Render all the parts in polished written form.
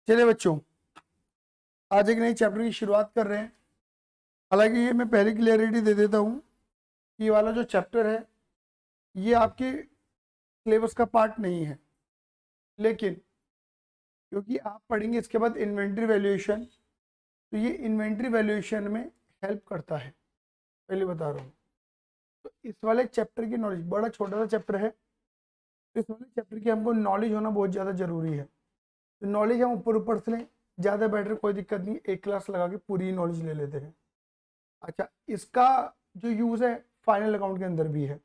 चलिए बच्चों, आज एक नई चैप्टर की शुरुआत कर रहे हैं। हालांकि ये मैं पहले क्लियरिटी दे देता हूँ कि ये वाला जो चैप्टर है ये आपके सिलेबस का पार्ट नहीं है, लेकिन क्योंकि आप पढ़ेंगे इसके बाद इन्वेंट्री वैल्यूएशन, तो ये इन्वेंट्री वैल्यूएशन में हेल्प करता है, पहले बता रहा हूँ। तो इस वाले चैप्टर की नॉलेज, बड़ा छोटा सा चैप्टर है, तो इस वाले चैप्टर की हमको नॉलेज होना बहुत ज़्यादा ज़रूरी है। तो नॉलेज हम ऊपर ऊपर से लें, ज़्यादा बेटर, कोई दिक्कत नहीं, एक क्लास लगा के पूरी नॉलेज ले लेते हैं। अच्छा, इसका जो यूज़ है फाइनल अकाउंट के अंदर भी है।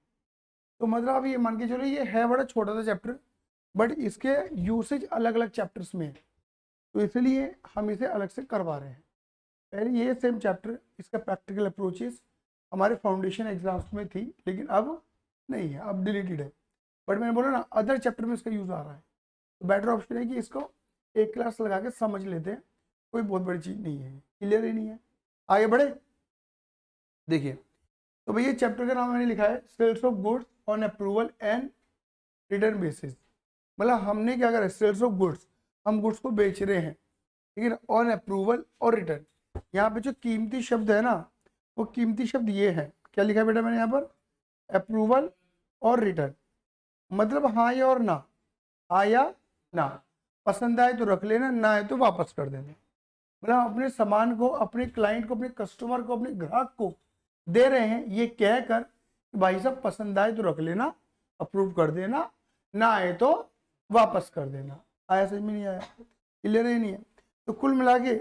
तो मतलब आप ये मान के चलो, ये है बड़ा छोटा सा चैप्टर, बट इसके यूसेज अलग अलग चैप्टर्स में है, तो इसलिए हम इसे अलग से करवा रहे हैं। पहले ये सेम चैप्टर, इसका प्रैक्टिकल अप्रोचेस हमारे फाउंडेशन एग्जाम्स में थी, लेकिन अब नहीं है, अब डिलीटेड है। बट मैंने बोला ना, अदर चैप्टर में इसका यूज़ आ रहा है, तो बेटर ऑप्शन है कि इसको एक क्लास लगा के समझ लेते हैं। कोई बहुत बड़ी चीज़ नहीं है, क्लियर ही नहीं है। आगे बढ़े, देखिए। तो भैया चैप्टर का नाम मैंने लिखा है sales of goods on approval and return basis. मतलब हमने क्या करा, सेल्स ऑफ गुड्स, हम गुड्स को बेच रहे हैं, ठीक है, ऑन अप्रूवल और रिटर्न। यहाँ पे जो कीमती शब्द है ना, वो कीमती शब्द ये है, क्या लिखा है बेटा मैंने यहाँ पर, अप्रूवल और रिटर्न। मतलब हाँ या और ना, हाँ या ना, पसंद आए तो रख लेना, ना आए तो वापस कर देना। मतलब अपने सामान को, अपने क्लाइंट को, अपने कस्टमर को, अपने ग्राहक को दे रहे हैं ये कहकर कि भाई साहब पसंद आए तो रख लेना, अप्रूव कर देना, ना आए तो वापस कर देना। आया समझ में नहीं आया, क्लियर है नहीं है? तो कुल मिला के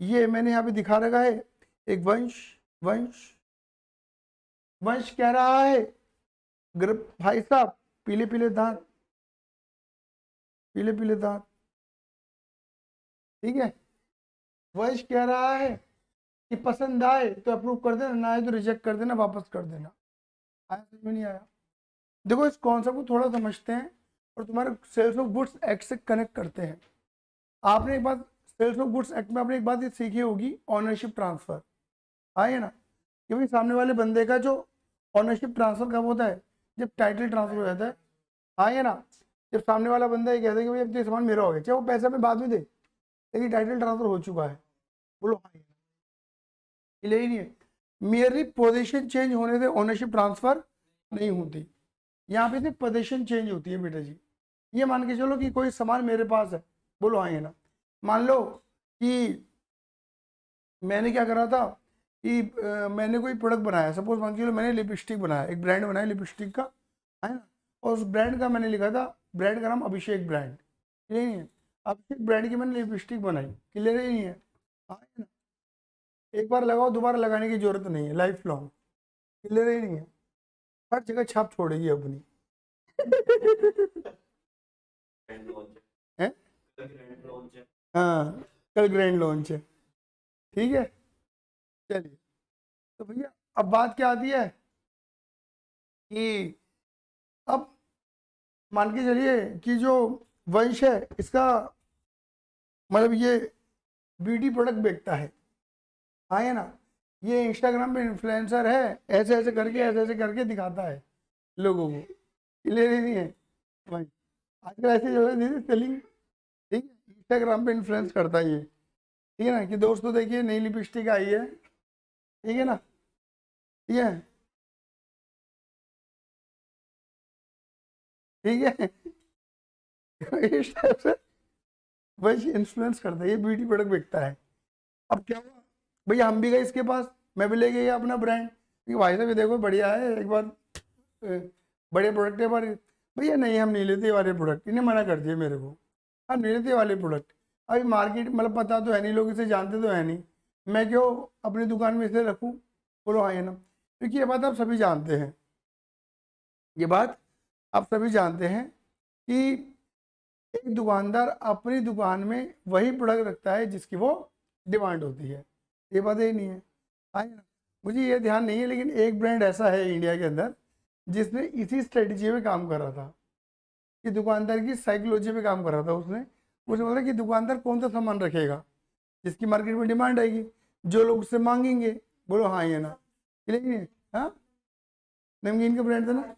ये मैंने यहाँ पे दिखा रखा है, एक वंश वंश वंश कह रहा है भाई साहब पीले पीले दांत, पीले पीले दांत, ठीक है। वंश कह रहा है कि पसंद आए तो अप्रूव कर देना, ना आए तो रिजेक्ट कर देना, वापस कर देना। आया समझ में नहीं आया? देखो, इस कॉन्सेप्ट को थोड़ा समझते हैं और तुम्हारे सेल्स ऑफ गुड्स एक्ट से कनेक्ट करते हैं। आपने एक बात, सेल्स ऑफ गुड्स एक्ट में आपने एक बात ये सीखी होगी, ऑनरशिप ट्रांसफर। आए ना, कि भाई सामने वाले बंदे का जो ऑनरशिप ट्रांसफर कब होता है, जब टाइटल ट्रांसफर हो जाता है। आए ना, जब सामने वाला बंदा ये कहता है कि भाई अब ये सामान मेरा हो गया, चाहे वो पैसा में बाद में दे, लेकिन टाइटल ट्रांसफर हो चुका है। बोलो हाँ, ये नहीं है। मेरी पोजीशन चेंज होने से ओनरशिप ट्रांसफर नहीं होती, यहाँ पे सिर्फ पोजीशन चेंज होती है बेटा जी। ये मान के चलो कि कोई सामान मेरे पास है, बोलो हाँ ये ना। मान लो कि मैंने क्या करा था कि मैंने कोई प्रोडक्ट बनाया, सपोज मान के चलो मैंने लिपस्टिक बनाया, एक ब्रांड बनाया लिपस्टिक का, है ना। और उस ब्रांड का मैंने लिखा था, ब्रांड का नाम अभिषेक ब्रांड, क्लियर नहीं है? अभिषेक ब्रांड की मैंने लिपस्टिक बनाई, क्लियर ही नहीं है? हाँ है ना, एक बार लगाओ दोबारा लगाने की जरूरत नहीं है, लाइफ लॉन्ग, क्लियर ही नहीं है? हर जगह छाप छोड़ेगी अपनी। हैं? हाँ, कल ग्रैंड लॉन्च है, ठीक है। चलिए, तो भैया अब बात क्या आती है कि अब मान के चलिए कि जो वंश है इसका, मतलब ये ब्यूटी प्रोडक्ट बेचता है, हाँ है ना। ये इंस्टाग्राम पे इन्फ्लुएंसर है, ऐसे ऐसे करके दिखाता है लोगों को, क्लियर ही नहीं है भाई? आजकल ऐसे चल रहा है सेलिंग, ठीक है। इंस्टाग्राम पे इन्फ्लुएंस करता है ये, ठीक है ना, कि दोस्तों देखिए नई लिपस्टिक आई है, ठीक है ना, ठीक है, ठीक है। इस टाइप से वही इन्फ्लुएंस करता है, ये ब्यूटी प्रोडक्ट बेचता है। अब क्या हुआ, भैया हम भी गए इसके पास, मैं भी ले गया अपना ब्रांड, कि भाई साहब ये देखो बढ़िया है, एक बार बड़े प्रोडक्ट है, पर भैया नहीं हम नहीं लेते ये वाले प्रोडक्ट, इन्हें मना कर दिया मेरे को, हम नहीं लेते ये वाले प्रोडक्ट। अभी मार्केट मतलब पता तो है नहीं, लोग इसे जानते तो है नहीं, मैं क्यों अपनी दुकान में इसे रखूँ? बोलो हाँ ये ना, क्योंकि ये बात आप सभी जानते हैं, ये बात आप सभी जानते हैं कि एक दुकानदार अपनी दुकान में वही प्रोडक्ट रखता है जिसकी वो डिमांड होती है, ये बात ही नहीं है? हाँ ना, मुझे ये ध्यान नहीं है, लेकिन एक ब्रांड ऐसा है इंडिया के अंदर जिसने इसी स्ट्रेटजी पे काम कर रहा था, कि दुकानदार की साइकोलॉजी पे काम कर रहा था। उसने मुझे बोला कि दुकानदार कौन सा सामान रखेगा जिसकी मार्केट में डिमांड आएगी, जो लोग उससे मांगेंगे। बोलो हाँ ये ना, लेकिन हाँ, नमकीन का ब्रांड था ना,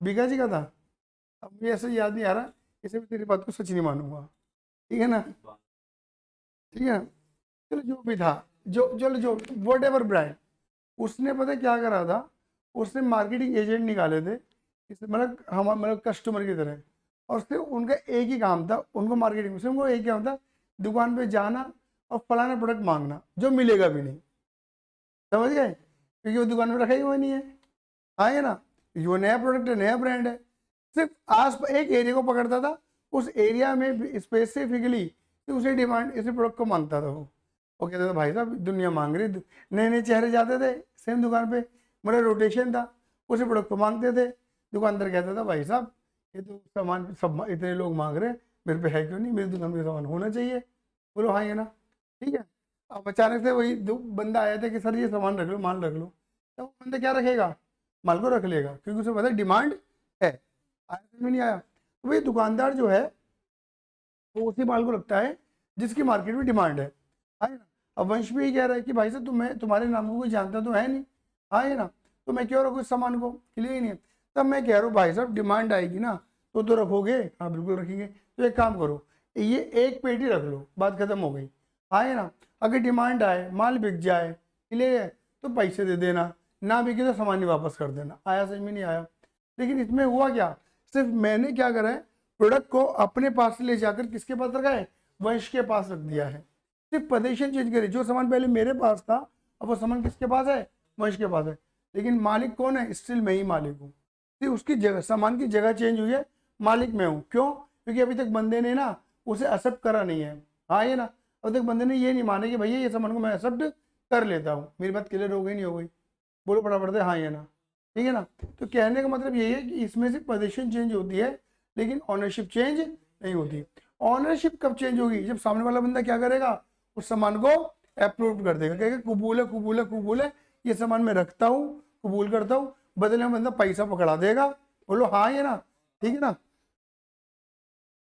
बीका जी का था। अब मुझे ऐसे याद नहीं आ रहा, इसे भी तेरी बात को सच नहीं मानूंगा। ठीक है ना, ठीक है। चलो जो भी था, जो चलो जो वट एवर ब्रांड, उसने पता है क्या करा था, उसने मार्केटिंग एजेंट निकाले थे, मतलब हम मतलब कस्टमर की तरह, और सिर्फ उनका एक ही काम था, उनको मार्केटिंग सिर्फ उनको एक ही काम था, दुकान पे जाना और फलाना प्रोडक्ट मांगना, जो मिलेगा भी नहीं, समझ गए, क्योंकि वो दुकान में रखा ही हुआ नहीं है। हाँ है ना, वो नया प्रोडक्ट है, नया ब्रांड है, सिर्फ आस एक एरिया को पकड़ता था, उस एरिया में स्पेसिफिकली उसे डिमांड इसी प्रोडक्ट को मांगता था वो कहता था भाई साहब दुनिया मांग रही, नए नए चेहरे जाते थे सेम दुकान पे, मेरा रोटेशन था, उसी प्रोडक्ट को मांगते थे। दुकानदार कहता था भाई साहब ये तो सामान सब इतने लोग मांग रहे हैं, मेरे पे है क्यों नहीं, मेरी दुकान पे सामान होना चाहिए। बोलो हाँ ये ना, ठीक है। अब अचानक से वही बंदा आया था कि सर ये सामान रख लो, माल रख लो, तो वो बंदा क्या रखेगा, माल को रख लेगा, क्योंकि उसे पता है डिमांड है। आया समझ में नहीं आया, तो भाई दुकानदार जो है वो उसी माल को रखता है जिसकी मार्केट में डिमांड है ना। अब वंश भी कह रहा है कि भाई साहब तुम्हें तुम्हारे नाम को कोई जानता तो है नहीं, हाँ है ना, तो मैं क्यों रखूँ इस सामान को, क्लियर ही नहीं है। तब मैं कह रहा हूँ भाई साहब डिमांड आएगी ना तो रखोगे, हाँ बिल्कुल रखेंगे, तो एक काम करो ये एक पेटी रख लो, बात खत्म हो गई, हाँ है ना। अगर डिमांड आए माल बिक जाए, क्लियर है, तो पैसे दे देना, ना बिके तो सामान ही वापस कर देना। आया समझ में नहीं आया, लेकिन इसमें हुआ क्या, सिर्फ मैंने क्या करा है, प्रोडक्ट को अपने पास से ले जाकर किसके पास रखा है, वंश के पास रख दिया है, सिर्फ पोजीशन चेंज करी, जो सामान पहले मेरे पास था अब वो सामान किसके पास है, वंश के पास है, लेकिन मालिक कौन है, स्टिल मैं ही मालिक हूँ, सिर्फ उसकी जगह सामान की जगह चेंज हुई है, मालिक मैं हूँ। क्यों, क्योंकि अभी तक बंदे ने ना उसे एक्सेप्ट करा नहीं है, हाँ ये ना, अभी तक बंदे ने ये नहीं माना कि भैया ये सामान को मैं एक्सेप्ट कर लेता हूँ। मेरी बात क्लियर हो गई नहीं हो गई, बोलो फटाफट से हाँ ये ना, ठीक है ना। तो कहने का मतलब यही है कि इसमें से पोजीशन चेंज होती है लेकिन ऑनरशिप चेंज नहीं होती। ऑनरशिप कब चेंज होगी, जब सामने वाला बंदा क्या करेगा, उस सामान को अप्रूव कर देगा, कहेगा कबूल है कबूल है कबूल है, ये सामान मैं रखता हूँ, कबूल करता हूँ, बदले में बंदा पैसा पकड़ा देगा। बोलो हाँ ये ना, ठीक है ना,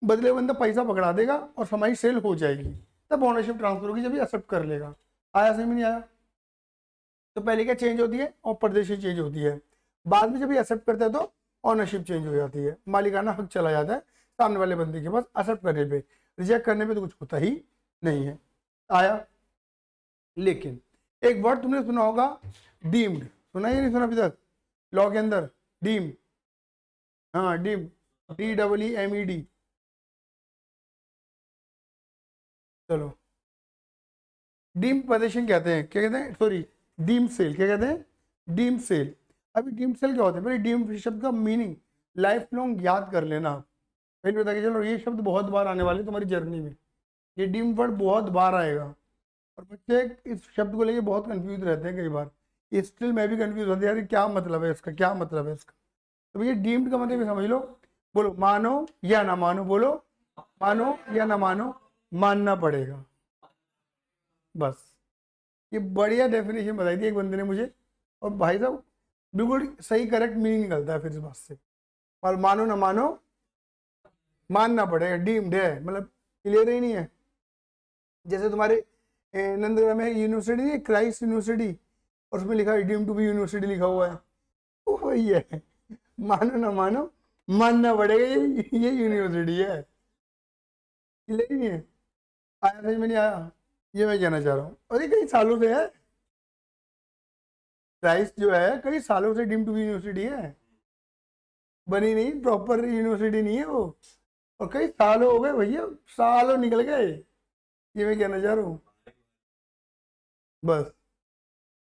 बदले में बंदा पैसा पकड़ा देगा और हमारी सेल हो जाएगी, तब ऑनरशिप ट्रांसफर होगी जब ये एक्सेप्ट कर लेगा। आया समझ में नहीं आया, तो पहले क्या चेंज होती है, और प्रदेश चेंज होती है, बाद में जब ये एक्सेप्ट करता है तो ऑनरशिप चेंज हो जाती है, मालिकाना हक चला जाता है सामने वाले बंदे के पास, एक्सेप्ट करने पे, रिजेक्ट करने पे तो कुछ होता ही नहीं है। आया, लेकिन एक वर्ड तुमने सुना होगा, डीम्ड, सुना ही नहीं सुना अभी तक, लॉ के अंदर डीम, हाँ डीम, DEEMED, चलो डीम प्रदर्शन कहते हैं, क्या कहते हैं, सॉरी डीम सेल, क्या कहते हैं, डीम सेल। अभी डीम सेल क्या होता है, पहले डीम शब्द का मीनिंग लाइफ लॉन्ग याद कर लेना आप, पहले बता के चलो ये शब्द बहुत बार आने वाले तुम्हारी जर्नी में, ये डीम वर्ड बहुत बार आएगा, और बच्चे इस शब्द को लेके बहुत कंफ्यूज रहते हैं कई बार, ये स्टिल मैं भी कंफ्यूज होता यार क्या मतलब है इसका, क्या मतलब है इसका। तो भैया डीम्ड का मतलब समझ लो, बोलो मानो या ना मानो, बोलो मानो या ना मानो, मानना पड़ेगा, बस। ये बढ़िया डेफिनेशन बताई थी एक बंदे ने मुझे, और भाई साहब बिल्कुल सही करेक्ट मीनिंग निकलता है फिर इस बात से, और मानो ना मानो मानना पड़ेगा, डीम्ड है मतलब क्लियर ही नहीं है। जैसे तुम्हारे नंदगढ़ में यूनिवर्सिटी नहीं है, क्राइस्ट यूनिवर्सिटी, और उसमें लिखा है डीम टू बी यूनिवर्सिटी लिखा हुआ है, वो वही है, मानो ना मानो मानना पड़ेगा, ये यूनिवर्सिटी है, क्लियर ही नहीं है। आया समझ में नहीं आया, ये मैं कहना चाह रहा हूँ, और ये कई सालों से है, क्राइस्ट जो है कई सालों से डीम टू बी यूनिवर्सिटी है, बनी नहीं, प्रॉपर यूनिवर्सिटी नहीं है वो, और कई सालों हो गए भैया, सालों निकल गए, ये मैं कहना चाह रहा हूँ, बस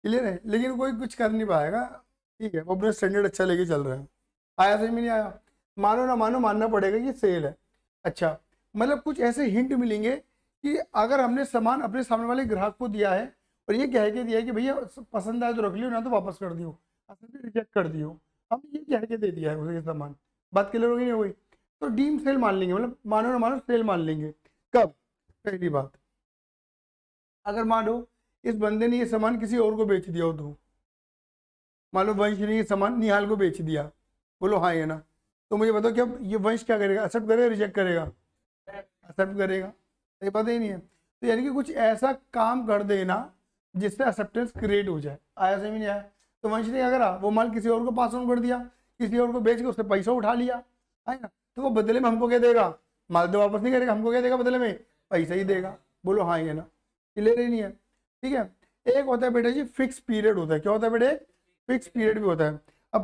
क्लियर है। लेकिन कोई कुछ कर नहीं पाएगा, ठीक है, वो अपना स्टैंडर्ड अच्छा लेके चल रहे हैं। आया समझ में नहीं आया, मानो ना मानो मानना पड़ेगा ये सेल है। अच्छा, मतलब कुछ ऐसे हिंट मिलेंगे कि अगर हमने सामान अपने सामने वाले ग्राहक को दिया है और ये कह के दिया है कि भैया पसंद आए तो रख लियो, ना तो वापस कर दियो, रिजेक्ट कर दियो, हम ये कह के दे दिया है उसे सामान, बात क्लियर हो गई नहीं हो गई, तो डीम सेल मान लेंगे, मतलब मानो ना मानो सेल मान लेंगे। कब, पहली बात, अगर मान लो इस बंदे ने ये सामान किसी और को बेच दिया हो, तो मान लो वंश ने ये सामान निहाल को बेच दिया, बोलो हाँ ये ना, तो मुझे बताओ क्या ये वंश क्या करेगा, एक्सेप्ट करेगा रिजेक्ट करेगा, एक्सेप्ट करेगा, ये पता ही नहीं है। तो यानी कि कुछ ऐसा काम कर देना जिससे एक्सेप्टेंस क्रिएट हो जाए। आया समझ में नहीं आया, तो वंश ने क्या करा, वो माल किसी और को पास ऑन कर दिया, किसी और को बेच के उससे पैसा उठा लिया, है ना, तो वो बदले में हमको क्या देगा, माल तो वापस नहीं करेगा, हमको क्या देगा बदले में, पैसा ही देगा। बोलो हाँ ये ना, क्लियर ही नहीं है, ठीक है। एक होता है बेटा जी फिक्स पीरियड होता है, क्या होता है बेटे, फिक्स पीरियड भी होता है। अब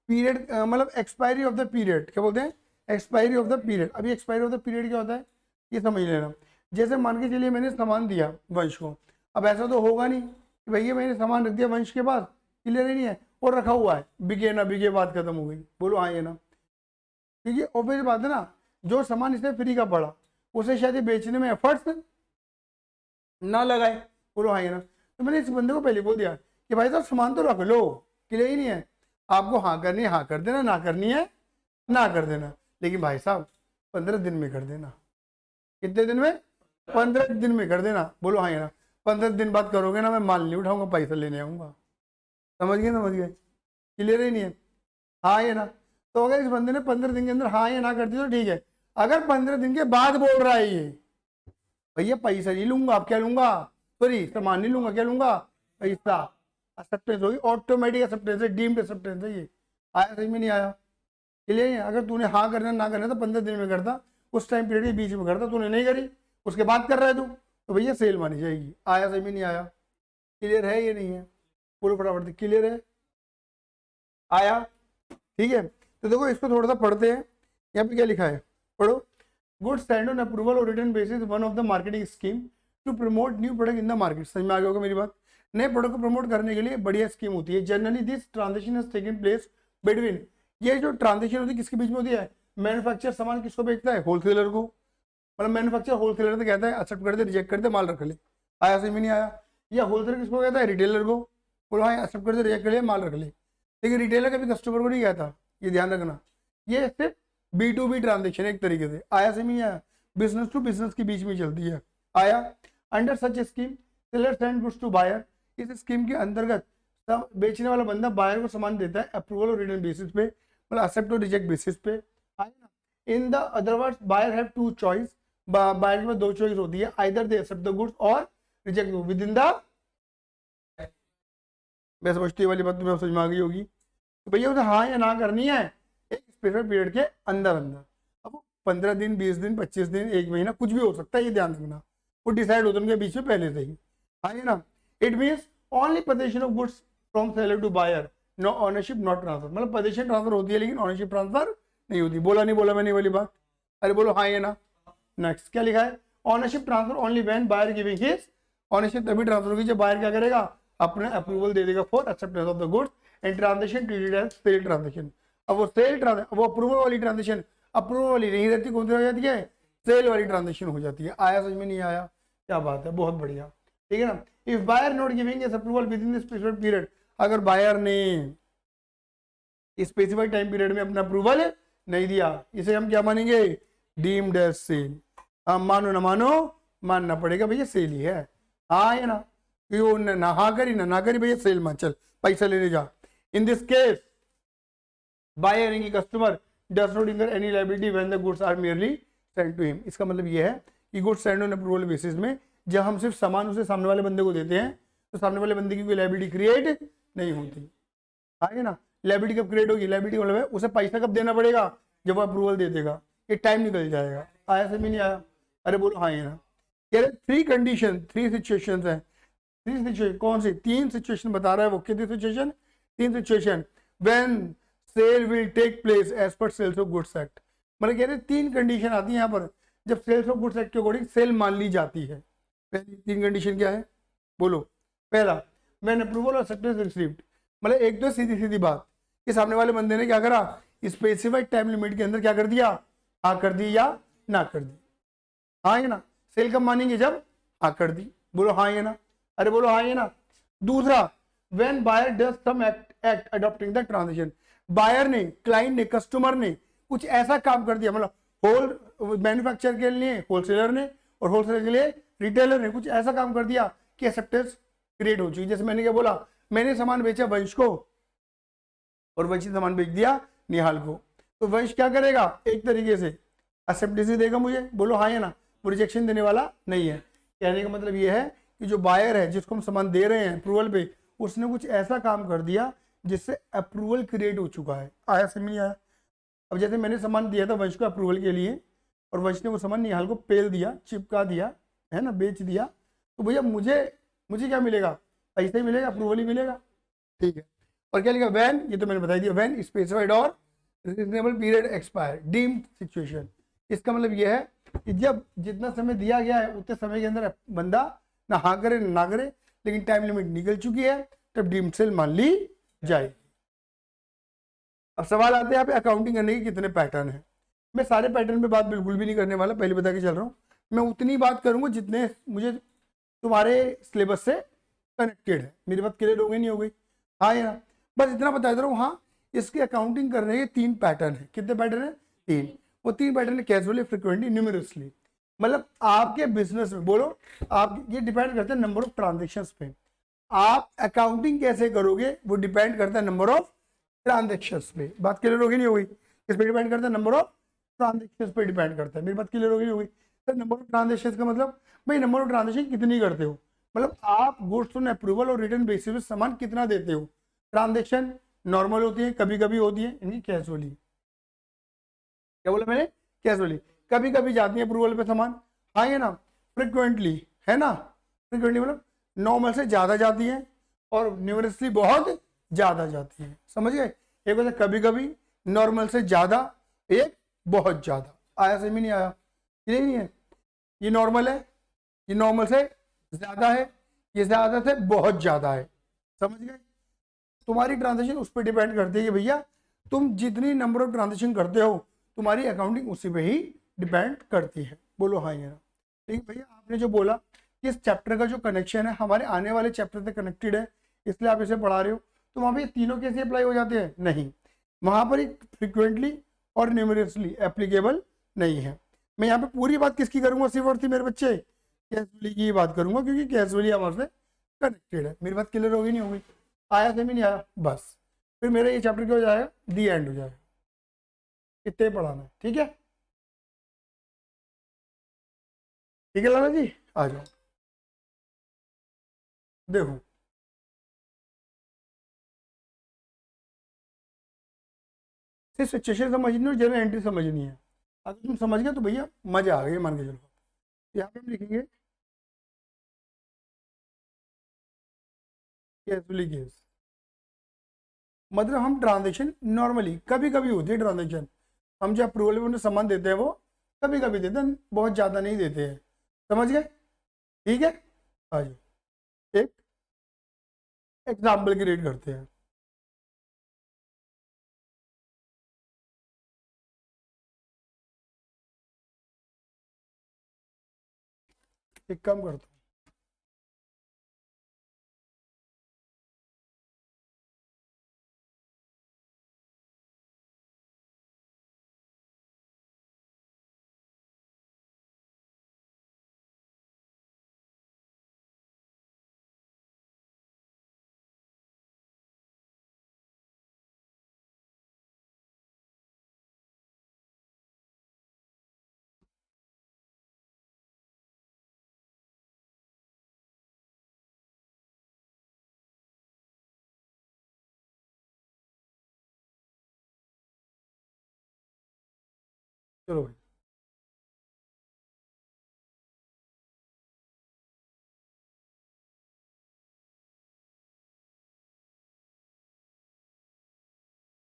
पीरियड मतलब एक्सपायरी ऑफ द पीरियड, क्या बोलते हैं, एक्सपायरी ऑफ द पीरियड। अभी एक्सपायरी ऑफ द पीरियड क्या होता है ये समझ लेना। जैसे मान के चलिए मैंने सामान दिया वंश को, अब ऐसा तो होगा नहीं कि भैया मैंने सामान रख दिया वंश के पास, क्लियर ही नहीं है, और रखा हुआ है, बिके ना बिके बात खत्म हो गई। बोलो हाँ ये ना, क्योंकि ऑब्वियस बात है ना, जो सामान इसने फ्री का पड़ा उसे शायद ये बेचने में एफर्ट्स ना लगाए। बोलो हाँ ये ना। तो मैंने इस बंदे को पहले बोल दिया कि भाई साहब सामान तो रख लो, क्लियर ही नहीं है, आपको हाँ करनी है हाँ कर देना, ना करनी है ना कर देना, लेकिन भाई साहब 15 दिन में कर देना। कितने दिन में, 15 दिन में कर देना। बोलो हाँ ये ना, 15 दिन बाद करोगे ना मैं माल नहीं उठाऊंगा, पैसा लेने आऊंगा। समझ गए, क्लियर ही नहीं है, हाँ ये ना। तो अगर इस बंदे ने 15 दिन के अंदर हाँ या ना कर दी तो ठीक है। अगर 15 दिन के बाद बोल रहा है ये भैया पैसा नहीं लूंगा, आप क्या लूंगा, सॉरी सामान नहीं लूंगा, क्या लूंगा, पैसा, एक्सेप्टेंस होगी, ऑटोमेटिक एक्सेप्टेंस है, डीम्ड एक्सेप्टेंस है ये। आया समझ में नहीं आया, क्लियर है। अगर तूने हाँ करना ना करना तो 15 दिन में करता, उस टाइम पीरियड के बीच में करता, तूने नहीं करी, उसके बाद कर रहा है तू, तो भैया सेल मानी जाएगी। आया समझ में नहीं आया, क्लियर है ये नहीं है, पूरे फटाफट क्लियर है, आया, ठीक है। तो देखो इसको थोड़ा सा पढ़ते हैं, यहाँ पे क्या लिखा है, पढ़ो। गुड स्टैंड ऑन अप्रूवल और return basis one of the marketing scheme to promote new product in the market. समझ में आ गया होगा मेरी बात, नए प्रोडक्ट को प्रमोट करने के लिए बढ़िया स्कीम होती है। Generally this transaction has taken place between, ये जो ट्रांजेक्शन होती है किसके बीच में होती है, मैन्युफैक्चर सामान किसको बेचता है, होलसेलर को, मतलब मैन्युफैक्चर होलसेलर तो कहता है एक्सेप्ट कर दे रिजेक्ट कर दे माल रख ले, आया समझ में नहीं आया। या होलसेलर किसको कहता है, रिटेलर को, बोलो हाँ एक्सेप्ट कर दे रिजेक्ट कर ले माल रख ले। लेकिन रिटेलर कभी कस्टमर को नहीं कहता, ये ध्यान रखना। ये सिर्फ B2B ट्रांजेक्शन एक तरीके से, आया समझ में आया, बिजनेस टू बिजनेस के बीच में चलती है, आया। Under such scheme seller send goods to buyer, इस स्कीम के अंतर्गत बेचने वाला बंदा बायर को सामान देता है अप्रूवल और रिटर्न बेसिस पे, मतलब एक्सेप्ट और रिजेक्ट बेसिस पे, आया ना। In the other words buyer have two choice, buyer में दो चॉइस होती है, either they accept the goods और रिजेक्ट विद इन द, मैं समझती वाली बात तुम्हें समझ में आ गई होगी। तो भैया उसे हाँ या ना करनी है एक स्पेसिफिक पीरियड के अंदर अंदर। अब 15 दिन 20 दिन 25 दिन 1 महीना कुछ भी हो सकता है, ये ध्यान रखना, वो डिसाइड होता है उनके बीच में पहले से ही, हाँ ये ना। It means only position of goods from seller to buyer, no ownership not transfer, मतलब पोजीशन ट्रांसफर होती है लेकिन ऑनरशिप ट्रांसफर नहीं होती। बोला नहीं बोला मैंने वाली बात, अरे बोलो हाँ ये ना। नेक्स्ट क्या लिखा है, ownership transfer only when buyer giving his, ownership तभी ट्रांसफर होगी जब बायर क्या करेगा, अपने अप्रूवल दे देगा for acceptance of the goods and transaction treated as sale transaction. अब वो सेल वो अप्रूवल वाली ट्रांजेक्शन अप्रूवल वाली नहीं रहती, कौन सी हो जाती है, सेल वाली ट्रांजेक्शन हो जाती है। आया समझ में नहीं आया, क्या बात है, बहुत बढ़िया, ठीक है ना। इफ बायर नॉट गिविंग इस approval with in the specific period, अगर बायर ने स्पेसिफाइड टाइम पीरियड में अपना अप्रूवल नहीं दिया, इसे हम क्या मानेंगे, डीम्ड एज सेल। हम मानो ना मानो मानना पड़ेगा भैया सेल ही है, हाँ या ना, ना हाँ करी ना करी भैया सेल मान, चल पैसा लेने जा। इन दिस केस बायर यानी customer does not incur any liability when the goods are merely send to him. इसका मतलब ये है कि goods send on approval basis में जब हम सिर्फ सामान उसे सामने वाले बंदे को देते हैं तो सामने वाले बंदे की कोई लायबिलिटी क्रिएट नहीं होती, है ना। लायबिलिटी कब क्रिएट होगी, लायबिलिटी मतलब है उसे पैसा कब देना पड़ेगा, जब वो अप्रूवल दे देगा, ये टाइम निकल जाएगा। आया समझ नहीं आया, अरे बोलो हाँ ये ना। कह रहे 3 कंडीशन 3 सिचुएशंस हैं, 3 सिचुएशन कौन सी, 3 सिचुएशन बता रहा है वो, कितनी situation, 3 situation when sale will take place as per sales of goods act. मतलब कह रहे 3 कंडीशन आती है यहाँ पर जब सेल्स ऑफ गुड्स एक्ट के अकॉर्डिंग सेल मान ली जाती है। पहली 3 कंडीशन क्या है, बोलो। पहला, व्हेन अप्रूवल और एक्सेप्टेंस रिसीव्ड, मतलब एक तो सीधी सीधी बात कि सामने वाले बंदे ने क्या करा, स्पेसिफाइड टाइम लिमिट के अंदर क्या कर दिया, हाँ कर दी या ना कर दी, हाँ ये ना। सेल कब मानेंगे, जब हाँ कर दी, बोलो हाँ ये ना, अरे बोलो हाँ ये ना। दूसरा, when buyer does some act adopting the transaction, buyer ने, क्लाइंट ने, कस्टमर ने कुछ ऐसा काम कर दिया, मतलब होल मैन्युफैक्चर के लिए होलसेलर ने और होलसेलर के लिए रिटेलर ने कुछ ऐसा काम कर दिया कि एक्सेप्टेंस क्रिएट हो चुकी। जैसे मैंने क्या बोला, मैंने सामान बेचा वंश को और वंश ने सामान बेच दिया निहाल को, तो वंश क्या करेगा, एक तरीके से एक्सेप्टेंस देगा मुझे, बोलो हाँ या ना, वो रिजेक्शन देने वाला नहीं है। कहने का मतलब ये है कि जो बायर है जिसको हम सामान दे रहे हैं अप्रूवल पे, उसने कुछ ऐसा काम कर दिया जिससे अप्रूवल क्रिएट हो चुका है। आया समझ नहीं आया। अब जैसे मैंने सामान दिया था वंश को अप्रूवल के लिए, और वंश ने वो सामान निहाल को पेल दिया, चिपका दिया, है ना, बेच दिया, तो भैया मुझे मुझे क्या मिलेगा, पैसा ही मिलेगा, अप्रूवल ही मिलेगा। ठीक है। और क्या लिखा, वैन, ये तो मैंने बता दिया, वैन स्पेसिफाइड और reasonable period expire deemed situation. इसका मतलब यह है कि जब जितना समय दिया गया है उतने समय के अंदर बंदा ना हाँ करे ना करे, लेकिन टाइम लिमिट निकल चुकी है, तब डीम्ड सेल मान ली जाए। अब सवाल आते हैं यहाँ पे अकाउंटिंग करने के कितने पैटर्न है। मैं सारे पैटर्न पे बात बिल्कुल भी नहीं करने वाला, पहले बता के चल रहा हूँ। मैं उतनी बात करूंगा जितने मुझे तुम्हारे सिलेबस से कनेक्टेड है। मेरी बात क्लियर हो गई नहीं हो गई? हाँ या ना? बस इतना बता दे रहा हूँ। हाँ, इसकी अकाउंटिंग करने के 3 पैटर्न है। कितने पैटर्न है? 3। वो 3 पैटर्न है कैजुअली, फ्रिक्वेंटली, न्यूमेरसली। मतलब आपके बिजनेस में, बोलो, आप, ये डिपेंड करता है नंबर ऑफ ट्रांजेक्शन पे। आप अकाउंटिंग कैसे करोगे वो डिपेंड करता है नंबर ऑफ ट्रांजेक्शन्स पे। बात क्लियर होगी नहीं होगी? किस पे डिपेंड करता है? नंबर ऑफ ट्रांजेक्शन्स पे डिपेंड करता है। मेरी बात क्लियर होगी नहीं होगी? सर नंबर ऑफ ट्रांजेक्शन्स का मतलब, भाई नंबर ऑफ ट्रांजेक्शन कितनी करते हो, मतलब आप गुड्स ऑन अप्रूवल और रिटर्न बेसिस पे सामान कितना देते हो। ट्रांजेक्शन नॉर्मल होती है, कभी कभी होती है, इनकी कैजुअली। क्या बोला मैंने? कैजुअली, कभी कभी जाती है अप्रूवल पे सामान। हाँ ये ना, फ्रिक्वेंटली, है ना, फ्रिक्वेंटली मतलब नॉर्मल से ज्यादा जाती है, और न्यूमरसली बहुत ज्यादा जाती है। समझ गए? एक होता है कभी कभी, नॉर्मल से ज्यादा, एक बहुत ज्यादा। आया समझ में नहीं आया? ये नहीं है, ये नॉर्मल है, ये नॉर्मल से ज्यादा है, ये ज्यादा से बहुत ज्यादा है। समझ गए? तुम्हारी ट्रांजेक्शन उस पर डिपेंड करती है कि भैया तुम जितनी नंबर ऑफ ट्रांजेक्शन करते हो, तुम्हारी अकाउंटिंग उसी पे ही डिपेंड करती है। बोलो हाँ या ना? लेकिन भैया आपने जो बोला कि इस चैप्टर का जो कनेक्शन है हमारे आने वाले चैप्टर से कनेक्टेड है, इसलिए आप इसे पढ़ा रहे हो, तो वहां पर तीनों कैसे अप्लाई हो जाते हैं? नहीं, वहां पर एक फ्रिक्वेंटली और न्यूमरसली एप्लीकेबल नहीं है। मैं यहाँ पे पूरी बात किसकी करूंगा सिर्फ और सिर्फ मेरे बच्चे? कैजुअली की बात करूंगा, क्योंकि कैजुअली हमारे से कनेक्टेड है। मेरी बात क्लियर होगी नहीं होगी? आया समझ नहीं आया? बस फिर मेरा ये चैप्टर क्या हो जाएगा, दी एंड हो जाएगा। इतने पढ़ाना है, ठीक है? ठीक है लाला जी, आ जाओ। देखो, सिर्फ सिचुएशन समझनी है और जनरल एंट्री समझनी है। अगर तुम समझ गए तो भैया मजा आ गई, मान के चलो। यहाँ पे हम लिखेंगे कैजुअली केस, मतलब हम ट्रांजेक्शन नॉर्मली कभी कभी होती है ट्रांजेक्शन, हम जो अप्रूवल में उन्हें सामान देते हैं वो कभी कभी देते हैं, बहुत ज़्यादा नहीं देते हैं। समझ गए? ठीक है, आ जाओ। एक एग्जाम्पल क्रिएट करते हैं। एक काम करता हूँ, चलो भाई।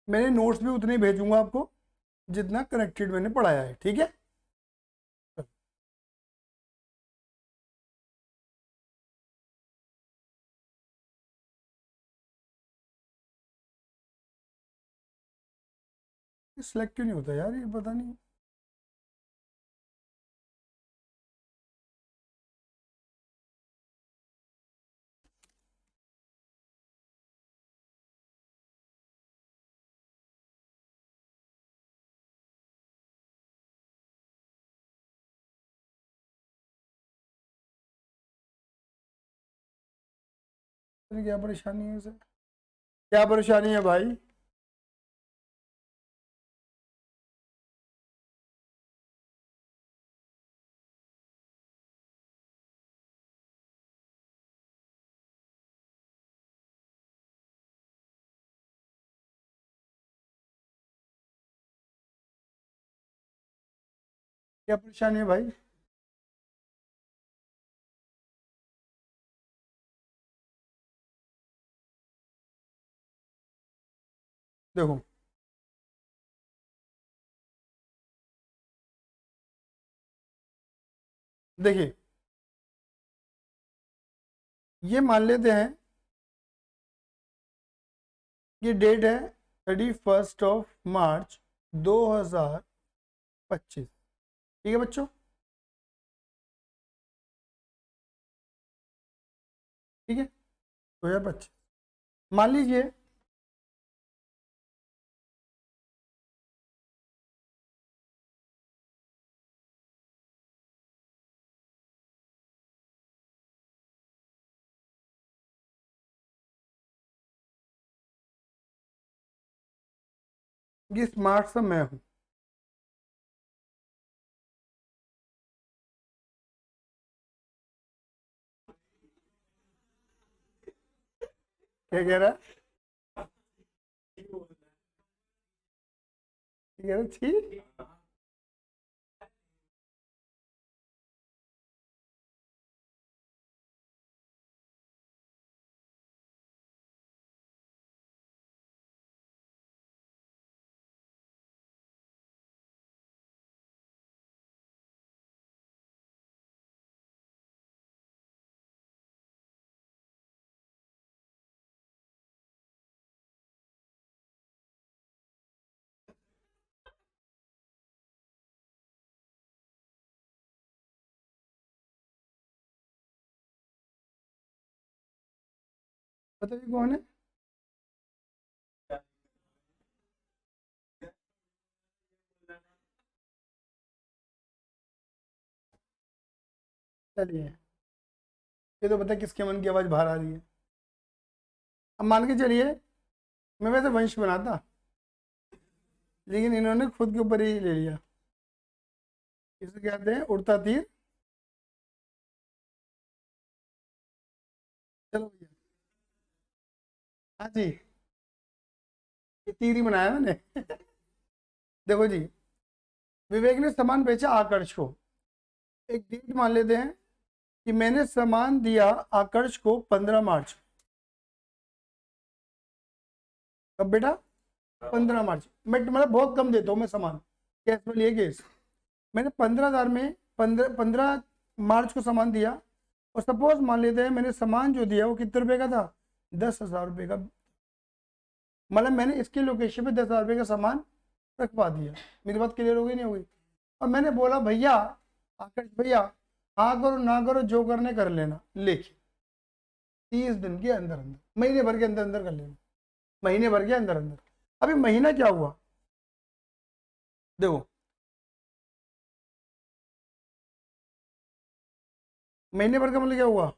मैंने नोट्स भी उतने ही भेजूंगा आपको जितना कनेक्टेड मैंने पढ़ाया है, ठीक है? सिलेक्ट क्यों नहीं होता यार, ये पता नहीं। क्या परेशानी है इसे? क्या परेशानी है भाई? क्या परेशानी है भाई? देखो, देखिए, ये मान लेते हैं ये डेट है 31 मार्च 2025। ठीक है बच्चों? ठीक है, 2025। मान लीजिए कि स्मार्ट सा मैं हूं। क्या कह रहा है? क्या कह रहा है? छी। बताइए कौन है? चलिए, ये तो पता है किसके मन की आवाज बाहर आ रही है। अब मान के चलिए मैं वैसे वंश बना था, लेकिन इन्होंने खुद के ऊपर ही ले लिया। इसे कहते हैं उड़ता तीर। चलो भैया। हाँ जी, ये तीर ही बनाया मैंने। देखो जी, विवेक ने सामान बेचा आकर्ष को। एक डेट मान लेते हैं कि मैंने सामान दिया आकर्ष को 15 मार्च। कब बेटा? 15 मार्च। मैं मतलब बहुत कम देता हूँ मैं सामान, कैश में लिए केस। मैंने 15,000 में 15 मार्च को सामान दिया। और सपोज मान लेते हैं मैंने सामान जो दिया वो कितने रुपए का था? 10,000 रुपये का। मतलब मैंने इसके लोकेशन पे 10,000 रुपये का सामान रखवा दिया। मेरी बात क्लियर हो गई नहीं हो गई? और मैंने बोला भैया, आकाश भैया, हाँ करो ना करो जो करने कर लेना, लेकिन 30 दिन के अंदर अंदर, महीने भर के अंदर अंदर कर लेना। महीने भर के अंदर अंदर। अभी महीना क्या हुआ? देखो, महीने भर का मतलब क्या हुआ?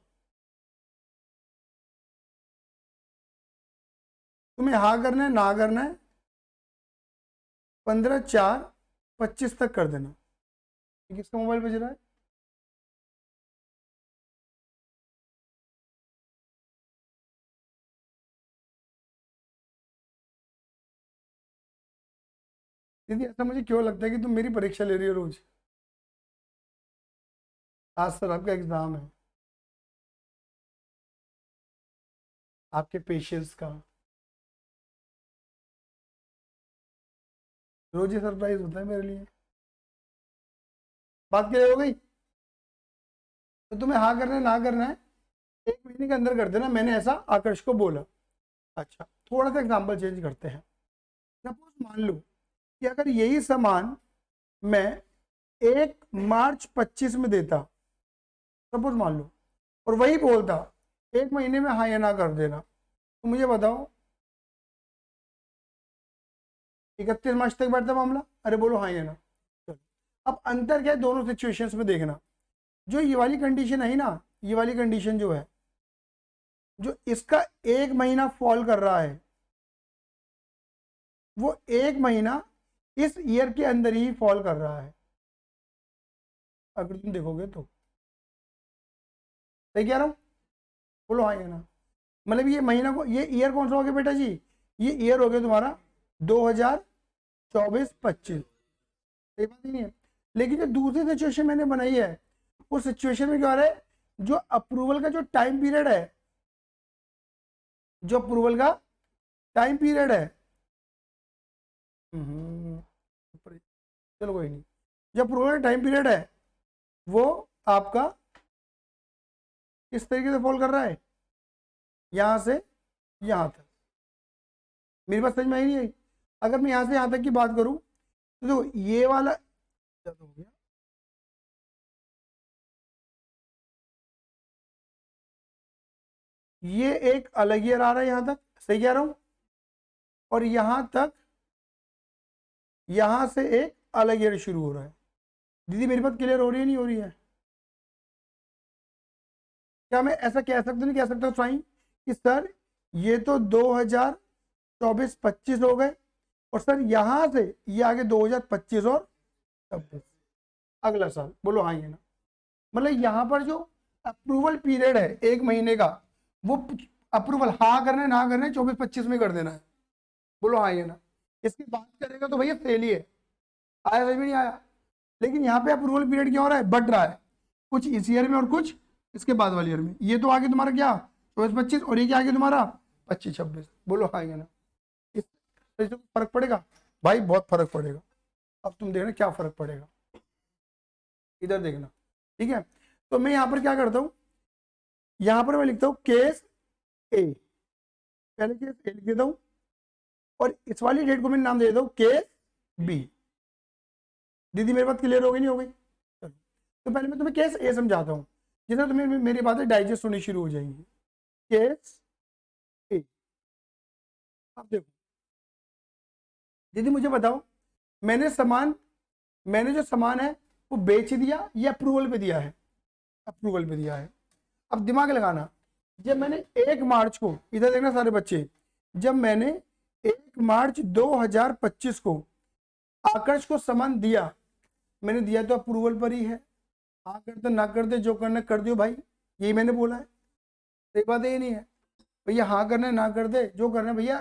तुम्हें हाँ करना है ना करना है, 15/4/25 तक कर देना। किसका मोबाइल बज रहा है? दीदी ऐसा मुझे क्यों लगता है कि तुम मेरी परीक्षा ले रही हो रोज? आज सर आपका एग्जाम है, आपके पेशेंस का। रोज ही सरप्राइज होता है मेरे लिए। बात क्लियर हो गई? तो तुम्हें हाँ करना है ना करना है, 1 महीने के अंदर कर देना। मैंने ऐसा आकर्ष को बोला। अच्छा, थोड़ा सा एग्जाम्पल चेंज करते हैं। सपोज मान लो कि अगर यही सामान मैं 1 मार्च 25 में देता, सपोज मान लो, और वही बोलता 1 महीने में हाँ या ना कर देना, तो मुझे बताओ 31 मार्च तक बैठता मामला? अरे बोलो हाँ या ना। चलो, अब अंतर क्या है दोनों सिचुएशंस में देखना। जो ये वाली कंडीशन है ना, ये वाली कंडीशन जो है, जो इसका 1 महीना फॉल कर रहा है, वो 1 महीना इस ईयर के अंदर ही फॉल कर रहा है। अगर तुम देखोगे तो सही कह रहा हूँ? बोलो हाँ या ना। मतलब ये महीना को, ये ईयर कौन सा हो गया बेटा जी? ये ईयर हो गया तुम्हारा 2024-25। सही बात ही नहीं है? लेकिन जो दूसरी सिचुएशन मैंने बनाई है उस सिचुएशन में क्या हो रहा है, जो अप्रूवल का जो टाइम पीरियड है, जो अप्रूवल का टाइम पीरियड है, चलो कोई नहीं, जो अप्रूवल का टाइम पीरियड है वो आपका इस तरीके से फॉल कर रहा है, यहां से यहां तक। मेरी बात समझ में आई नहीं आई? अगर मैं यहां से यहां तक की बात करूं तो देखो ये वाला क्या हो गया, ये एक अलग ईयर आ रहा है यहां तक, सही कह रहा हूं, और यहां तक यहां से एक अलग ईयर शुरू हो रहा है। दीदी मेरी बात क्लियर हो रही है नहीं हो रही है? क्या मैं ऐसा कह सकता नहीं कह सकता स्वाई कि सर ये तो 2024-25 हो गए और सर यहां से ये आगे 2025 और 26 अगला साल, बोलो हाँ ये ना? मतलब यहां पर जो अप्रूवल पीरियड है 1 महीने का, वो अप्रूवल हाँ करना है ना करना है 24-25 में कर देना है, बोलो हाँ ये ना? इसकी बात करेगा तो भैया फेल ही है, आया समझ में नहीं आया? लेकिन यहाँ पे अप्रूवल पीरियड क्या हो रहा है, बढ़ रहा है, कुछ इस ईयर में और कुछ इसके बाद वाले ईयर में। ये तो आगे तुम्हारा क्या 24-25 और ये क्या आगे तुम्हारा 25-26, बोलो हाँ या ना? इससे तो फर्क पड़ेगा भाई, बहुत फर्क पड़ेगा। अब तुम देखना क्या फर्क पड़ेगा, इधर देखना, ठीक है? तो मैं यहाँ पर क्या करता हूँ, यहाँ पर मैं लिखता हूँ केस ए, पहले केस ए लिख देता हूँ और इस वाली डेट को मैं नाम दे देता हूँ केस बी। दीदी मेरी बात क्लियर हो गई नहीं हो गई? चलो तो पहले मैं तुम्हें केस ए समझाता हूँ, जिससे तुम्हें मेरी बातें डाइजेस्ट होनी शुरू हो जाएंगी। केस ए, अब देखो दीदी मुझे बताओ, मैंने जो सामान है वो बेच दिया या अप्रूवल पे दिया है? अप्रूवल पे दिया है। अब दिमाग लगाना, जब मैंने 1 मार्च को, इधर देखना सारे बच्चे, जब मैंने 1 मार्च 2025 को आकर्ष को सामान दिया, मैंने दिया तो अप्रूवल पर ही है, हाँ करते ना करते जो करना कर दियो भाई, यही मैंने बोला है, सही बात ये नहीं है भैया? हाँ करना ना कर दे, जो करना भैया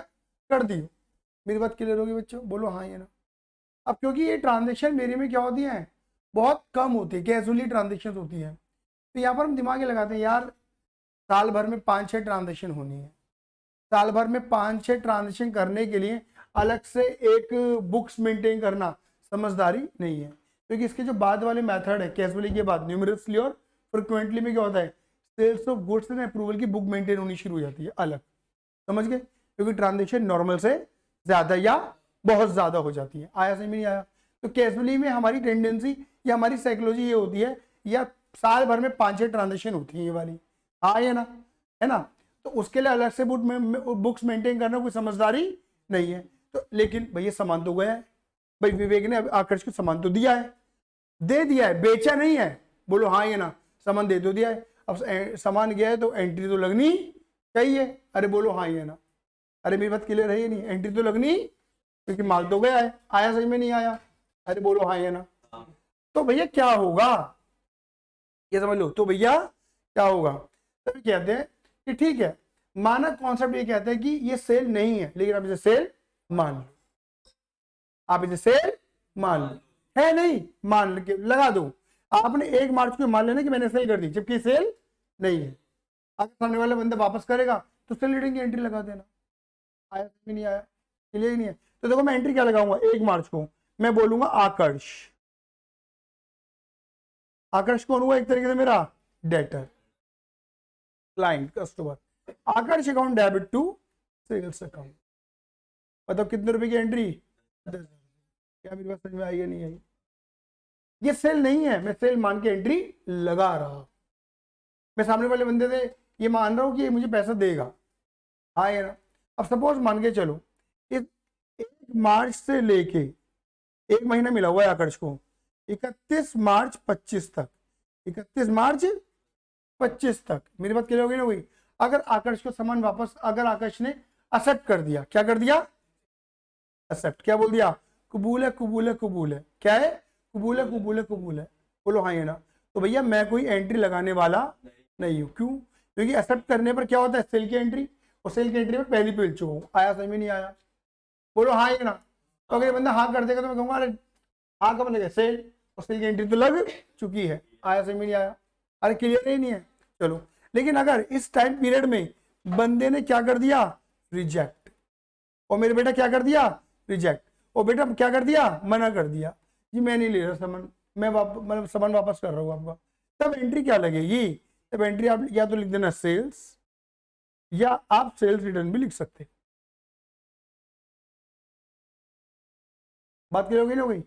कर दियो। मेरी बात क्लियर होगी बच्चों, बोलो हाँ या ना? अब क्योंकि ये ट्रांजेक्शन मेरे में क्या होती है, बहुत कम होती है, कैजुअली ट्रांजेक्शन होती है, तो यहाँ पर हम दिमाग लगाते हैं यार साल भर में 5-6 ट्रांजेक्शन होनी है, साल भर में 5-6 ट्रांजेक्शन करने के लिए अलग से एक बुक्स मेंटेन करना समझदारी नहीं है, क्योंकि इसके जो बाद वाले मेथड है कैजुअली के बाद न्यूमरसली और फ्रिक्वेंटली में क्या होता है, sales of goods and approval की बुक मेंटेन होनी शुरू हो जाती है अलग, समझ गए? क्योंकि ट्रांजेक्शन नॉर्मल से ज्यादा या बहुत ज्यादा हो जाती है। आया समझ में नहीं आया? तो कैजुअली में हमारी टेंडेंसी या हमारी साइकोलॉजी ये होती है या साल भर में 5-6 ट्रांजेक्शन होती है ये वाली, हाँ या ना? है ना? तो उसके लिए अलग से बुक्स मेंटेन करना कोई समझदारी नहीं है। तो लेकिन भैया सामान तो गया है भाई, विवेक ने आकर्ष को सामान तो दिया है, दे दिया है, बेचा नहीं है, बोलो हाँ या ना? सामान दे तो दिया है, अब सामान गया है तो एंट्री तो लगनी चाहिए, अरे बोलो हाँ या ना? अरे मेरी बात क्लियर है ये नहीं? एंट्री तो लगनी, क्योंकि माल तो गया है, आया सही में नहीं आया? अरे बोलो हाँ या ना? तो भैया क्या होगा ये समझ लो, तो भैया क्या होगा, तभी कहते हैं कि ठीक है, मानक कॉन्सेप्ट ये कहता है कि ये सेल नहीं है, लेकिन आप इसे सेल मान लो, आप इसे सेल मान लो, है नहीं मान के लगा दो। आपने 1 मार्च को मान लेना कि मैंने सेल कर दी, जबकि सेल नहीं है। अगर सामने वाला बंदा वापस करेगा तो सेल रीडिंग की एंट्री लगा देना। आया कि नहीं आया? क्लियर नहीं है? तो देखो मैं एंट्री क्या लगाऊंगा, 1 मार्च को मैं बोलूंगा आकर्ष, आकर्ष कौन हुआ एक तरीके से मेरा debtor, client customer, Akarsh account debit to sales account, बताओ कितने रुपए की एंट्री, 10,000। क्या मेरी बात समझ में आई या नहीं आई? ये सेल नहीं है, मैं सेल मान के एंट्री लगा रहा हूं, मैं सामने वाले बंदे से ये मान रहा हूं कि ये मुझे पैसा देगा, हाँ या ना? अब सपोज मान के चलो इस 1 मार्च से लेके 1 महीना मिला हुआ है आकर्ष को, 31 मार्च 25 तक, 31 मार्च 25 तक, मेरी बात क्लियर हो गई ना? हुई? अगर आकर्ष को सामान वापस, अगर आकर्ष ने एक्सेप्ट कर दिया, क्या कर दिया, एक्सेप्ट, क्या बोल दिया, कबूल है कबूल है कबूल है, क्या है, कबूल है कबूल है कबूल है, बोलो हाँ या ना? तो भैया मैं कोई एंट्री लगाने वाला नहीं हूं, क्यों? क्योंकि एक्सेप्ट करने पर क्या होता है, सेल की एंट्री, और सेल की एंट्री में पहले मिल चुका हूं। आया समझ में नहीं आया? बोलो हाँ या ना? तो अगर ये बंदा हाँ कर देगा तो मैं कहूंगा अरे हाँ कब लगे सेल, और सेल की एंट्री तो लग चुकी है। आया समझ में नहीं आया? अरे क्लियर ही नहीं है। चलो, लेकिन अगर इस टाइम पीरियड में बंदे ने क्या कर दिया, रिजेक्ट, और मेरे बेटा क्या कर दिया, रिजेक्ट, और बेटा क्या कर दिया, मना कर दिया, जी मैं नहीं ले रहा सामान, मैं मतलब सामान वापस कर रहा हूँ आपका, तब एंट्री क्या लगेगी, तब एंट्री आप या तो लिख देना सेल्स, या आप सेल्स रिटर्न भी लिख सकते। बात क्लियर हो गई, नहीं हो गई?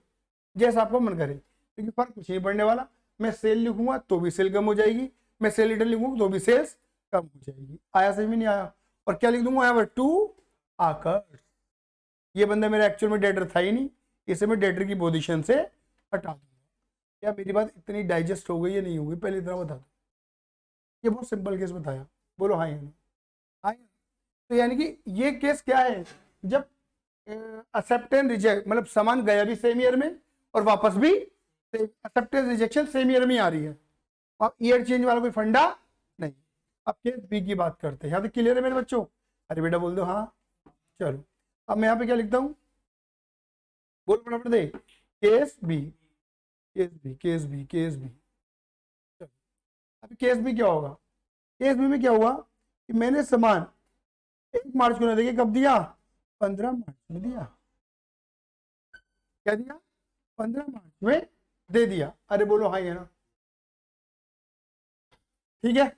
जैसा आपको मन करे, क्योंकि फर्क कुछ नहीं पड़ने वाला। मैं सेल लिखूंगा तो भी सेल कम हो जाएगी, मैं सेल रिटर्न लिखूंगा तो भी सेल्स कम हो जाएगी। आया समझ में नहीं आया? और क्या लिख दूंगा, टू आकर, ये बंदा मेरा एक्चुअल में डेटर था ही नहीं, इसे मैं डेटर की पोजीशन से हटा दूंगा। क्या मेरी बात इतनी डाइजेस्ट हो गई या नहीं हो गई, पहले इतना बता दो। ये बहुत सिंपल केस बताया, बोलो हाँ या नहीं? हाँ। तो यानी कि ये केस क्या है, जब एक्सेप्टेंस रिजेक्ट, मतलब सामान गया भी सेम ईयर में और वापस भी एक्सेप्टेंस रिजेक्शन सेम ईयर में आ रही है, और ईयर चेंज वाला कोई फंडा नहीं। अब केस बी की बात करते हैं, यहाँ तक क्लियर है मेरे बच्चों? अरे बेटा बोल दो हाँ। चलो, अब मैं यहाँ पे क्या लिखता हूँ, बोल फटाफट दे, case B, case B, case B, case B. अब केस बी क्या होगा, केस बी में क्या हुआ कि मैंने सामान 1 मार्च को ना देके कब दिया, 15 मार्च में दिया। क्या दिया, 15 मार्च में दे दिया। अरे बोलो हाँ ये ना, ठीक है,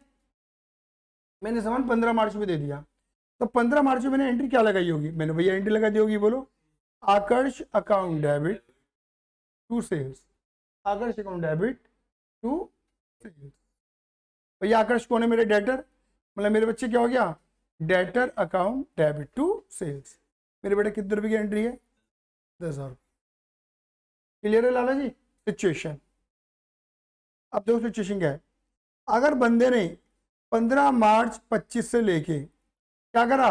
मैंने सामान 15 मार्च में दे दिया, तो 15 मार्च में मैंने एंट्री क्या लगाई होगी, मैंने भैया एंट्री लगा दी होगी, बोलो Aakarsh account debit to sales, Aakarsh account debit to sales. भैया आकर्ष कौन है, मेरे डेटर, मतलब मेरे बच्चे क्या हो गया, debtor account debit to sales. मेरे बेटे कितने रुपए की एंट्री है, 10,000। क्लियर है लाला जी? सिचुएशन, अब देखो सिचुएशन क्या है, अगर बंदे ने 15 मार्च 25 से लेके क्या करा,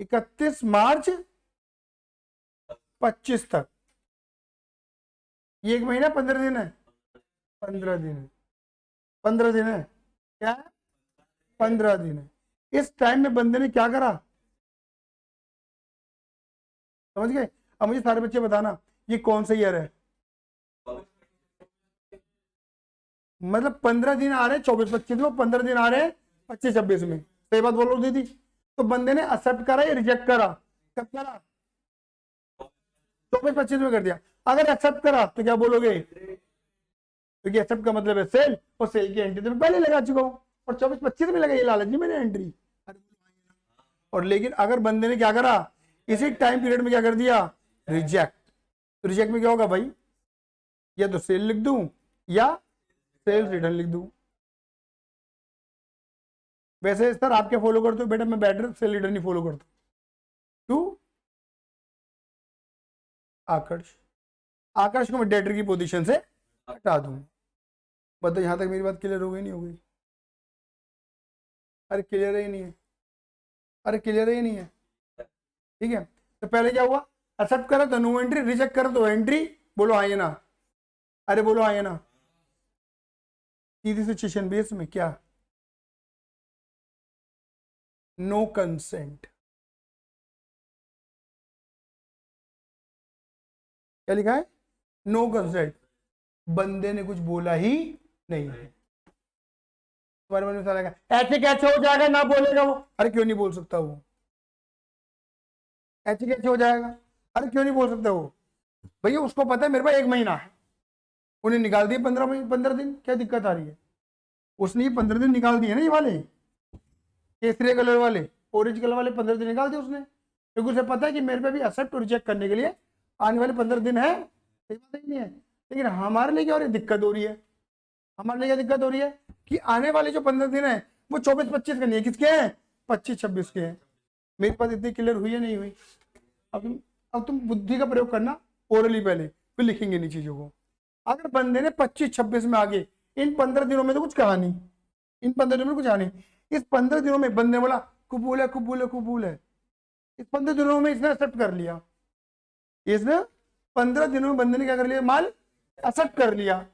31 मार्च 25 तक, ये 1 महीना 15 दिन है, 15 दिन है, 15 दिन है, क्या है, 15 दिन है। इस टाइम में बंदे ने क्या करा, समझ गए? अब मुझे सारे बच्चे बताना ये कौन सा ईयर है, मतलब 15 दिन आ रहे हैं 24-25 में, 15 दिन आ रहे हैं 25-26 में, सही बात बोल रहा हूँ दीदी? तो बंदे ने एक्सेप्ट करा या रिजेक्ट करा, कब करा, 24-25 में कर दिया। अगर एक्सेप्ट करा तो क्या बोलोगे, क्योंकि एक्सेप्ट का मतलब है सेल, और सेल की एंट्री तो मैं पहले लगा चुका हूँ, और 24-25 में लगाई लालच जी मैंने एंट्री। और लेकिन अगर बंदे ने क्या करा, इसी टाइम पीरियड में क्या कर दिया, रिजेक्ट, तो रिजेक्ट में क्या होगा भाई, या तो सेल लिख दूं या सेल्स रिटर्न लिख दूं। वैसे सर आपके फॉलो करते हो बेटा, मैं बेटर सेल रिटर्न ही फॉलो करता हूं। टू आकर्ष, आकर्ष को मैं डेटर की पोजीशन से हटा दूं। बताओ यहां तक मेरी बात क्लियर हो गई, नहीं हो गई? अरे क्लियर ही नहीं है, अरे क्लियर ही नहीं है, ठीक है। तो पहले क्या हुआ, एक्सेप्ट करा तो नो एंट्री, रिजेक्ट करा तो एंट्री, बोलो हाँ या ना, अरे बोलो हाँ या ना? सीधी सिचुएशन बेस में क्या, नो कंसेंट, क्या लिखा है, नो कंसेंट, बंदे ने कुछ बोला ही नहीं है। तुम्हारे मन में सवाल आएगा ऐसे कैसे हो जाएगा, ना बोलेगा वो, अरे क्यों नहीं बोल सकता वो, ऐसे कैसे हो जाएगा, अरे क्यों नहीं बोल सकता वो, भैया उसको पता है मेरे पास 1 महीना है, उन्हें निकाल दिए 15 दिन, क्या दिक्कत आ रही है, उसने ये 15 दिन निकाल दिए ना, ये वाले केसरी कलर वाले, ऑरेंज कलर वाले 15 दिन निकाल दिए उसने, क्योंकि उसे पता है कि मेरे पे भी एक्सेप्ट और रिजेक्ट करने के लिए आने वाले 15 दिन है, सही बात नहीं है। लेकिन हमारे लिए क्या हो रही है, दिक्कत हो रही है, हमारे लिए क्या दिक्कत हो रही है कि आने वाले जो 15 दिन है वो 24-25 के नहीं है, किसके हैं, 25-26 के हैं। मेरी बात इतनी क्लियर हुई है नहीं हुई? अब तुम बुद्धि का प्रयोग करना, ओरली पहले, फिर लिखेंगे इन चीजों को। अगर बंदे ने 25-26 में आगे, इन 15 दिनों में तो कुछ कहा नहीं, इन 15 दिनों में कुछ कहा नहीं, इस 15 दिनों में बंदे ने बोला कबूल है, कबूल है, कबूल है, इस 15 दिनों में इसने एक्सेप्ट कर लिया, इसने 15 दिनों में बंदे ने क्या कर लिया, माल एक्सेप्ट कर लिया।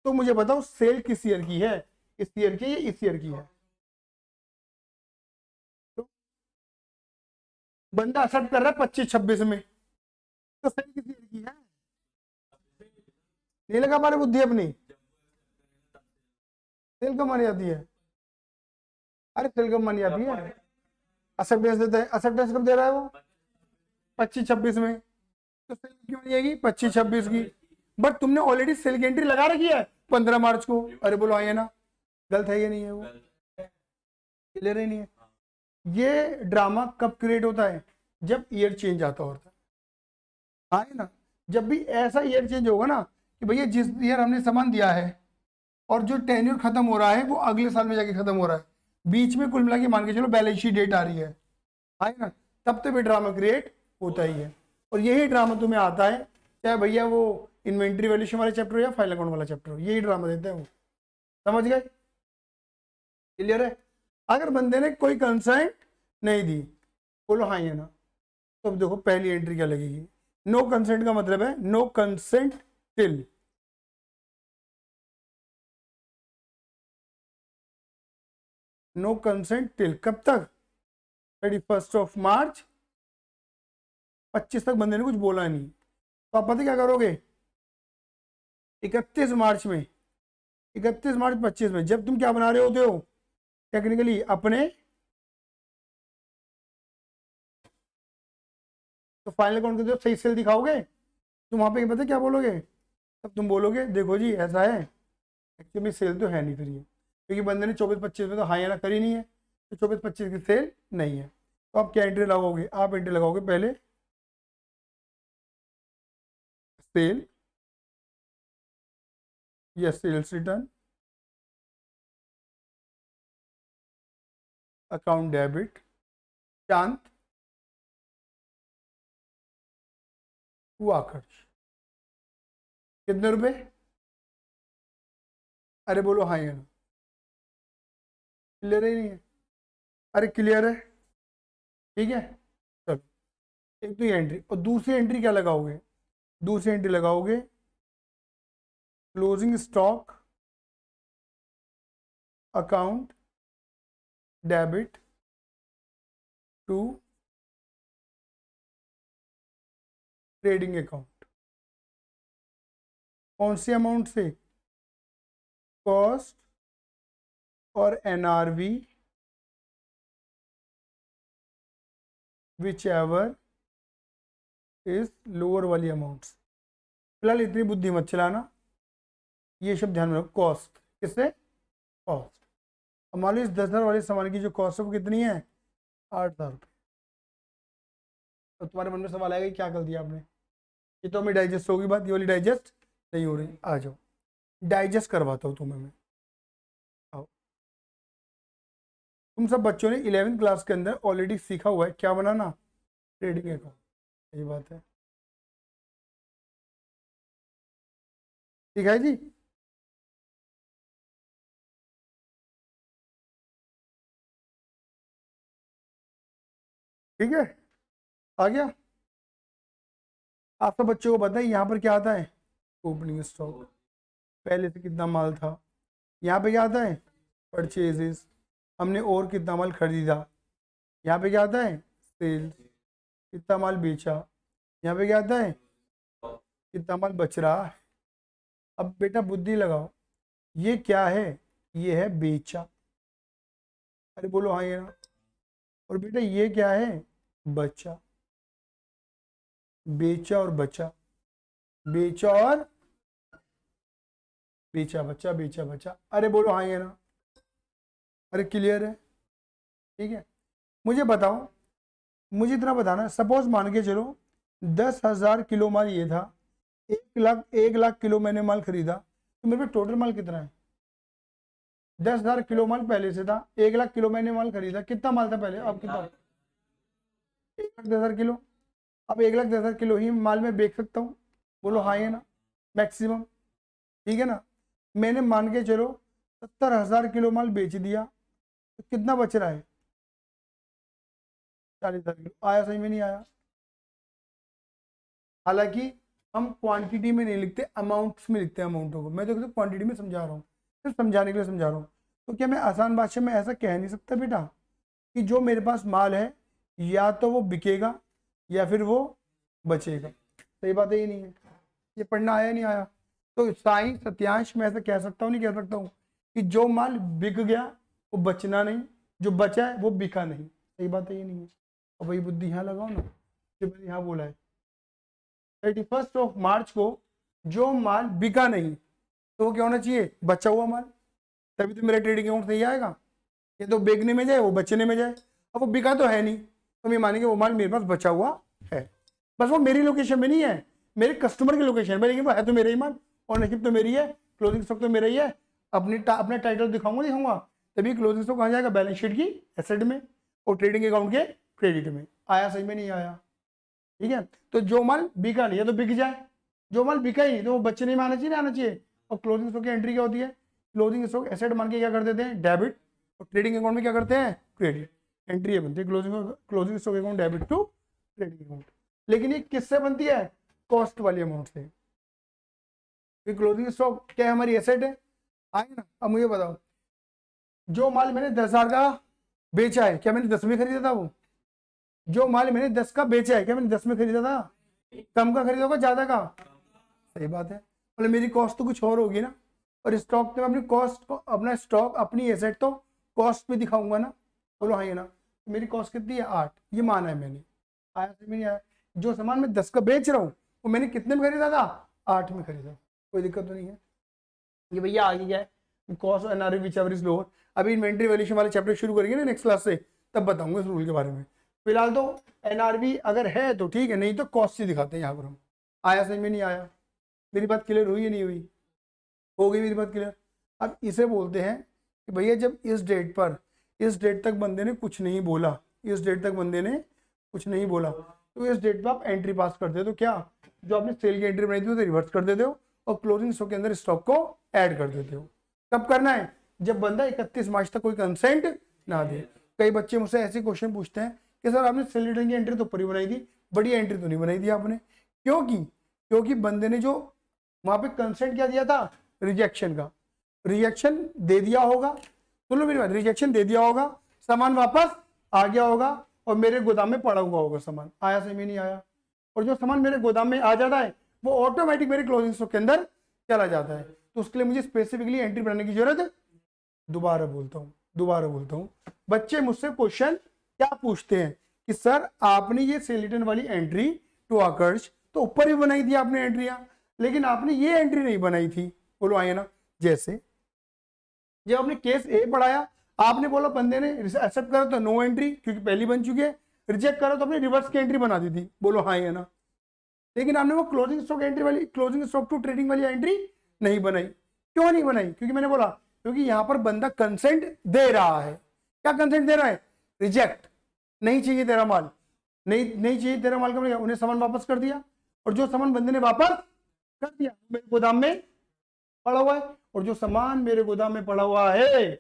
तो मुझे बताओ सेल किस ईयर की है, इस ईयर की या इस ईयर की है? तो बंदा एक्सेप्ट कर रहा है 25-26 में, तो सेल किस ईयर की है, नहीं लगा हमारी बुद्धि अपनी, सेल कब मानी जाती है? अरे सेल कब मानी जाती है? एक्सेप्टेंस देते हैं, एक्सेप्टेंस कब दे रहा है वो? 25-26 में। तो सेल क्यों नहीं आएगी 25-26 की? बट तुमने ऑलरेडी सेल की एंट्री लगा रखी है 15 मार्च को। अरे बोलो आइए ना, गलत है ये नहीं है? वो क्लियर ही नहीं है। ये ड्रामा कब क्रिएट होता है? जब ईयर चेंज आता होता है, हाँ है ना। जब भी ऐसा ईयर चेंज होगा ना कि भैया जिस ईयर हमने सामान दिया है और जो टेन्योर खत्म हो रहा है वो अगले साल में जाके खत्म हो रहा है, बीच में कुल मिला के मान के चलो बैलेंस शीट डेट आ रही है ना, तब तो भी ड्रामा क्रिएट होता ही है। और यही ड्रामा तुम्हें आता है चाहे भैया वो इन्वेंट्री वैल्यूएशन वाला चैप्टर हो या फाइनल अकाउंट वाला चैप्टर हो, यही ड्रामा देते हैं वो। समझ गए? क्लियर है? अगर बंदे ने कोई कंसेंट नहीं दी, बोलो हाँ या ना, तो अब देखो पहली एंट्री क्या लगेगी। नो कंसेंट का मतलब है no consent till, no consent till कब तक? 31 मार्च 25 तक बंदे ने कुछ बोला नहीं। तो आप पता क्या करोगे? 31 मार्च में, 31 मार्च 25 में जब तुम क्या बना रहे होते हो टेक्निकली अपने, तो फाइनल अकाउंट के जब सही सेल दिखाओगे तो वहां पे पता क्या बोलोगे? तब तुम बोलोगे देखो जी ऐसा है, एक्चुअली सेल तो है नहीं फिर ये, क्योंकि बंदे ने 24-25 में तो हाँ या ना करी नहीं है, तो 24-25 की सेल नहीं है। तो आप क्या एंट्री लगाओगे? आप एंट्री लगाओगे पहले सेल या सेल्स रिटर्न, अकाउंट डेबिट, चांद हुआ खर्च, कितने रुपए? अरे बोलो हाँ या ना, क्लियर ही नहीं है? अरे क्लियर है? ठीक है, चलो एक तो ये एंट्री, और दूसरी एंट्री क्या लगाओगे? दूसरी एंट्री लगाओगे closing stock account debit to trading account. कौन सी अमाउंट से? कॉस्ट और NRV whichever is lower वाली अमाउंट। फिलहाल इतनी बुद्धि मत चलाना, ये शब्द ध्यान में रखो। कॉस्ट किससे? कॉस्ट। अब मान लो इस 10,000 वाले सामान की जो कॉस्ट है वो कितनी है? 8,000 रुपये। तो तुम्हारे मन में सवाल आएगा क्या कर दिया आपने, ये तो हमें डाइजेस्ट होगी बात, ये वाली डाइजेस्ट नहीं हो रही। आ जाओ डाइजेस्ट करवाता हूँ तुम्हें मैं, आओ। तुम सब बच्चों ने 11वीं क्लास के अंदर ऑलरेडी सीखा हुआ है क्या बनाना? Trading account. यही बात है, ठीक है जी। ठीक है, आ गया? आप सब बच्चों को पता है यहाँ पर क्या आता है? ओपनिंग स्टॉक, पहले से कितना माल था। यहाँ पे क्या आता है? परचेजेस, हमने और कितना माल खरीदा। यहाँ पे क्या आता है? सेल्स, कितना माल बेचा। यहाँ पे क्या आता है? कितना माल बच रहा है। अब बेटा बुद्धि लगाओ, ये क्या है? ये है बेचा। अरे बोलो हाँ ये ना। और बेटा ये क्या है? बचा। बेचा और बचा, बेचा और बेचा बचा, बेचा बचा। अरे बोलो हाँ ये ना। अरे क्लियर है? ठीक है, मुझे बताओ, मुझे इतना बताना, सपोज मान के चलो 10,000 किलो माल ये था, 1 लाख किलो मैंने माल खरीदा, तो मेरे पे टोटल माल कितना है? 10,000 किलो माल पहले से था, 1 लाख किलो मैंने माल खरीदा, कितना माल था पहले? अब कितना? 1,10,000 किलो। अब 1,10,000 किलो ही माल में बेच सकता हूँ, बोलो हाँ ये ना, मैक्सिमम। ठीक है ना, मैंने मान के चलो 70,000 किलो माल बेच दिया, तो कितना बच रहा है? 40,000 किलो। आया सही में? नहीं आया? हालांकि हम क्वांटिटी में नहीं लिखते, अमाउंट्स में लिखते हैं अमाउंटों को। मैं तो क्वांटिटी में समझा रहा हूँ, सिर्फ समझाने के लिए समझा रहा हूँ। तो क्या मैं आसान भाषा में ऐसा कह नहीं सकता बेटा कि जो मेरे पास माल है या तो वो बिकेगा या फिर वो बचेगा? सही बात है, ये नहीं है? ये पढ़ना आया नहीं आया? तो साई सत्यांश में ऐसा कह सकता हूँ नहीं कह सकता हूँ कि जो माल बिक गया वो बचना नहीं, जो बचा है वो बिका नहीं। सही बात है ये नहीं है? और वही बुद्धि यहाँ लगाओ ना जो मैंने यहाँ बोला है। 31 मार्च को जो माल बिका नहीं तो वो क्या होना चाहिए? बचा हुआ माल। तभी तो मेरा ट्रेडिंग अकाउंट सही आएगा। ये तो बेचने में जाए वो बचने में जाए। अब वो बिका तो है नहीं तो हम ये मानेंगे वो माल मेरे पास बचा हुआ है। बस वो मेरी लोकेशन में नहीं है, मेरे कस्टमर की लोकेशन में, लेकिन वो है तो मेरा ही माल, ओनरशिप तो मेरी है, क्लोजिंग स्टॉक तो मेरा ही है। अपना टाइटल दिखाऊंगा तभी क्लोजिंग स्टॉक कहाँ जाएगा? बैलेंस शीट की एसेट में और ट्रेडिंग अकाउंट के क्रेडिट में। आया सही में नहीं आया? ठीक है, तो जो माल बिका नहीं है तो बिक जाए, जो माल बिका ही नहीं तो वो बच्चे में आना चाहिए, आना चाहिए। और क्लोजिंग स्टॉक की एंट्री क्या होती है? क्लोजिंग स्टॉक एसेट मान के क्या कर देते हैं? डेबिट। और ट्रेडिंग अकाउंट में क्या करते हैं? क्रेडिट। एंट्री ये बनती है closing stock account debit to trading account. लेकिन ये किससे बनती है? कॉस्ट वाली अमाउंट से। क्लोजिंग स्टॉक क्या है? हमारी एसेट है, आए ना। अब मुझे बताओ, जो माल मैंने 10,000 का बेचा है क्या मैंने 10 में खरीदा था? वो जो माल मैंने 10 का बेचा है क्या मैंने 10 में खरीदा था? कम का खरीदा होगा ज्यादा का? सही बात है, मतलब मेरी कॉस्ट तो कुछ और होगी ना। और स्टॉक में अपनी कॉस्ट को, अपना स्टॉक अपनी एसेट तो कॉस्ट पे दिखाऊंगा ना। बोलो हाँ ये ना। मेरी कॉस्ट कितनी है? 8, ये माना है मैंने। आया से नहीं आया? जो सामान मैं 10 का बेच रहा हूँ वो मैंने कितने में खरीदा था? 8 में खरीदा। कोई दिक्कत तो नहीं है? ये भैया आगे क्या है? Cost NRV whichever is lower. अभी इन्वेंट्री वैल्यूएशन वाले चैप्टर शुरू करेंगे ना नेक्स्ट क्लास से, तब बताऊंगा इस रूल के बारे में। फिलहाल तो एनआरवी अगर है तो ठीक है, नहीं तो कॉस्ट से दिखाते हैं यहाँ पर हम। आया समझ में नहीं आया? मेरी बात क्लियर हुई या नहीं हुई? हो गई मेरी बात क्लियर? अब इसे बोलते हैं कि भैया जब इस डेट पर, इस डेट तक बंदे ने कुछ नहीं बोला, इस डेट तक बंदे ने कुछ नहीं बोला, तो इस डेट पर आप एंट्री पास कर देते हो। क्या? जो आपने सेल की एंट्री बनाई थी उसे रिवर्स कर देते हो और क्लोजिंग स्टॉक के अंदर स्टॉक को ऐड कर देते हो। कब करना है? जब बंदा 31 मार्च तक कोई कंसेंट ना दे। कई बच्चे मुझसे ऐसे क्वेश्चन पूछते हैं कि सर आपने सेल रिटर्न की एंट्री तो ऊपर ही बनाई थी, बड़ी एंट्री तो नहीं बनाई थी आपने। क्योंकि बंदे ने जो वहां पे कंसेंट क्या दिया था? रिजेक्शन का। रिजेक्शन दे दिया होगा, सुनो मेरी बात, रिजेक्शन दे दिया होगा, सामान वापस आ गया होगा और मेरे गोदाम में पड़ा हुआ होगा सामान। आया सही में नहीं आया? और जो सामान मेरे गोदाम में आ जाता है वो ऑटोमेटिक मेरे क्लोजिंग स्टॉक के अंदर चला जाता है। तो उसके लिए मुझे स्पेसिफिकली एंट्री बनाने की जरूरत है? दोबारा बोलता हूँ, बच्चे मुझसे क्वेश्चन क्या पूछते हैं कि सर आपने ये सेल रिटर्न वाली एंट्री टू अकर्स तो ऊपर ही बनाई थी आपने एंट्रियां, लेकिन आपने ये एंट्री नहीं बनाई थी। बोलो आइए ना। जैसे जब आपने केस ए पढ़ाया, आपने बोला बंदे ने एक्सेप्ट करा तो नो एंट्री क्योंकि पहली बन चुकी है, रिजेक्ट करा तो आपने रिवर्स की एंट्री बना दी थी। बोलो हाँ या ना? लेकिन आपने वो क्लोजिंग स्टॉक एंट्री वाली, क्लोजिंग स्टॉक टू ट्रेडिंग वाली एंट्री नहीं बनाई। क्यों नहीं बनाई? क्योंकि मैंने बोला क्योंकि यहां पर बंदा कंसेंट दे रहा है। क्या कंसेंट दे रहा है? रिजेक्ट। नहीं चाहिए तेरा माल, नहीं चाहिए तेरा माल। का उन्हें सामान वापस कर दिया और जो सामान बंदे ने वापस कर दिया मेरे गोदाम में पड़ा हुआ है, और जो सामान मेरे गोदाम में पड़ा हुआ है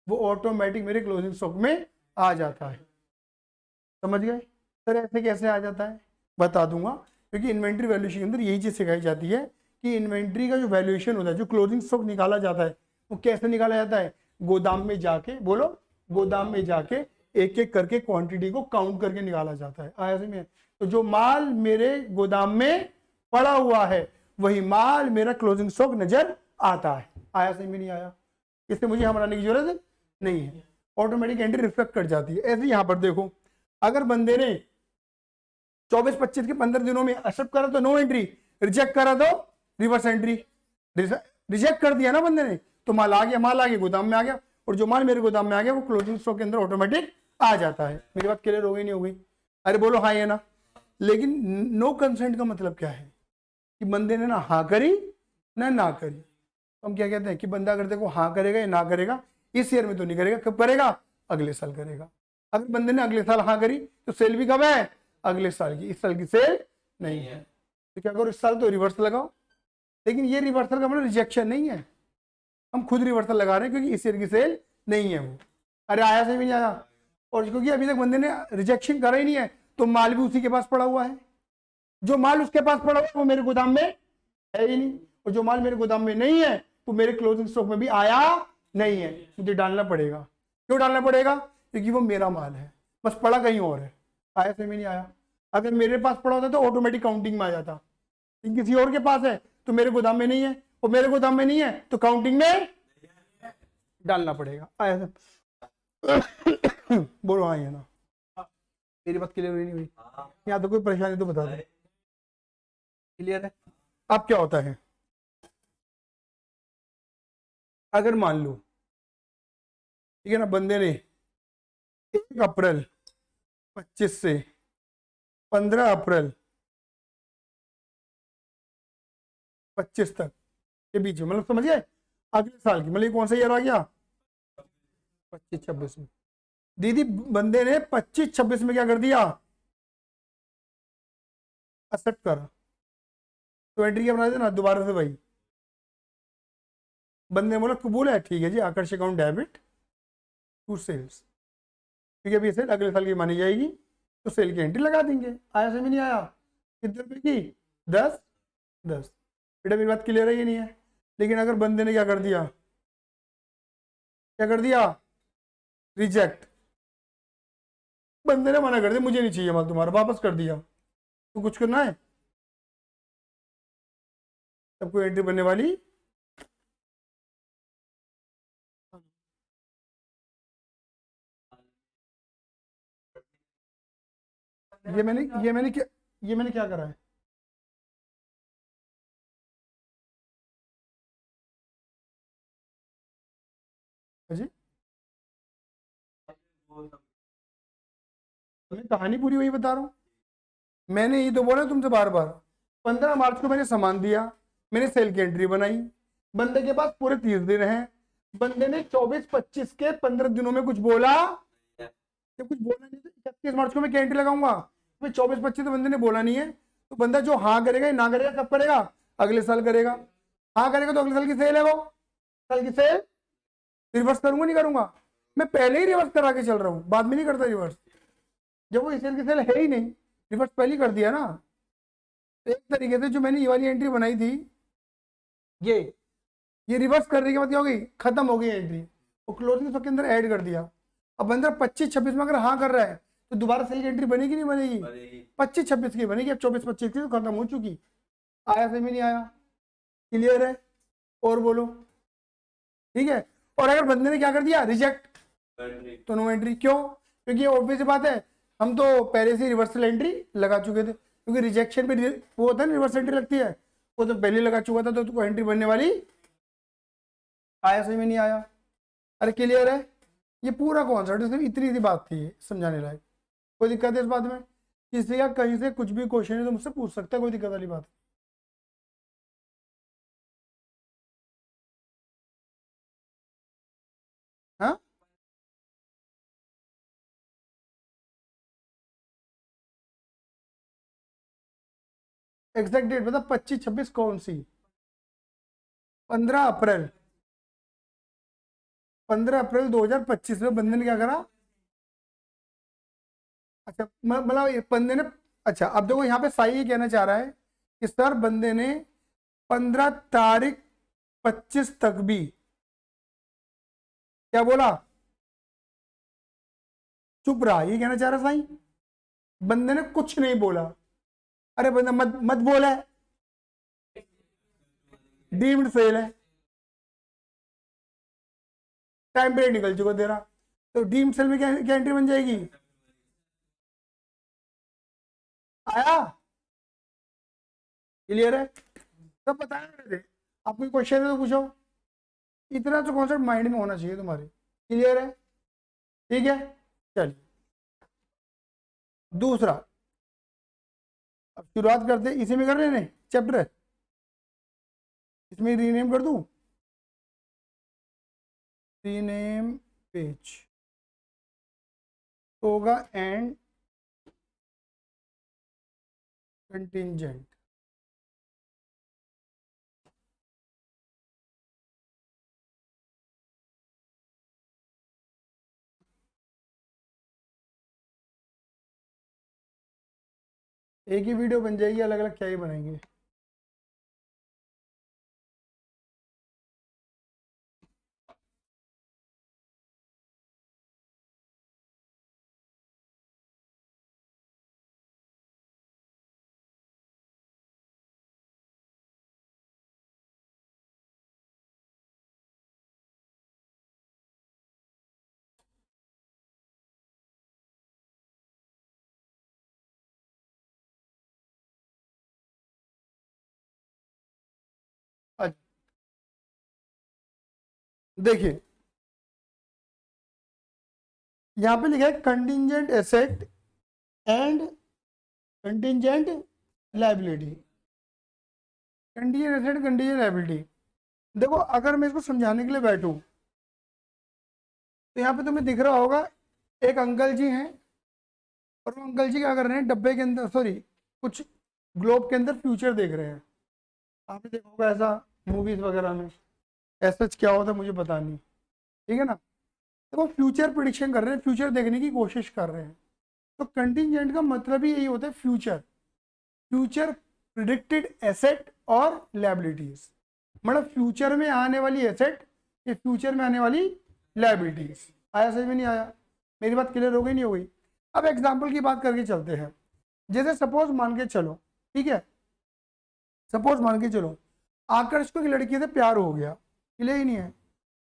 वो ऑटोमेटिक मेरे क्लोजिंग स्टॉक में आ जाता है। समझ गए? सर ऐसे कैसे आ जाता है? बता दूंगा, क्योंकि इन्वेंट्री वैल्यूएशन के अंदर यही चीज सिखाई जाती है कि इन्वेंट्री का जो वैल्यूएशन होता है, जो क्लोजिंग स्टॉक निकाला जाता है, वो कैसे निकाला जाता है? गोदाम में जाके, बोलो, गोदाम में जाके एक एक करके क्वांटिटी को काउंट करके निकाला जाता है। आया समझ में? तो जो माल मेरे गोदाम में पड़ा हुआ है वही माल मेरा क्लोजिंग स्टॉक नजर आता है। आया समझ में नहीं आया? इससे मुझे बनाने की जरूरत नहीं है, ऑटोमेटिक एंट्री रिफ्लेक्ट कर जाती है। ऐसे यहां पर देखो, अगर बंदे ने 24-25 के 15 दिनों में एक्सेप्ट करा तो नो एंट्री, रिजेक्ट करा तो रिवर्स एंट्री। रिजेक्ट कर दिया ना बंदे ने तो माल आ गया गोदाम में आ गया, और जो माल मेरे गोदाम में आ गया वो क्लोजिंग स्टॉक के अंदर ऑटोमेटिक आ जाता है। मेरी बात क्लियर हो गई नहीं हो गई? अरे बोलो हाँ या ना? लेकिन नो कंसेंट का मतलब क्या है? कि बंदे ने ना हाँ करी ना करी। तो हम क्या कहते हैं कि बंदा अगर देखो हाँ करेगा या ना करेगा, इस ईयर में तो नहीं करेगा, कब करेगा? अगले साल करेगा। अगर बंदे ने अगले साल हाँ करी तो सेल भी कब है? अगले साल की। इस साल की सेल नहीं है तो क्या करो, इस साल तो रिवर्सल लगाओ। लेकिन ये रिवर्सल का मतलब रिजेक्शन नहीं है, हम खुद रिवर्सल लगा रहे हैं क्योंकि इस ईयर की सेल नहीं है वो। अरे आया से भी नहीं आया? और क्योंकि अभी तक बंदे ने रिजेक्शन करा ही नहीं है तो माल भी उसी के पास पड़ा हुआ है। जो माल उसके पास पड़ा हुआ है वो मेरे गोदाम में है ही नहीं, और जो माल मेरे गोदाम में नहीं है वो मेरे क्लोजिंग स्टॉक में भी आया नहीं है। मुझे डालना पड़ेगा। क्यों डालना पड़ेगा? क्योंकि वो मेरा माल है, बस पड़ा कहीं और है। आया से भी नहीं आया? अगर मेरे पास पड़ा होता तो ऑटोमेटिक काउंटिंग में आ जाता, किसी और के पास है तो मेरे गोदाम में नहीं है, और मेरे गोदाम में नहीं है तो काउंटिंग में डालना पड़ेगा। आया बोलो हाँ या ना, मेरी बात क्लियर नहीं हुई? यहाँ तो कोई परेशानी तो बता दो। क्लियर है? अब क्या होता है, अगर मान लो ठीक है ना, बंदे ने 1 अप्रैल 25 से 15 अप्रैल 25 तक के बीच में, मतलब समझ गए, अगले साल की, मतलब ये कौन सा ईयर आ गया, 25-26 में। दीदी बंदे ने 25-26 में क्या कर दिया, एक्सेप्ट करा, तो एंट्री क्या बना देना दोबारा से भाई। बंदे ने बोला कबूल है, ठीक है जी, आकर्षक अकाउंट डेबिट टू सेल्स, ठीक है, अभी सेल अगले साल की मानी जाएगी, तो सेल की एंट्री लगा देंगे। आया समझ नहीं आया? कितने रुपए की, 10 10। बेटा मेरी बात क्लियर है ये नहीं है? लेकिन अगर बंदे ने क्या कर दिया, क्या कर दिया, रिजेक्ट, बंदे ने मना कर दिया, मुझे नहीं चाहिए माल तुम्हारा, वापस कर दिया, तो कुछ करना है, सबको एंट्री बनने वाली। ये मैंने क्या करा है, जी मैं कहानी पूरी वही बता रहा हूँ। मैंने ये तो बोला तुमसे बार बार, 15 मार्च को मैंने सामान दिया, मैंने सेल की एंट्री बनाई, बंदे के पास पूरे 30 दिन हैं, बंदे ने 24-25 के 15 दिनों में कुछ बोला, जब कुछ बोला नहीं तो 31 मार्च को मैं क्या एंट्री लगाऊंगा, भाई 24-25 तो बंदे ने बोला नहीं है, तो बंदा जो हाँ करेगा ना करेगा कब करेगा, अगले साल करेगा। हाँ करेगा तो अगले साल की सेल है, वो साल की सेल रिवर्स करूंगा नहीं करूंगा, मैं पहले ही रिवर्स करा के चल रहा हूँ, बाद में नहीं करता रिवर्स, जब वो इस सेल की सेल है ही नहीं, रिवर्स पहले ही कर दिया ना। तो एक तरीके से जो मैंने ये वाली एंट्री बनाई थी, ये ये रिवर्स करने के बाद क्या हो गई, खत्म हो गई एंट्री, वो क्लोजिंग स्टॉक के अंदर ऐड कर दिया। अब बंदा 25-26 में अगर हाँ कर रहा है तो दोबारा सेल की एंट्री बनेगी नहीं बनेगी, 25-26 की बनेगी, अब 24-25 की तो खत्म हो चुकी। आया समझ में नहीं आया? क्लियर है? और बोलो। ठीक है, और अगर बंदे ने क्या कर दिया, रिजेक्ट, तो नो एंट्री। क्यों? क्योंकि ये ऑब्वियस बात है, हम तो पहले से रिवर्सल एंट्री लगा चुके थे, क्योंकि रिजेक्शन पे वो होता है ना, रिवर्स एंट्री लगती है, वो तो पहले लगा चुका था, तो एंट्री बनने वाली। आया समझ में नहीं आया? अरे क्लियर है? ये पूरा कॉन्सेप्ट, सिर्फ इतनी सी बात थी समझाने लायक। कोई दिक्कत है इस बात में? किसी का कहीं से कुछ भी क्वेश्चन है तो मुझसे पूछ सकता है, कोई दिक्कत वाली बात। हाँ, एग्जैक्ट डेट बता, 25-26 कौन सी? 15 अप्रैल, 15 अप्रैल 2025 में बंदे ने क्या करा। अच्छा मतलब ये बंदे ने, अच्छा अब देखो यहाँ पे साई ये कहना चाह रहा है कि सर बंदे ने 15 तारीख 25 तक भी क्या बोला, चुप रहा, ये कहना चाह रहा साई, बंदे ने कुछ नहीं बोला। अरे बंदा मत मत बोला है, डीम्ड फेल है, टाइम पीरियड निकल चुका तेरा, तो डीम्ड सेल में क्या एंट्री बन जाएगी। आया? क्लियर है? सब बताया मैंने, आप कोई क्वेश्चन है तो पूछो, इतना तो कॉन्सेप्ट माइंड में होना चाहिए तुम्हारे। क्लियर है? ठीक है, चलिए दूसरा, अब शुरुआत करते, इसी में कर रहे हैं चैप्टर, इसमें रीनेम कर दूं, रीनेम पेज होगा एंड कंटिंजेंट। एक ही वीडियो बन जाएगी, अलग अलग क्या ही बनाएंगे। देखिए यहां पे लिखा है contingent asset and contingent liability. Contingent asset, contingent liability. देखो अगर मैं इसको समझाने के लिए बैठूं तो यहाँ पे तुम्हें दिख रहा होगा एक अंकल जी हैं और वो अंकल जी क्या कर रहे हैं, डब्बे के अंदर, सॉरी कुछ ग्लोब के अंदर फ्यूचर देख रहे हैं। आपने देखा होगा ऐसा मूवीज वगैरह में, ऐसा क्या होता है मुझे पता नहीं, ठीक है ना। तो वो फ्यूचर प्रिडिक्शन कर रहे हैं, फ्यूचर देखने की कोशिश कर रहे हैं। तो कंटिजेंट का मतलब ही यही होता है, फ्यूचर, फ्यूचर प्रिडिक्टेड एसेट और लायबिलिटीज, मतलब फ्यूचर में आने वाली एसेट या फ्यूचर में आने वाली लायबिलिटीज। आया समझ में नहीं आया? मेरी बात क्लियर हो गई नहीं हो गई? अब एग्जाम्पल की बात करके चलते हैं। जैसे सपोज मान के चलो, ठीक है, सपोज मान के चलो आकर्ष को एक लड़की से प्यार हो गया, क्लियर ही नहीं है,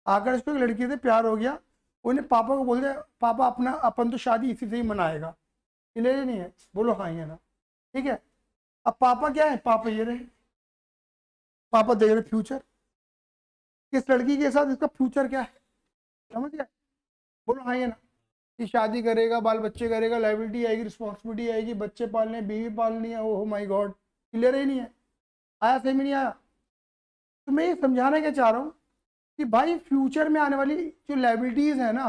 आकर्ष को एक लड़की से प्यार हो गया, उन्हें पापा को बोल दिया पापा अपना अपन तो शादी इसी से ही मनाएगा, क्लियर ही नहीं है? बोलो हाँ है ना, ठीक है। अब पापा क्या है, पापा ये रहे, पापा देख रहे फ्यूचर, किस लड़की के साथ इसका फ्यूचर क्या है, समझ गए? बोलो हाँ ये ना, कि शादी करेगा, बाल बच्चे करेगा, लाइबिलिटी आएगी, रिस्पॉन्सिबिलिटी आएगी, बच्चे पालने, बीवी पालनी है, ओह माय गॉड, क्लियर ही नहीं है? आया सही में नहीं आया? तो मैं ये समझाना क्या चाह रहा हूँ कि भाई फ्यूचर में आने वाली जो लाइबिलिटीज है ना,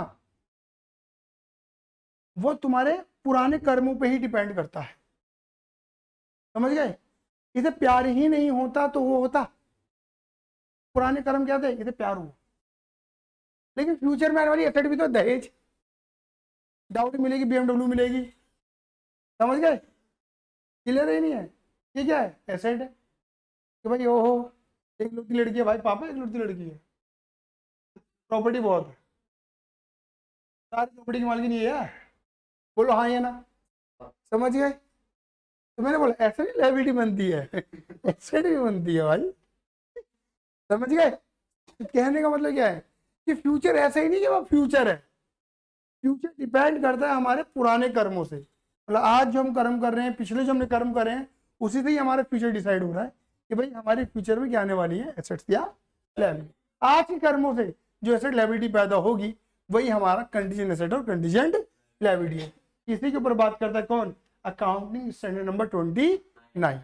वो तुम्हारे पुराने कर्मों पे ही डिपेंड करता है, समझ गए? इसे प्यार ही नहीं होता तो वो होता, पुराने कर्म क्या थे, इसे प्यार हुआ। लेकिन फ्यूचर में आने वाली एसेट भी तो दहेज, डाउरी मिलेगी, BMW मिलेगी, समझ गए? क्लियर ही नहीं है? ये क्या है, एसेट है कि भाई ओहो एक लड़की लड़की है, भाई पापा एक लड़की लड़की है, प्रॉपर्टी बहुत है, सारी प्रॉपर्टी की मालकिन ये है, बोलो हाँ ये ना, समझ गए? तो मैंने बोला ऐसे भी लायबिलिटी बनती है एसेट भी बनती है भाई, समझ गए? तो कहने का मतलब क्या है कि फ्यूचर ऐसा ही नहीं कि वो फ्यूचर है, फ्यूचर डिपेंड करता है हमारे पुराने कर्मों से, मतलब आज जो हम कर्म कर रहे हैं, पिछले जो हमने कर्म करे हैं, उसी से ही हमारा फ्यूचर डिसाइड हो रहा है कि भाई हमारे फ्यूचर में क्या आने वाली है, एसेट्स या लायबिलिटी। आज के कर्मों से जो एसेट लायबिलिटी पैदा होगी वही हमारा कंटीजेंट एसेट और कंटीजेंट लायबिलिटी है। इसी के ऊपर बात करता है कौन, अकाउंटिंग स्टैंडर्ड नंबर 29।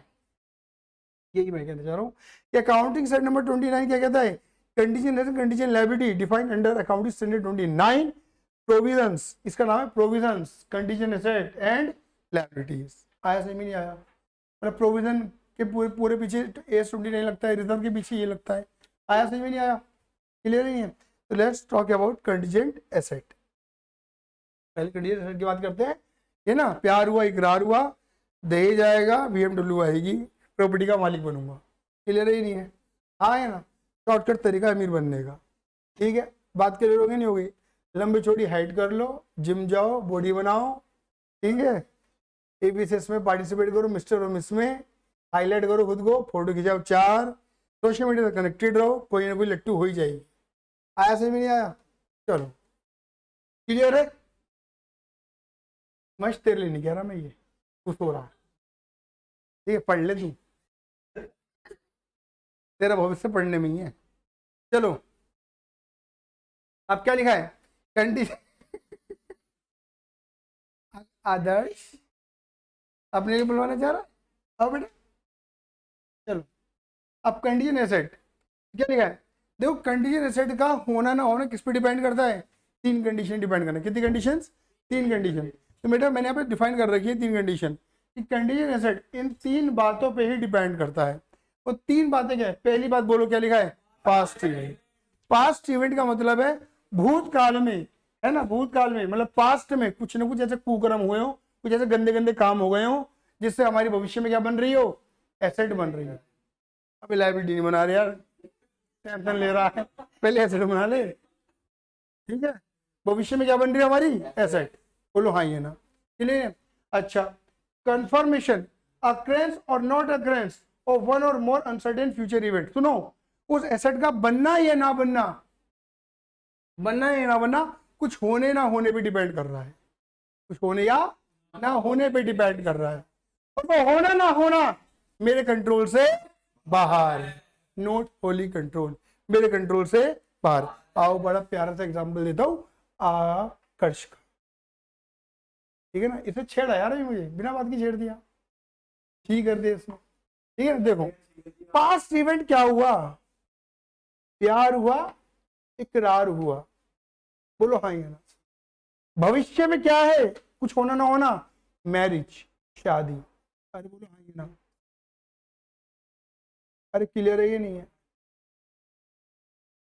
यही मैं कहना चाह रहा हूँ कि अकाउंटिंग स्टैंडर्ड नंबर 29 क्या कहता है, contingent asset contingent liability defined under accounting standard 29 provisions, इसका नाम है provisions contingent asset and liabilities. आया सही में नहीं आया? मतलब प्रोविजन के पूरे पूरे पीछे AS29 लगता है, रिजर्व के पीछे ये लगता है। आया सही में नहीं आया? क्लियर नहीं है? तो let's talk about contingent asset. पहले कंटीजेंट एसेट की बात करते हैं, ये ना प्यार हुआ, इकरार हुआ, दहेज आएगा, BMW आएगी, प्रॉपर्टी का मालिक बनूंगा, क्लियर ही नहीं है? हाँ है ना? शॉर्टकट तरीका अमीर बनने का, ठीक है? बात क्लियर हो गई नहीं हो गई? लंबी चौड़ी हाइट कर लो, जिम जाओ, बॉडी बनाओ, ठीक है, ABCS में पार्टिसिपेट करो, मिस्टर और मिस में, हाईलाइट करो खुद को, फोटो खिंचाओ 4, सोशल मीडिया से कनेक्टेड रहो, कोई ना कोई लट्टू हो ही जाएगी। आया सही में नहीं आया? चलो क्लियर है? मस्त तेरे लिए नहीं कह रहा मैं, ये कुछ हो रहा है, ठीक है, पढ़ ले तू, तेरा भविष्य पढ़ने में ही है। चलो अब क्या लिखा है, कंडीशन आदर्श अपने लिए बुलवाना चाह रहा है, अब बेटा चलो अब कंडीशन एसेट क्या लिखा है, देखो कंडीशन एसेट का होना ना होना किस पे डिपेंड करता है, 3 कंडीशन डिपेंड करना। कितनी कंडीशंस? 3 कंडीशन। तो बेटा मैंने यहाँ पे डिफाइन कर रखी है 3 कंडीशन कि कंडीशन एसेट इन 3 बातों पे ही डिपेंड करता है। वो 3 बातें क्या है? पहली बात बोलो क्या लिखा है, पास्ट इवेंट। पास्ट इवेंट का मतलब है भूतकाल में, है ना, भूतकाल में मतलब पास्ट में कुछ ना कुछ ऐसे कुकर्म हुए हो, कुछ ऐसे गंदे गंदे काम हो गए हो जिससे हमारी भविष्य में क्या बन रही हो, एसेट बन रही है। अभी लायबिलिटी नहीं बना रहे यार, टेंशन ले रहा है, पहले एसेट बना ले, ठीक है? भविष्य में क्या बन रही है हमारी, एसेट। बोलो हाँ ये ना, क्लियर? अच्छा, कंफर्मेशन अक्रेंस और नॉट अक्रेंस ऑफ वन और मोर अनसर्टेन फ्यूचर इवेंट। सुनो, उस एसेट का बनना या ना बनना, बनना या ना बनना कुछ होने ना होने पे डिपेंड कर रहा है, कुछ होने या ना होने पे डिपेंड कर रहा है, और वो होना ना होना मेरे कंट्रोल से बाहर, नॉट होली कंट्रोल, मेरे कंट्रोल से बाहर। आओ बड़ा प्यारा सा एग्जाम्पल देता हूँ आकर्ष का, ठीक है ना। इसे छेड़ा यार अभी मुझे, बिना बात की छेड़ दिया, ठीक कर दिया इसने, ठीक है। देखो पास्ट इवेंट क्या हुआ, प्यार हुआ, इकरार हुआ, बोलो हाँ या ना। भविष्य में क्या है, कुछ होना ना होना, मैरिज, शादी, अरे बोलो हाँ या ना। अरे क्लियर है ये नहीं है।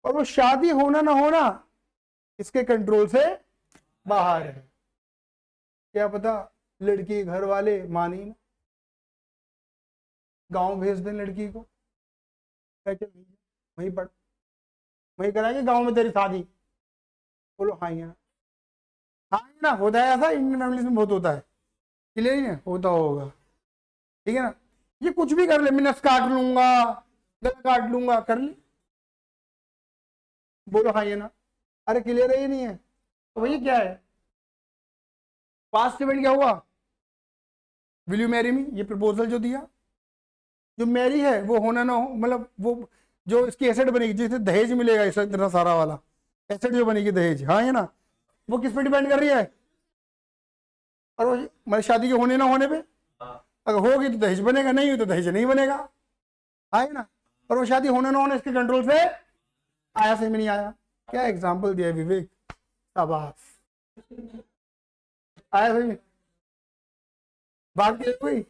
और वो शादी होना ना होना इसके कंट्रोल से बाहर है। क्या पता लड़की के घर वाले मानी ना, गांव भेज दें लड़की को, वहीं पढ़, वहीं कराएंगे गांव में तेरी शादी, बोलो हाँ या ना। हाँ या ना, होता है ऐसा, इंडियन फैमिलीज में बहुत होता है, क्लियर ही है, होता होगा, ठीक है ना। ये कुछ भी कर ले, मैं नस काट लूंगा, गला काट लूंगा, कर ले, बोलो हाँ या ना। अरे क्लियर है ये नहीं है, तो भैया क्या है, पास्ट इवेंट क्या हुआ, विल यू मैरी मी, ये प्रपोजल जो दिया, जो मैरी है वो होना ना हो, मतलब वो जो इसकी एसेट बनेगी, जिसे दहेज मिलेगा इतना सारा वाला एसेट जो बनेगी दहेज, हाँ है ना, वो किस पे डिपेंड कर रही है, और वो मतलब शादी के होने ना होने पे, अगर होगी तो दहेज बनेगा, नहीं हुई तो दहेज नहीं बनेगा, हाँ है ना। और वो शादी होना ना होना इसके कंट्रोल से आया, सही में नहीं आया, क्या एग्जाम्पल दिया विवेक, शाबाश, आया सही में, बात की कोई,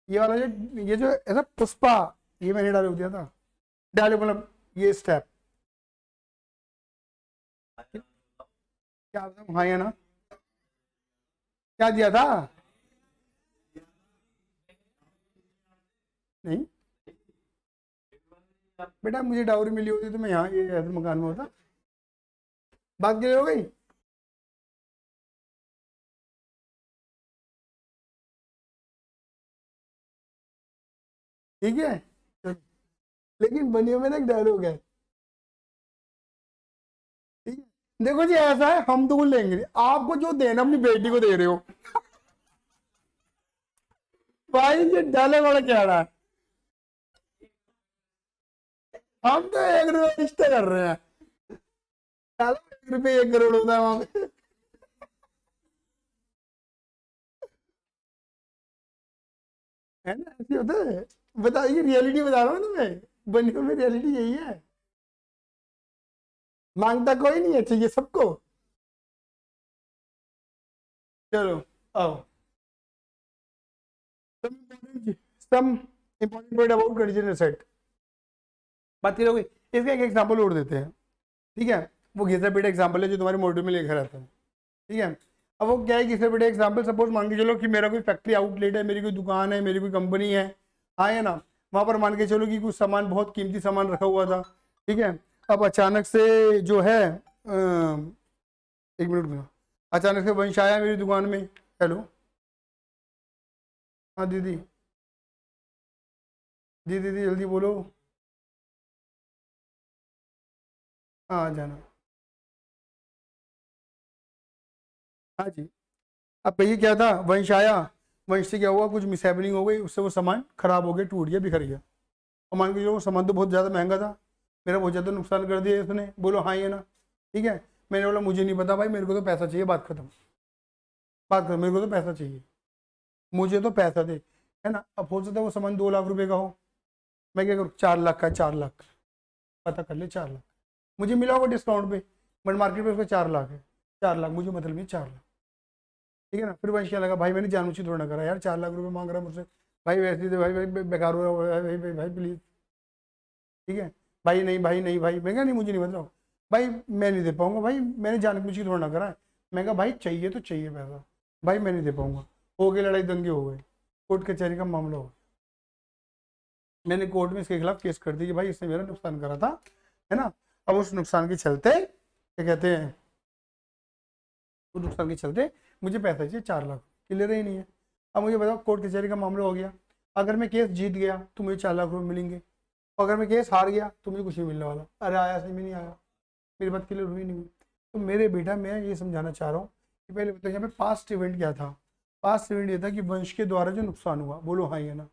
ये वाला जो ये जो ऐसा पुष्पा, ये मैंने डाल दिया था, डाले मतलब ये स्टेप, क्या बताऊं हाँ या ना, क्या दिया था, नहीं बेटा, मुझे डाउरी मिली होती तो मैं यहाँ ये ऐसे मकान में होता, बात क्लियर हो गई। ठीक है, लेकिन बनियों में ना एक डायलॉग है, ठीक है, देखो जी ऐसा है, हम तो लेंगे नहीं, आपको जो देना अपनी बेटी को दे रहे हो, भाई ये डायलॉग वाला क्या रहा है, हम तो 1 रुपये रिश्ते कर रहे हैं, चलो 1 रुपये 1 करोड़ होता है वहां पे, है ना, ऐसे होता है, बताइए रियलिटी बता रहा हूँ तुम्हें, बनियों में रियलिटी यही है, मांगता कोई नहीं है, चाहिए सबको। चलो आओ, some important point about conditional set, बात करोगे, इसका एक एग्जांपल और देते हैं, ठीक है। वो घिसा पीटा एग्जांपल है जो तुम्हारे मॉड्यूल में लिखा रहता है, ठीक है। अब वो क्या है, घिसा पीटा एग्जांपल, सपोज मान के चलो कि मेरा कोई फैक्ट्री आउटलेट है, मेरी कोई दुकान है, मेरी कोई कंपनी है, हाँ है ना, वहां पर मान के चलो कि कुछ सामान, बहुत कीमती सामान रखा हुआ था, ठीक है। अब अचानक से जो है 1 मिनट में, अचानक से वंश आया मेरी दुकान में, हेलो, हाँ दीदी, जी दीदी जल्दी बोलो, हाँ आ जाना, हाँ जी। अब भैया क्या था, वंश आया, वंश से क्या हुआ, कुछ मिसहैपनिंग हो गई, उससे वो सामान खराब हो गया, टूट गया, बिखर गया, और मान के चलो वो सामान तो बहुत ज़्यादा महंगा था, मेरा बहुत ज़्यादा नुकसान कर दिया इसने, बोलो हाँ ये ना, ठीक है। मैंने बोला मुझे नहीं पता भाई, मेरे को तो पैसा चाहिए, बात खत्म, बात खत्म, मेरे को तो पैसा चाहिए, मुझे तो पैसा दे, है ना। अब हो सकता है वो सामान 2 लाख रुपए का हो, मैं क्या करूँ, 4 लाख का, 4 लाख, पता कर ले, 4 लाख मुझे मिला होगा डिस्काउंट पे, बट मार्केट में उसका 4 लाख है, 4 लाख मुझे मतलब नहीं, 4 लाख, ठीक है ना। फिर वंश क्या लगा, भाई मैंने जानबूझ के थोड़ा ना करा यार, 4 लाख रुपए मांग रहा है मुझसे, भाई वैसे ही तो भाई भाई बेकार हो रहा है, भाई भाई भाई प्लीज, ठीक है। भाई नहीं भाई नहीं भाई, मैं कहा नहीं मुझे नहीं बताओ, भाई मैं नहीं दे पाऊंगा, भाई मैंने जानबूझ के थोड़ा ना करा है, मैं कहा भाई चाहिए तो चाहिए पैसा, भाई मैं नहीं दे पाऊंगा, हो गई लड़ाई, दंगे हो गए, कोर्ट कचहरी का मामला हो गया, मैंने कोर्ट में इसके खिलाफ केस कर दी कि भाई इसने मेरा नुकसान करा था, है ना। अब उस नुकसान के चलते क्या कहते हैं, उस नुकसान के चलते मुझे पैसा चाहिए, 4 लाख, क्लियर ही नहीं है। अब मुझे बताओ, कोर्ट कचहरी का मामला हो गया, अगर मैं केस जीत गया तो मुझे 4 लाख रुपए मिलेंगे, और अगर मैं केस हार गया तो मुझे कुछ नहीं मिलने वाला, अरे आया सही में नहीं आया, मेरी बात क्लियर हुई नहीं हुई। तो मेरे बेटा मैं ये समझाना चाह रहा हूँ कि पहले बताओ यहाँ पे पास्ट इवेंट क्या था, पास्ट इवेंट ये था कि वंश के द्वारा जो नुकसान हुआ, बोलो हाँ या ना,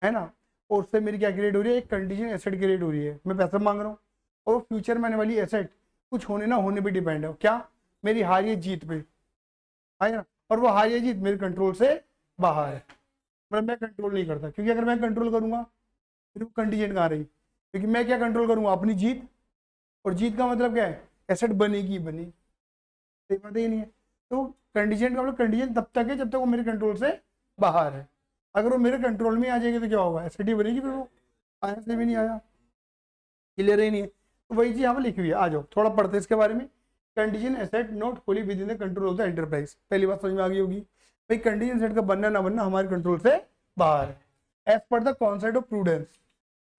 है ना, और उससे मेरी क्या क्रिएट हो रही है, एक कंडीशन एसेट क्रिएट हो रही है, मैं पैसा मांग रहा हूँ, और वो फ्यूचर में आने वाली एसेट कुछ होने ना होने पे डिपेंड है, क्या, मेरी हार या जीत पे, है ना, और वो हार या जीत मेरे कंट्रोल से बाहर है, मतलब मैं कंट्रोल नहीं करता, क्योंकि अगर मैं कंट्रोल करूंगा फिर वो कंडीशन कहाँ रही, क्योंकि मैं क्या कंट्रोल करूंगा, अपनी जीत, और जीत का मतलब क्या है, एसेट बनेगी बनेगी, सही बात ही नहीं है। तो कंडीशन का मतलब कंडीशन तब तक है जब तक वो मेरे कंट्रोल से बाहर है, अगर वो मेरे कंट्रोल में आ जाएगी तो क्या होगा, एसेट ही बनेगी, फिर वो आया से भी नहीं आया, क्लियर ही नहीं है। तो वही चीज यहाँ पर लिखी हुई है, आ जाओ थोड़ा पढ़ते हैं इसके बारे में। Condition asset not fully with in the control of the enterprise, पहली बात समझ में आ गई होगी भाई, कंडीशन एसेट का बनना ना बनना हमारे कंट्रोल से बाहर है। As per the concept of prudence,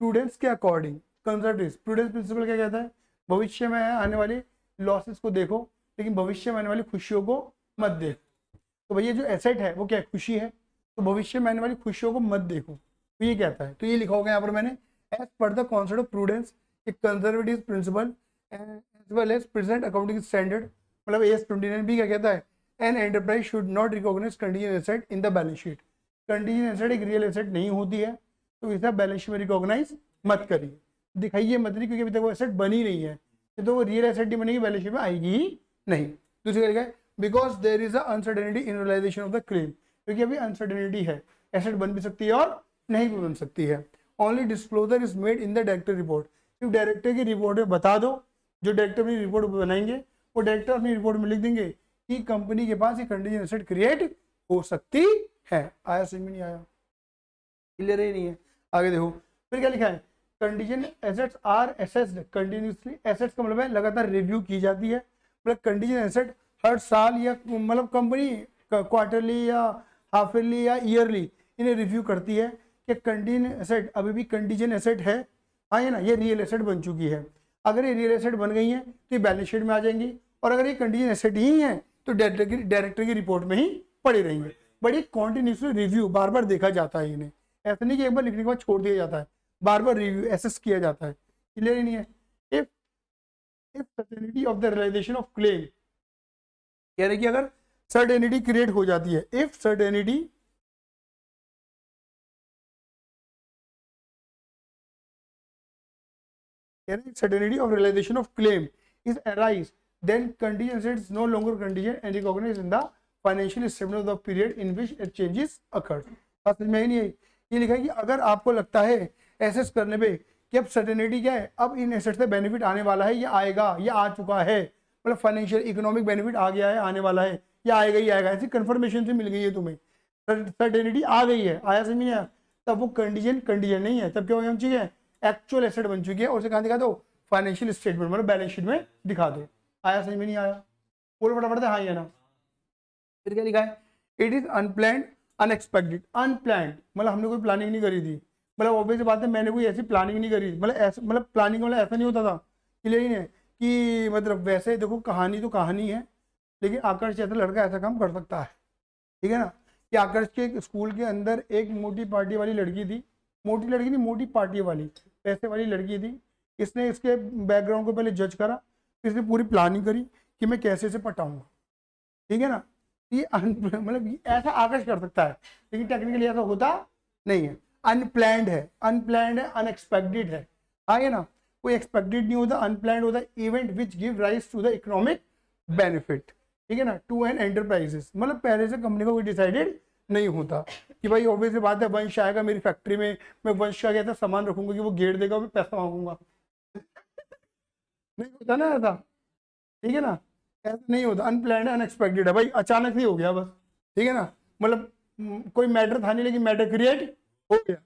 prudence के अकॉर्डिंग, कंसेप्ट प्रूडेंस प्रिंसिपल क्या कहता है, भविष्य में आने वाले लॉसेस को देखो लेकिन भविष्य में आने वाली खुशियों को मत देखो। तो भैया जो एसेट है वो क्या खुशी है, तो भविष्य में आने वाली खुशियों को मत देखो, तो ये कहता है, तो ये लिखा होगा यहाँ पर मैंने, as per the concept of prudence a conservative principle as well as present accounting standard, मतलब एस 29 भी क्या कहता है, an enterprise should not recognise condition asset in the balance sheet, condition asset एक रियल एसेट नहीं होती है, तो इसे बैलेंस शीट में रिकॉग्नाइज मत करिए, दिखाइए मत नहीं, क्योंकि अभी तक वो एसेट बनी नहीं है, तो वो रियल एसेट नहीं बनेगी, बैलेंस शीट में आएगी ही नहीं। दूसरी लिखा है because there is uncertainty in realisation of the claim, क्योंकि अभी अनसर्टेनिटी है, एसेट बन भी सकती है और नहीं भी बन सकती है। Only disclosure is made in the director report, सिर्फ डायरेक्टर की रिपोर्ट में बता दो, जो डायरेक्टर अपनी रिपोर्ट बनाएंगे वो डायरेक्टर अपनी रिपोर्ट में लिख देंगे कि कंपनी के पास ये कंडीशन एसेट क्रिएट हो सकती है। आया समझ में नहीं आया, क्लियर ही नहीं है, आगे देखो फिर क्या लिखा है, condition assets are assessed continuously, assets का मतलब है लगातार रिव्यू की जाती है, मतलब कंडीशन एसेट हर साल या मतलब कंपनी क्वार्टरली या हाफ ईयरली या ईयरली इन्हें रिव्यू करती है कि कंडीशन एसेट अभी भी कंडीशन एसेट है, हाँ ये ना, ये रियल एसेट बन चुकी है, अगर ये रियल एसेट बन गई है तो ये बैलेंस शीट में आ जाएंगी, और अगर ये कंडीशन एसेट ही है तो डायरेक्टर की रिपोर्ट में ही पड़े रहेंगे, बट ये कॉन्टिन्यूसली रिव्यू बार बार देखा जाता है इन्हें, ऐसा नहीं कि एक बार लिखने के बाद छोड़ दिया जाता है, बार बार रिव्यू एसेस किया जाता है, क्लियर ही नहीं है। If certainty of the realisation of claim, कह रहे कि अगर सर्टेनिटी क्रिएट हो जाती है, if certainty certainty of realization of claim is arise, then contingent assets no longer contingent and recognized in the financial statement of the period in which it changes occurred। बात समझ में ही नहीं आई, ये लिखा है कि अगर आपको लगता है एसेस करने पे कि अब सर्टेनिटी क्या है, अब इन एसेट से बेनिफिट आने वाला है, या आएगा या आ चुका है, मतलब फाइनेंशियल इकोनॉमिक बेनिफिट आ गया है, आने वाला है या आएगा ही आएगा, ऐसी कंफर्मेशन से मिल गई है तुम्हें, सर्टेनिटी आ गई है, आया समझ नहीं आया, तब वो कंडीशन नहीं है, तब क्या हो चाहिए, एक्चुअल एसेट बन चुकी है, और उसे कहाँ दिखा दो, फाइनेंशियल स्टेटमेंट मतलब बैलेंस शीट में दिखा दो। आया समझ में नहीं आया, बोलो फटाफट, हाँ या ना। फिर क्या लिखा है, it is unplanned unexpected, unplanned मतलब हमने कोई प्लानिंग नहीं करी थी, मतलब ऑब्वियस बात है मैंने कोई ऐसी प्लानिंग नहीं करी, मतलब ऐसा मतलब प्लानिंग मतलब ऐसा नहीं होता था, क्लियर ही नहीं कि मतलब वैसे देखो कहानी तो कहानी है, लेकिन आकर्ष जैसा लड़का ऐसा काम कर सकता है, ठीक है ना, कि आकर्ष के स्कूल के अंदर एक मोटी पार्टी वाली लड़की थी, मोटी लड़की नहीं मोटी पार्टी वाली पैसे वाली लड़की थी, इसने इसके बैकग्राउंड को पहले जज करा, फिर इसने पूरी प्लानिंग करी कि मैं कैसे इसे पटाऊंगा, ठीक है ना, ये मतलब ऐसा आकर्ष कर सकता है, लेकिन टेक्निकली ऐसा होता नहीं है, अनप्लैंड है, अनप्लैंड है, अनएक्सपेक्टेड है, आगे ना, कोई एक्सपेक्टेड नहीं होता, अनप्लैंड होता event which give rise to the economic benefit, ठीक है ना, टू एन एंटरप्राइजेस, मतलब पहले से कंपनी को कोई डिसाइडेड नहीं होता कि भाई ऑब्वियस बात है वंश आएगा मेरी फैक्ट्री में, मैं वंश का कहता सामान रखूंगा कि वो गेट देगा, मैं पैसा मांगूंगा नहीं होता ना ऐसा, ठीक है ना, ऐसा नहीं होता, अनप्लैंड है, अनएक्सपेक्टेड है, भाई अचानक ही हो गया बस, ठीक है ना, मतलब कोई मैटर था नहीं लेकिन मैटर क्रिएट हो गया।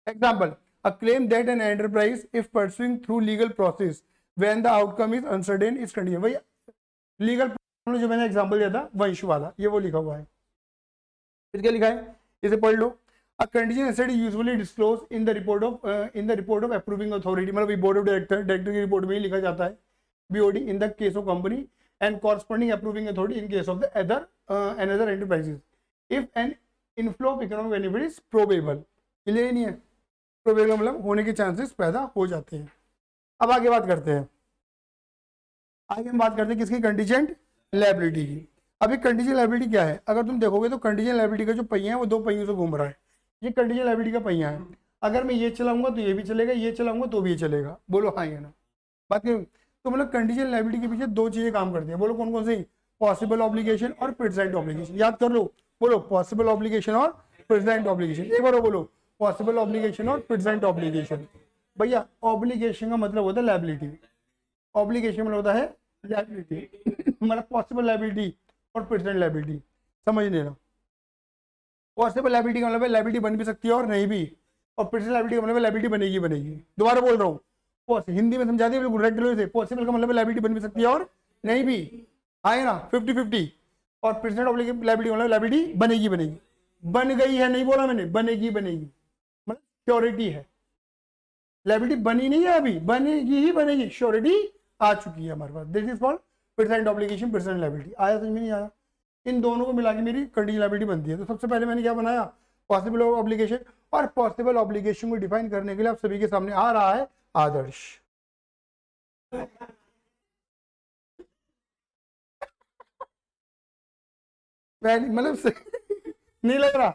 Example, a claim that an enterprise if pursuing through legal process when the outcome is uncertain is continue, भाई लीगल जो मैंने एग्जाम्पल दिया था वंश वाला, ये वो लिखा हुआ है। फिर क्या लिखा है, इसे पढ़ लो, a condition asset is usually disclose in the report of approving authority, मतलब बोर्ड ऑफ डायरेक्टर की रिपोर्ट में ही लिखा जाता है, BOD in the case of company and corresponding approving authority in case of the other another enterprises if an inflow of economic benefit is probable, clear ही नहीं है, प्रोबेबल मतलब होने के चांसेस पैदा हो जाते हैं। अब आगे बात करते हैं, आगे हम बात करते हैं किसकी, कंटीजेंट लायबिलिटी की। अभी कंटीजेंट लायबिलिटी क्या है, अगर तुम देखोगे तो कंटीजेंट लायबिलिटी का जो पहिया है वो दो पहियों से घूम रहा है, ये कंटीजेंट लायबिलिटी का पहिया है, अगर मैं ये चलाऊंगा तो ये भी चलेगा, ये चलाऊंगा तो भी ये चलेगा। बोलो हाँ या ना। बात करूँ तो मतलब कंडीशनल लायबिलिटी के पीछे दो चीजें काम करती हैं। बोलो कौन कौन सी? पॉसिबल ऑब्लिगेशन और प्रेजेंट ऑब्लिगेशन। याद कर लो, बोलो पॉसिबल ऑब्लिगेशन और प्रेजेंट ऑब्लिगेशन। एक बार बोलो, पॉसिबल ऑब्लिगेशन और प्रेजेंट ऑब्लिगेशन। भैया ऑब्लिगेशन का मतलब होता है लायबिलिटी, ऑब्लिगेशन मतलब होता है लायबिलिटी। मतलब पॉसिबल लायबिलिटी और प्रेजेंट लायबिलिटी, समझ नहीं रहा। पॉसिबल लायबिलिटी का मतलब है लायबिलिटी बन भी सकती है और नहीं भी, और प्रेजेंट लायबिलिटी का मतलब है लायबिलिटी बनेगी बनेगी। दोबारा बोल रहा हूँ, हिंदी में समझा दिया बिल्कुल रेगुलर से। पॉसिबल का मतलब है लायबिलिटी बन भी सकती है और नहीं भी, आए ना 50-50। और प्रेजेंट लायबिलिटी मतलब लायबिलिटी बनेगी बनेगी। बन गई है नहीं बोला मैंने, बनेगी बनेगी, मतलब श्योरिटी है। लायबिलिटी बनी नहीं है अभी, बनेगी ही बनेगी, श्योरिटी आ चुकी है हमारे पास। This is called present obligation, present liability. आया समझ में नहीं आया? इन दोनों को मिला के मेरी कंडीशनल लायबिलिटी बनती है। तो सबसे पहले मैंने क्या बनाया? Possible obligation. और पॉसिबल ऑब्लिगेशन को डिफाइन करने के लिए आप सभी के सामने आ रहा है आदर्श। मतलब नहीं लग रहा?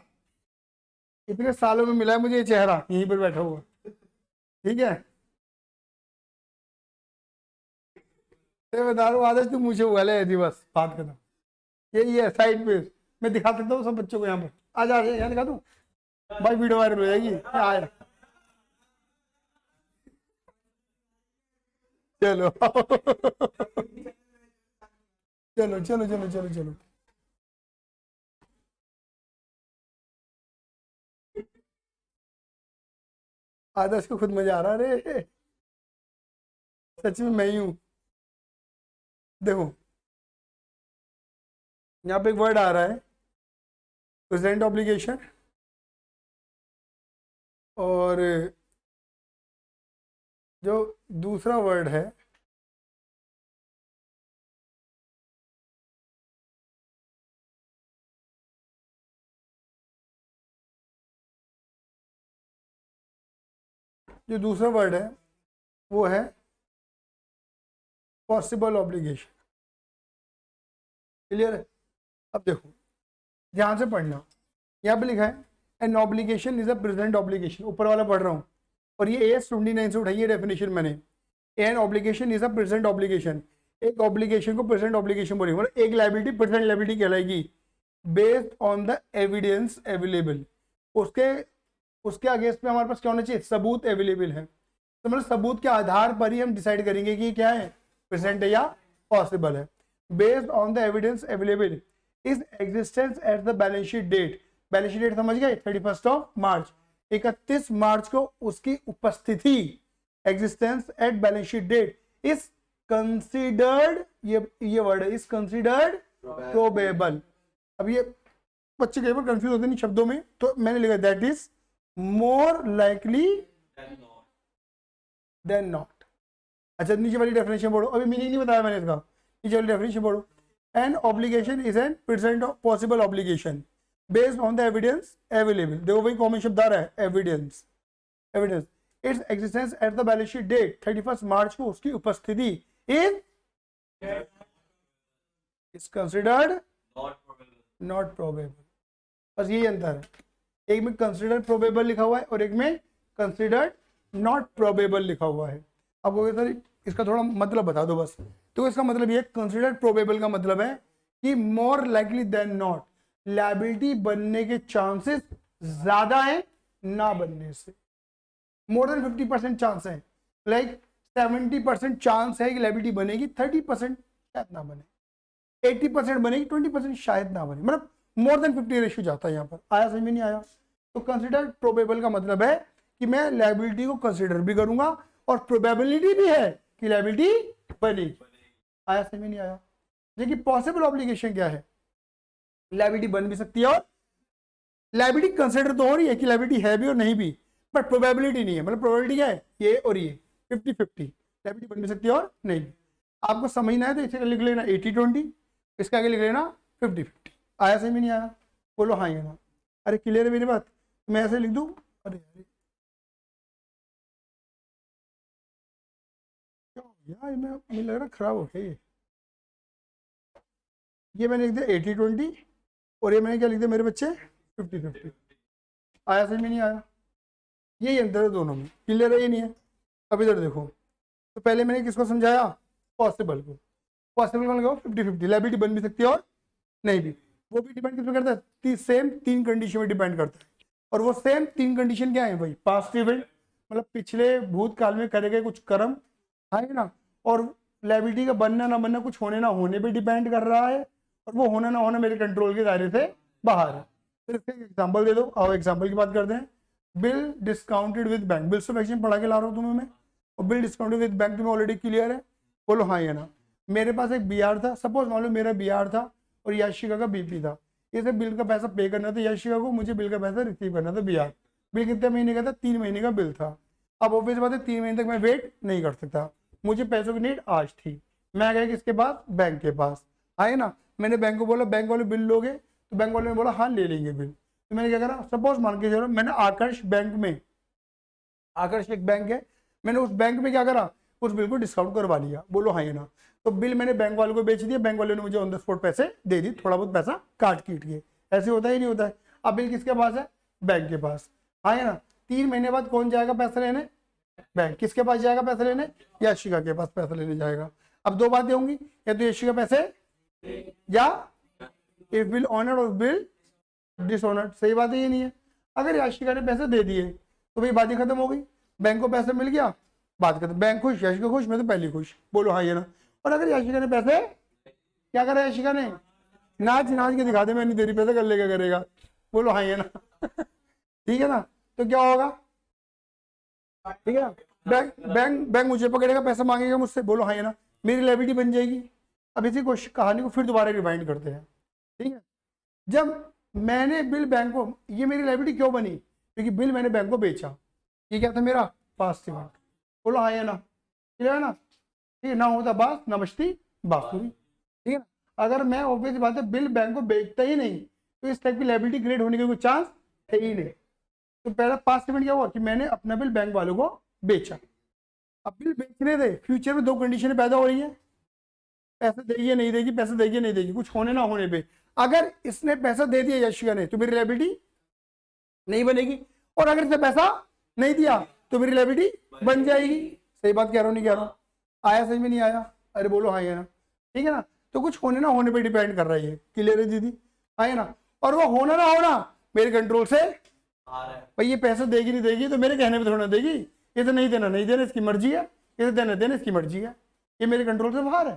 इतने सालों में मिला है मुझे ये चेहरा यहीं पर बैठा हुआ, ठीक है। तो बता रहा हूँ आदर्श, तू मुझे हुआ ले थी बस, बात करना। यही है साइड पे, मैं दिखा सकता हूँ सब बच्चों को यहाँ पर। आ जा यहाँ दिखा दूँ भाई, वीडियो वायरल हो जाएगी। आया चलो चलो चलो चलो चलो चलो। आदर्श को खुद मजा आ रहा है। अरे सच में मैं ही हूँ। देखो यहाँ पे एक वर्ड आ रहा है प्रेजेंट ऑब्लिगेशन, और जो दूसरा वर्ड है जो दूसरा वर्ड है वो है पॉसिबल ऑब्लिगेशन। क्लियर है? अब देखो ध्यान से पढ़ना, यहाँ पे लिखा है N obligation is a present obligation, ऊपर वाला पढ़ रहा हूँ, और ये AS 29 से उठाई है डेफिनेशन मैंने। An obligation is a present obligation, एक ऑब्लिगेशन को प्रेजेंट ऑब्लिगेशन बोलेंगे, मतलब एक लायबिलिटी प्रेजेंट लायबिलिटी कहलाएगी based on the evidence available. उसके उसके अगेंस्ट में हमारे पास क्या होना चाहिए? सबूत अवेलेबल है। तो मतलब सबूत के आधार पर ही हम डिसाइड करेंगे कि क्या है, प्रेजेंट है या पॉसिबल है। Based on the evidence available is existence at the balance sheet date. Balance sheet date समझ गए? 31 मार्च, 31 मार्च को उसकी उपस्थिति, existence at balance sheet date is considered, ये वर्ड है, इज कंसिडर्ड प्रोबेबल। अब ये बच्चे कई बार कंफ्यूज होते नहीं शब्दों में, तो मैंने लिखा that is more likely than not. अच्छा नीचे वाली डेफिनेशन पढ़ो, अभी मीनिंग नहीं बताया मैंने इसका, नीचे वाली डेफिनेशन पढ़ो। An obligation is an present possible obligation based on the evidence available. देखो वही कॉमन शब्द आ रहा है, evidence. Evidence its existence at the balance sheet date 31 March को उसकी उपस्थिति इज कंसिडर्ड नॉट प्रोबेबल। बस यही अंतर है, एक में कंसिडर प्रोबेबल लिखा हुआ है और एक में कंसिडर्ड नॉट प्रोबेबल लिखा हुआ है। अब वो सर इसका थोड़ा मतलब बता दो बस। तो इसका मतलब ये कंसिडर्ड प्रोबेबल का मतलब है कि more likely than not, liability बनने के चांसेस ज्यादा है ना बनने से। मोर देन 50% चांस है, लाइक 70% चांस है कि लायबिलिटी बनेगी, 30% शायद ना बने, 80% बनेगी, 20% शायद ना बने, मतलब मोर देन 50 रेशियो जाता है यहाँ पर। आया समझ में नहीं आया? तो कंसिडर प्रोबेबल का मतलब है कि मैं लायबिलिटी को कंसिडर भी करूंगा और प्रोबेबिलिटी भी है कि लायबिलिटी बनेगी। आया समझ में नहीं आया? देखिए पॉसिबल ऑब्लिगेशन क्या है, लायबिलिटी बन भी सकती है और लायबिलिटी कंसिडर तो हो रही है कि लायबिलिटी है भी और नहीं भी, बट प्रोबेबिलिटी नहीं है। मतलब प्रोबेबिलिटी क्या है, ये और ये 50-50, लायबिलिटी बन भी सकती है और नहीं भी। आपको समझना है तो इसे लिख लेना 80-20, इसका आगे लिख लेना 50-50। आया समझ में नहीं आया? बोलो हाँ या ना। अरे क्लियर है मेरी बात? मैं ऐसे लिख दूं? अरे अरे यार मैं मुझे लग रहा खराब हो गया ये मैंने लिख दिया 80-20 और ये मैंने क्या लिख दिया मेरे बच्चे 50-50। आया समझ में नहीं आया? यही अंतर है दोनों में, क्लियर है ये नहीं है। अब इधर देखो, तो पहले मैंने किसको समझाया, पॉसिबल को। पॉसिबल मतलब 50-50, लायबिलिटी बन भी सकती है और नहीं भी। वो भी डिपेंड किस पे करता है, सेम 3 कंडीशन में डिपेंड करता है। और वो सेम 3 कंडीशन क्या है भाई, पास्ट इवेंट मतलब पिछले भूतकाल में करे गए कुछ कर्म है ना, और लायबिलिटी का बनना ना बनना कुछ होने ना होने पे डिपेंड कर रहा है, और वो होना ना होना मेरे कंट्रोल के दायरे से बाहर है। फिर इसका एग्जाम्पल दे दो, आओ एग्जाम्पल की बात करते हैं। Bill discounted with bank, bill of exchange पढ़ा के ला रहा हूँ तुम्हें मैं, और बिल डिस्काउंटेड विद बैंक तुम्हें ऑलरेडी क्लियर है, बोलो हाँ या ना। मेरे पास एक बी था, सपोज मान लो मेरा बी था और याशिका का बीपी था, इसे बिल का पैसा पे करना था याशिका को, मुझे बिल का पैसा रिसीव करना था बी बिल कितने महीने का था, 3 महीने का बिल था। अब ऑब्वियस बात है 3 महीने तक मैं वेट नहीं कर सकता, मुझे पैसों की नीड आज थी, मैं गया किसके पास, बैंक के पास, आए ना। मैंने बैंक को बोला बैंक वाले बिल लोगे, तो बैंक वाले ने बोला हाँ ले लेंगे बिल। तो मैंने क्या करा, सपोज मान के चलो मैंने आकर्ष बैंक में, आकर्ष एक बैंक है, मैंने उस बैंक में क्या करा, उस बिल को डिस्काउंट करवा लिया, बोलो हाँ या ना। तो बिल मैंने बैंक वालों को बेच दिया, बैंक वाले ने मुझे ऑन द स्पॉट पैसे दे दी, थोड़ा बहुत पैसा काट कीट के, ऐसे होता ही नहीं होता है। अब बिल किसके पास है, बैंक के पास, हाँ या ना। 3 महीने बाद कौन जाएगा पैसे लेने, बैंक। किसके पास जाएगा पैसे लेने, याशिका के पास पैसे लेने जाएगा। अब 2 बातें होंगी, या तो याशिका पैसे, या इफ बिल ऑनर्ड और बिल डिसऑनर्ड। सही बात है ये नहीं है। अगर याशिका ने पैसे दे दिए तो भाई बात ही खत्म हो गई, बैंक को पैसे मिल गया, बात खत्म, बैंक खुश, याशिका खुश, मैं तो पहले खुश, बोलो हाँ ये ना। और अगर याशिका ने पैसे, क्या करा याशिका ने, नाच नाच के दिखा दे मैं नहीं दे रही पैसे, कर लेगा करेगा, बोलो हाँ ये ना। ठीक है ना, तो क्या होगा, ठीक है ना, बैंक बैंक बैंक मुझे पकड़ेगा, पैसा मांगेगा मुझसे, बोलो हाँ ये ना, मेरी लायबिलिटी बन जाएगी। अब इसी कहानी को फिर दोबारा रिवाइंड करते हैं, ठीक है। जब मैंने बिल बैंक को, ये मेरी लायबिलिटी क्यों बनी, क्योंकि बिल मैंने बैंक को बेचा, ये क्या था मेरा पास्ट इवेंट, बोलो हाँ या ना, क्लियर है ना। ठीक है, ना होता बास ना बचती बांसुरी, ठीक है ना। अगर मैं ऑब्वियस बात है बिल बैंक को बेचता ही नहीं, तो इस टाइप की लायबिलिटी क्रिएट होने का कोई चांस है ही नहीं। तो पहला पास्ट इवेंट क्या हुआ कि मैंने अपना बिल बैंक वालों को बेचा। अब बिल बेचने दे, फ्यूचर में 2 कंडीशन पैदा हो रही है, पैसे देगी नहीं देगी, पैसे देगी नहीं देगी, कुछ होने ना होने पे। अगर इसने पैसा दे दिया याशिका ने, तो मेरी लायबिलिटी नहीं बनेगी, और अगर इसने पैसा नहीं दिया तो मेरी लायबिलिटी बन जाएगी। सही बात कह रहा हूँ नहीं कह रहा हूँ, आया समझ में नहीं आया, अरे बोलो हाँ या ना, ठीक है ना। तो कुछ होने ना होने पे डिपेंड कर रहा है, क्लियर है दीदी, हाँ ना। और वो होना ना होना मेरे कंट्रोल से भाई, ये पैसे देगी नहीं देगी तो मेरे कहने पे थोड़ा देगी, ये तो नहीं देना नहीं देना इसकी मर्जी है, ये तो देना देना इसकी मर्जी है, ये मेरे कंट्रोल से बाहर है।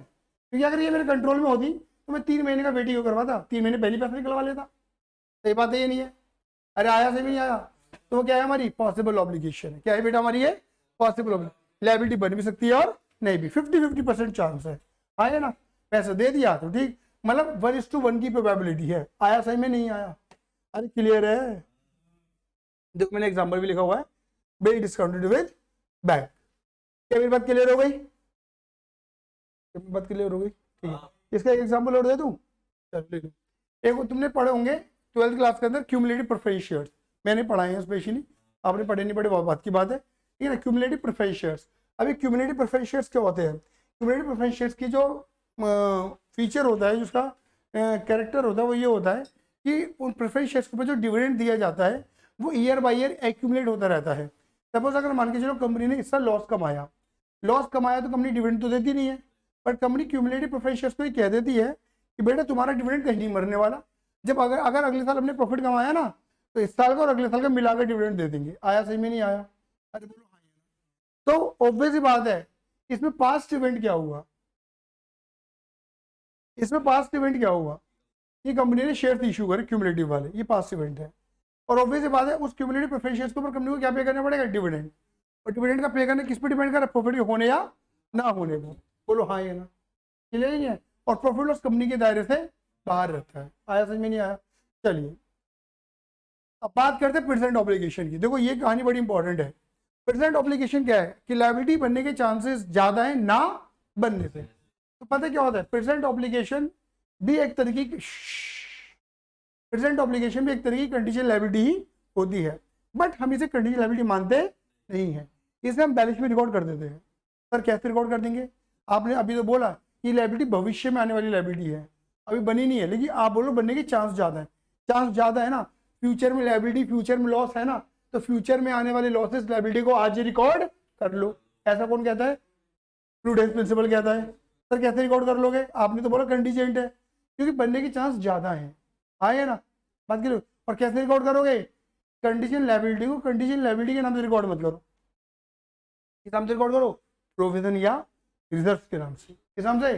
क्योंकि अगर ये मेरे कंट्रोल में होती तो मैं 3 महीने का वेटिंग क्यों करवाता, 3 महीने पहले पैसे निकलवा लेता। सही बात है ये नहीं है, अरे आया से भी नहीं आया, तो क्या है हमारी पॉसिबल ऑब्लिगेशन है, क्या है बेटा हमारी ये पॉसिबल, लायबिलिटी बन भी सकती है और नहीं भी, 50-50% चांस है, आया ना। पैसे दे दिया तो ठीक, मतलब 1:1 की प्रोबेबिलिटी है, आया सही में नहीं आया, अरे क्लियर है। देखो मैंने एग्जांपल भी लिखा हुआ है, बिल डिस्काउंटेड विद बैंक। क्या मेरी बात क्लियर हो गई, बात क्लियर हो गई, ठीक है। इसका एक एग्जांपल और दे दूं, चलो एक तुमने पढ़े होंगे 12th क्लास के अंदर क्यूमुलेटिव प्रेफरेंस शेयर्स, मैंने पढ़ाए हैं स्पेशली, आपने पढ़े नहीं पढ़े वो बात की बात है, ठीक है ना। क्यूमुलेटिव प्रेफरेंस शेयर्स, अभी क्यूमुलेटिव प्रेफरेंस शेयर्स क्या होते हैं, क्यूमुलेटिव प्रेफरेंस शेयर्स की जो फीचर होता है, जिसका कैरेक्टर होता है, वो ये होता है कि उन प्रेफरेंस शेयर्स के ऊपर जो डिविडेंड दिया जाता है वो ईयर बाय ईयर एक्यूमुलेट होता रहता है। सपोज अगर मान के चलो कंपनी ने इस साल लॉस कमाया तो कंपनी डिविडेंड तो देती नहीं है, पर कंपनी क्यूमुलेटिव प्रेफरेंस शेयर्स को ये कह देती है कि बेटा तुम्हारा डिविडेंड कहीं नहीं मरने वाला, जब अगर अगले साल हमने प्रॉफिट कमाया ना तो इस साल का और अगले साल का मिलाकर डिविडेंड दे देंगे। आया सही में नहीं आया, अरे बोलो हाँ। तो ऑब्वियस ही बात है, इसमें पास्ट इवेंट क्या हुआ, इसमें पास्ट इवेंट क्या हुआ, ये कंपनी ने शेयर इशू करे क्यूमुलेटिव वाले, ये पास्ट इवेंट है। और ऑब्वियस बात है उस क्यूमुलेटिव प्रेफरेंस शेयर्स के ऊपर कंपनी को क्या पे करना पड़ेगा, डिविडेंड। और डिविडेंड का पे करना किस पे डिपेंड कर रहा है, प्रॉफिट के होने या ना होने पर, बोलो हाँ या ना, क्लियर ही है। और प्रॉफिट लॉस कंपनी के दायरे से बाहर रहता है, आया समझ में नहीं आया। चलिए अब बात करते हैं प्रेजेंट ऑब्लिगेशन की। देखो ये कहानी बड़ी इंपॉर्टेंट है। प्रेजेंट ऑब्लिगेशन क्या है कि लायबिलिटी बनने के चांसेस ज्यादा है ना बनने से। तो पता क्या होता है, प्रेजेंट ऑब्लिगेशन भी एक तरीके की कंडीशन लायबिलिटी ही होती है, बट हम इसे कंडीशन लायबिलिटी मानते नहीं है, इसे हम बैलेंस में रिकॉर्ड कर देते हैं। सर कैसे रिकॉर्ड कर देंगे, आपने अभी तो बोला कि लायबिलिटी भविष्य में आने वाली लायबिलिटी है, अभी बनी नहीं है, लेकिन आप बोलो बनने के चांस ज्यादा है, चांस ज्यादा है ना, फ्यूचर में लायबिलिटी फ्यूचर में लॉस है ना, तो फ्यूचर में आने वाले लॉसेस लायबिलिटी को आज ही रिकॉर्ड कर लो। ऐसा कौन कहता है? प्रूडेंस प्रिंसिपल कहता है। सर कैसे रिकॉर्ड कर लोगे? आपने तो बोला कंटीजेंट है, क्योंकि बनने की चांस ज्यादा है। आए ना बात करो। और कैसे रिकॉर्ड करोगे? कंडीशन लायबिलिटी को कंडीशन लायबिलिटी के नाम से रिकॉर्ड मत करो, किस नाम से रिकॉर्ड करो? प्रोविजन या रिजर्व के नाम से। किस नाम से?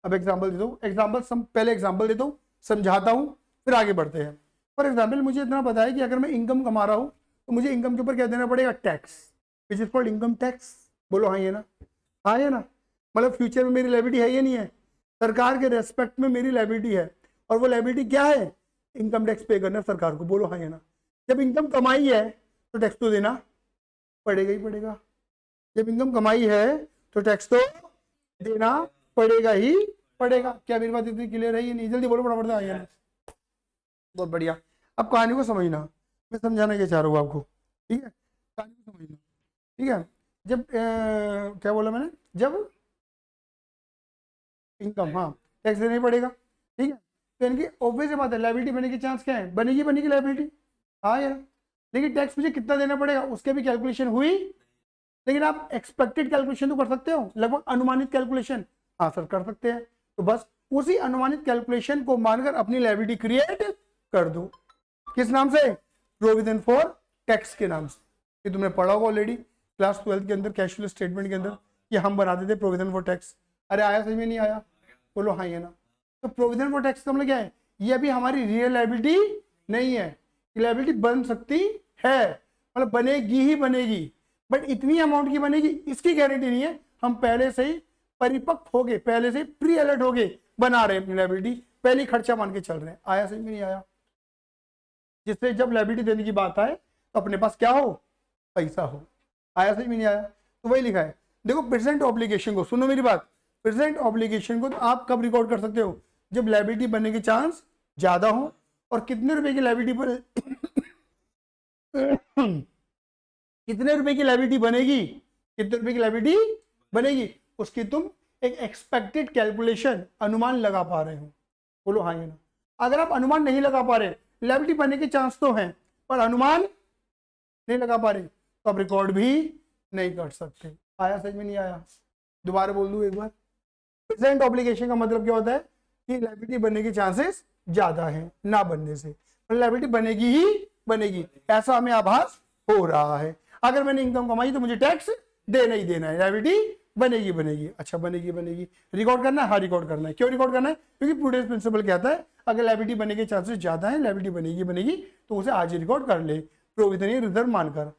अब एग्जाम्पल देता हूँ, पहले एग्जाम्पल देता हूँ, समझाता हूँ, फिर आगे बढ़ते हैं। फॉर एग्जाम्पल मुझे इतना पता है कि अगर मैं इनकम कमा रहा हूँ तो मुझे इनकम के ऊपर क्या देना पड़ेगा? Tax, which is called income tax. बोलो हाँ ये ना, हाँ ये ना। मतलब फ्यूचर में मेरी लायबिलिटी है या नहीं है? सरकार के रेस्पेक्ट में मेरी लायबिलिटी है, और वो लायबिलिटी क्या है? इनकम टैक्स पे करना सरकार को। बोलो हाँ ये ना। जब इनकम कमाई है तो टैक्स तो देना पड़ेगा ही पड़ेगा। जब इनकम कमाई है तो टैक्स तो देना पड़ेगा ही पड़ेगा। क्या मेरी बात इतनी क्लियर है? ये नहीं जल्दी बोलो फटाफट से। आइए, बहुत बढ़िया। अब कहानी को समझना, मैं समझाना क्या चाह रहा हूँ आपको, ठीक है? कहानी को समझना, ठीक है? जब क्या बोला मैंने? जब इनकम, हाँ, टैक्स देना ही पड़ेगा, ठीक है? तो इनकी ऑब्वियस बात है, लायबिलिटी बनने की चांस क्या है? बनेगी लायबिलिटी, हाँ यार। लेकिन टैक्स मुझे कितना देना पड़ेगा उसके भी कैलकुलेशन हुई। लेकिन आप एक्सपेक्टेड कैलकुलेशन तो कर सकते हो, लगभग अनुमानित कैलकुलेशन, हाँ सर कर सकते हैं। तो बस उसी अनुमानित कैलकुलेशन को मानकर अपनी लायबिलिटी क्रिएट कर दो। किस नाम से? प्रोविजन फॉर टैक्स के नाम से। ये तुमने पढ़ा होगा ऑलरेडी क्लास 12 के अंदर, कैश फ्लो स्टेटमेंट के अंदर, कि हम बनाते थे प्रोविजन फॉर टैक्स। अरे आया समझ में? नहीं आया? बोलो हाँ ये ना। तो प्रोविजन फॉर टैक्स का मतलब क्या है? ये अभी हमारी रियल लायबिलिटी नहीं है, लायबिलिटी बन सकती है, मतलब बनेगी ही बनेगी, बट इतनी अमाउंट की बनेगी इसकी गारंटी नहीं है। हम पहले से ही परिपक्व हो गए, पहले से प्री अलर्ट हो गए, बना रहे हैं अपनी लायबिलिटी, पहले ही खर्चा मान के चल रहे हैं। आया समझ में? नहीं आया? जिससे जब लायबिलिटी देने की बात आए तो अपने पास क्या हो? पैसा हो। आया समझ में? नहीं आया? तो वही लिखा है, देखो प्रेजेंट ऑब्लिगेशन को, सुनो मेरी बात, प्रेजेंट ऑब्लिगेशन को तो आप कब रिकॉर्ड कर सकते हो? जब लायबिलिटी बनने के चांस ज्यादा हो। और कितने रुपए की लायबिलिटी पर कितने रुपए की लायबिलिटी बनेगी? कितने रुपए की लायबिलिटी बनेगी उसकी तुम एक एक्सपेक्टेड कैलकुलेशन, अनुमान लगा पा रहे हो। बोलो हाँ या ना। अगर आप अनुमान नहीं लगा पा रहे, लायबिलिटी बनने के चांस तो हैं पर अनुमान नहीं लगा पा रहे, तो आप रिकॉर्ड भी नहीं कर सकते। आया समझ में? नहीं आया? दोबारा बोल दूं एक बार। प्रेजेंट ऑब्लिगेशन का मतलब क्या होता है? कि लायबिलिटी बनने के चांसेस ज्यादा हैं ना बनने से, पर लायबिलिटी बनेगी ही बनेगी, ऐसा हमें आभास हो रहा है। अगर मैंने इनकम कमाई तो मुझे टैक्स देना ही देना है, लायबिलिटी बनेगी। अच्छा बनेगी, रिकॉर्ड करना है? हाँ रिकॉर्ड करना है। क्यों रिकॉर्ड करना है? क्योंकि प्रूडेंस प्रिंसिपल कहता है अगर लायबिलिटी बनने के चांसेस ज्यादा है, लायबिलिटी बनेगी तो उसे आज ही रिकॉर्ड कर ले, प्रोविजन रिजर्व मानकर।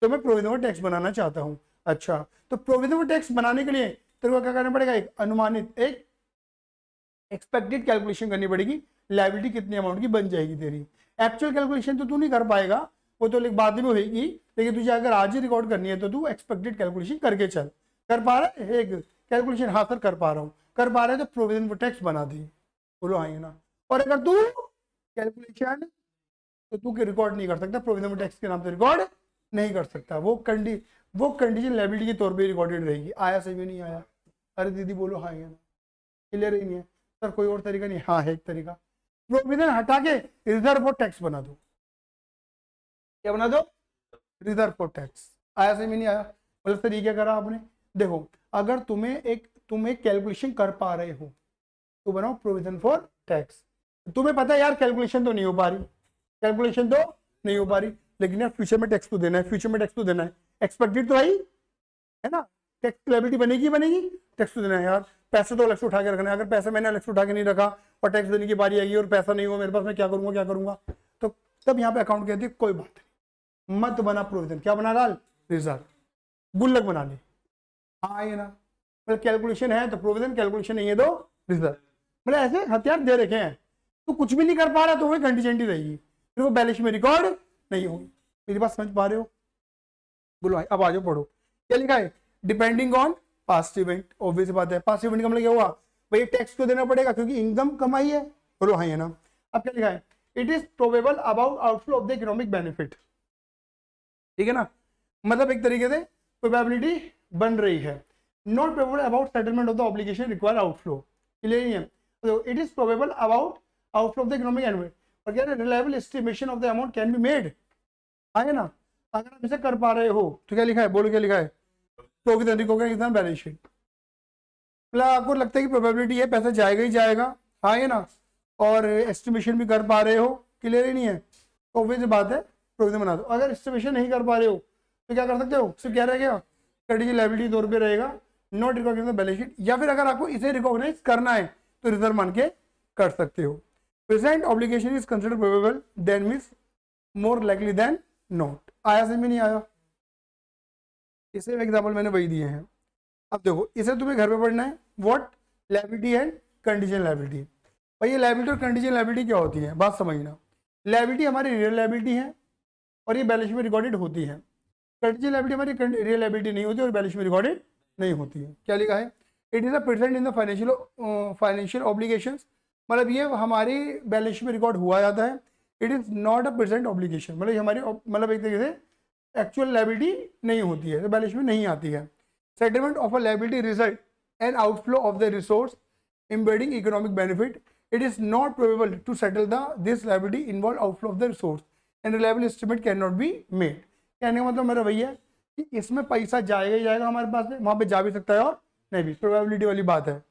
तो मैं प्रोविजन फॉर टैक्स बनाना चाहता हूँ। अच्छा, तो प्रोविजन फॉर टैक्स बनाने के लिए तेरे को क्या करना पड़ेगा? एक अनुमानित, एक एक्सपेक्टेड कैलकुलेशन करनी पड़ेगी, लायबिलिटी कितनी अमाउंट की बन जाएगी तेरी। एक्चुअल कैलकुलेशन तो तू नहीं कर पाएगा, वो तो बाद में होगी, लेकिन तुझे अगर आज ही रिकॉर्ड करनी है तो तू एक्सपेक्टेड कैलकुलेशन करके चल। कर पा रहा है एक कैलकुलेशन? हाँ सर कर पा रहा हूँ। कर पा रहा है तो प्रोविजन फॉर टैक्स बना दे। बोलो हाँ ना। और अगर तू कैलकुलेशन तो तू रिकॉर्ड नहीं कर सकता, प्रोविजन फॉर टैक्स के नाम से रिकॉर्ड नहीं कर सकता, वो कंडीशन लायबिलिटी के तौर पे रिकॉर्डेड रहेगी। आया सही में? नहीं आया? अरे दीदी बोलो हाँ या ना। क्लियर ही नहीं है? सर कोई और तरीका नहीं? हाँ है एक तरीका, प्रोविजन हटा के रिजर्व फॉर टैक्स बना दो। क्या बना दो? Reserve for tax. आया सही में? नहीं आया? मतलब सर ये क्या करा आपने? देखो अगर तुम एक कैलकुलेशन कर पा रहे हो तो बनाओ प्रोविजन फॉर टैक्स। तुम्हें पता है यार कैलकुलेशन तो नहीं हो पा रही, कैलकुलेशन तो नहीं हो पा रही, लेकिन यार फ्यूचर में टैक्स तो देना है, फ्यूचर में टैक्स तो देना है, एक्सपेक्टेड तो है ना, टैक्स लायबिलिटी बनेगी, टैक्स तो देना है यार। पैसे तो अलग से उठा के रखना है, अगर पैसा मैंने अलग से उठा के नहीं रखा और टैक्स देने की बारी आएगी और पैसा नहीं हो मेरे पास, मैं क्या करूंगा? तो तब यहाँ पे अकाउंट कहती है कोई बात नहीं, मत बना प्रोविजन, क्या बना डाल? रिजर्व, गुल्लक बना ले। हाँ ये ना, मतलब कैलकुलेशन है तो प्रोविजन, कैलकुलेशन नहीं है तो रिजर्व। मतलब ऐसे हथियार दे रखे हैं, तो कुछ भी नहीं कर पा रहा तो वो कंटीजेंट ही रहेगी, फिर वो बैलेंस में रिकॉर्ड नहीं होगी। मेरी बात समझ पा रहे हो? बोलो अब आ जाओ पढ़ो। क्या लिखा है? Depending on past event. Obvious बात है, पास्ट इवेंट का मतलब क्या हुआ भाई? टैक्स को देना पड़ेगा क्योंकि इनकम कमाई है। बोलो हाँ है ना। अब क्या लिखा है? It is probable about outflow of the economic benefit. ठीक है ना, मतलब एक तरीके से प्रोबेबिलिटी बन रही है, not probable about settlement of the obligation require outflow. Clear नहीं है? तो it is probable about outflow of the economic benefit, और क्या है? Reliable estimation of the amount can be made. आए ना। अगर आप इसे कर पा रहे हो तो क्या लिखा है, बोलो क्या लिखा है, प्रोविजन रिकॉग्नाइज बैलेंस शीट। मतलब आपको लगता है कि प्रोबेबिलिटी है पैसा जाएगा ही जाएगा, हाँ है ना, और एस्टिमेशन भी कर पा रहे हो, क्लियर ही नहीं है, तो ऑब्वियस बात है प्रोविजन बना दो। अगर एस्टिमेशन नहीं कर पा रहे हो तो क्या कर सकते हो, सिर्फ क्या रहेगा, कंटीजेंट लायबिलिटी तौर पे रहेगा, नॉट रिकॉग्नाइज बैलेंस शीट। या फिर अगर आपको इसे रिकॉग्नाइज करना है तो रिजर्व मान के कर सकते हो। Present obligation is considered probable then means more likely than not. आया समझ में नहीं आया, इसे एग्जाम्पल मैंने वही दिए हैं। अब देखो इसे तुम्हें घर पे पढ़ना है, what liability and contingent liability. भाई ये लायबिलिटी और कंटीजेंट लायबिलिटी क्या होती है, बात समझना। लायबिलिटी हमारी रियल लायबिलिटी है और ये बैलेंस शीट में रिकॉर्डेड होती है। कंटीजेंट लायबिलिटी हमारी रियल लायबिलिटी नहीं होती और बैलेंस शीट में रिकॉर्डेड नहीं होती है। क्या लिखा है, it is a present in the financial obligations, मतलब ये हमारी बैलेंस शीट में रिकॉर्ड हुआ जाता है। It is not a present obligation, मतलब हमारी मतलब एक तरीके से एक्चुअल लायबिलिटी नहीं होती है, तो बैलेंस शीट में नहीं आती है। Settlement of a liability result and outflow of the resource embedding economic benefit. It is not probable to settle this liability involve outflow of the resource and reliable estimate cannot be made. कहने का मतलब मेरा वही है कि इसमें पैसा जाएगा ही जाएगा हमारे पास से, वहां पे जा भी सकता है और नहीं भी, प्रोबेबिलिटी वाली बात है।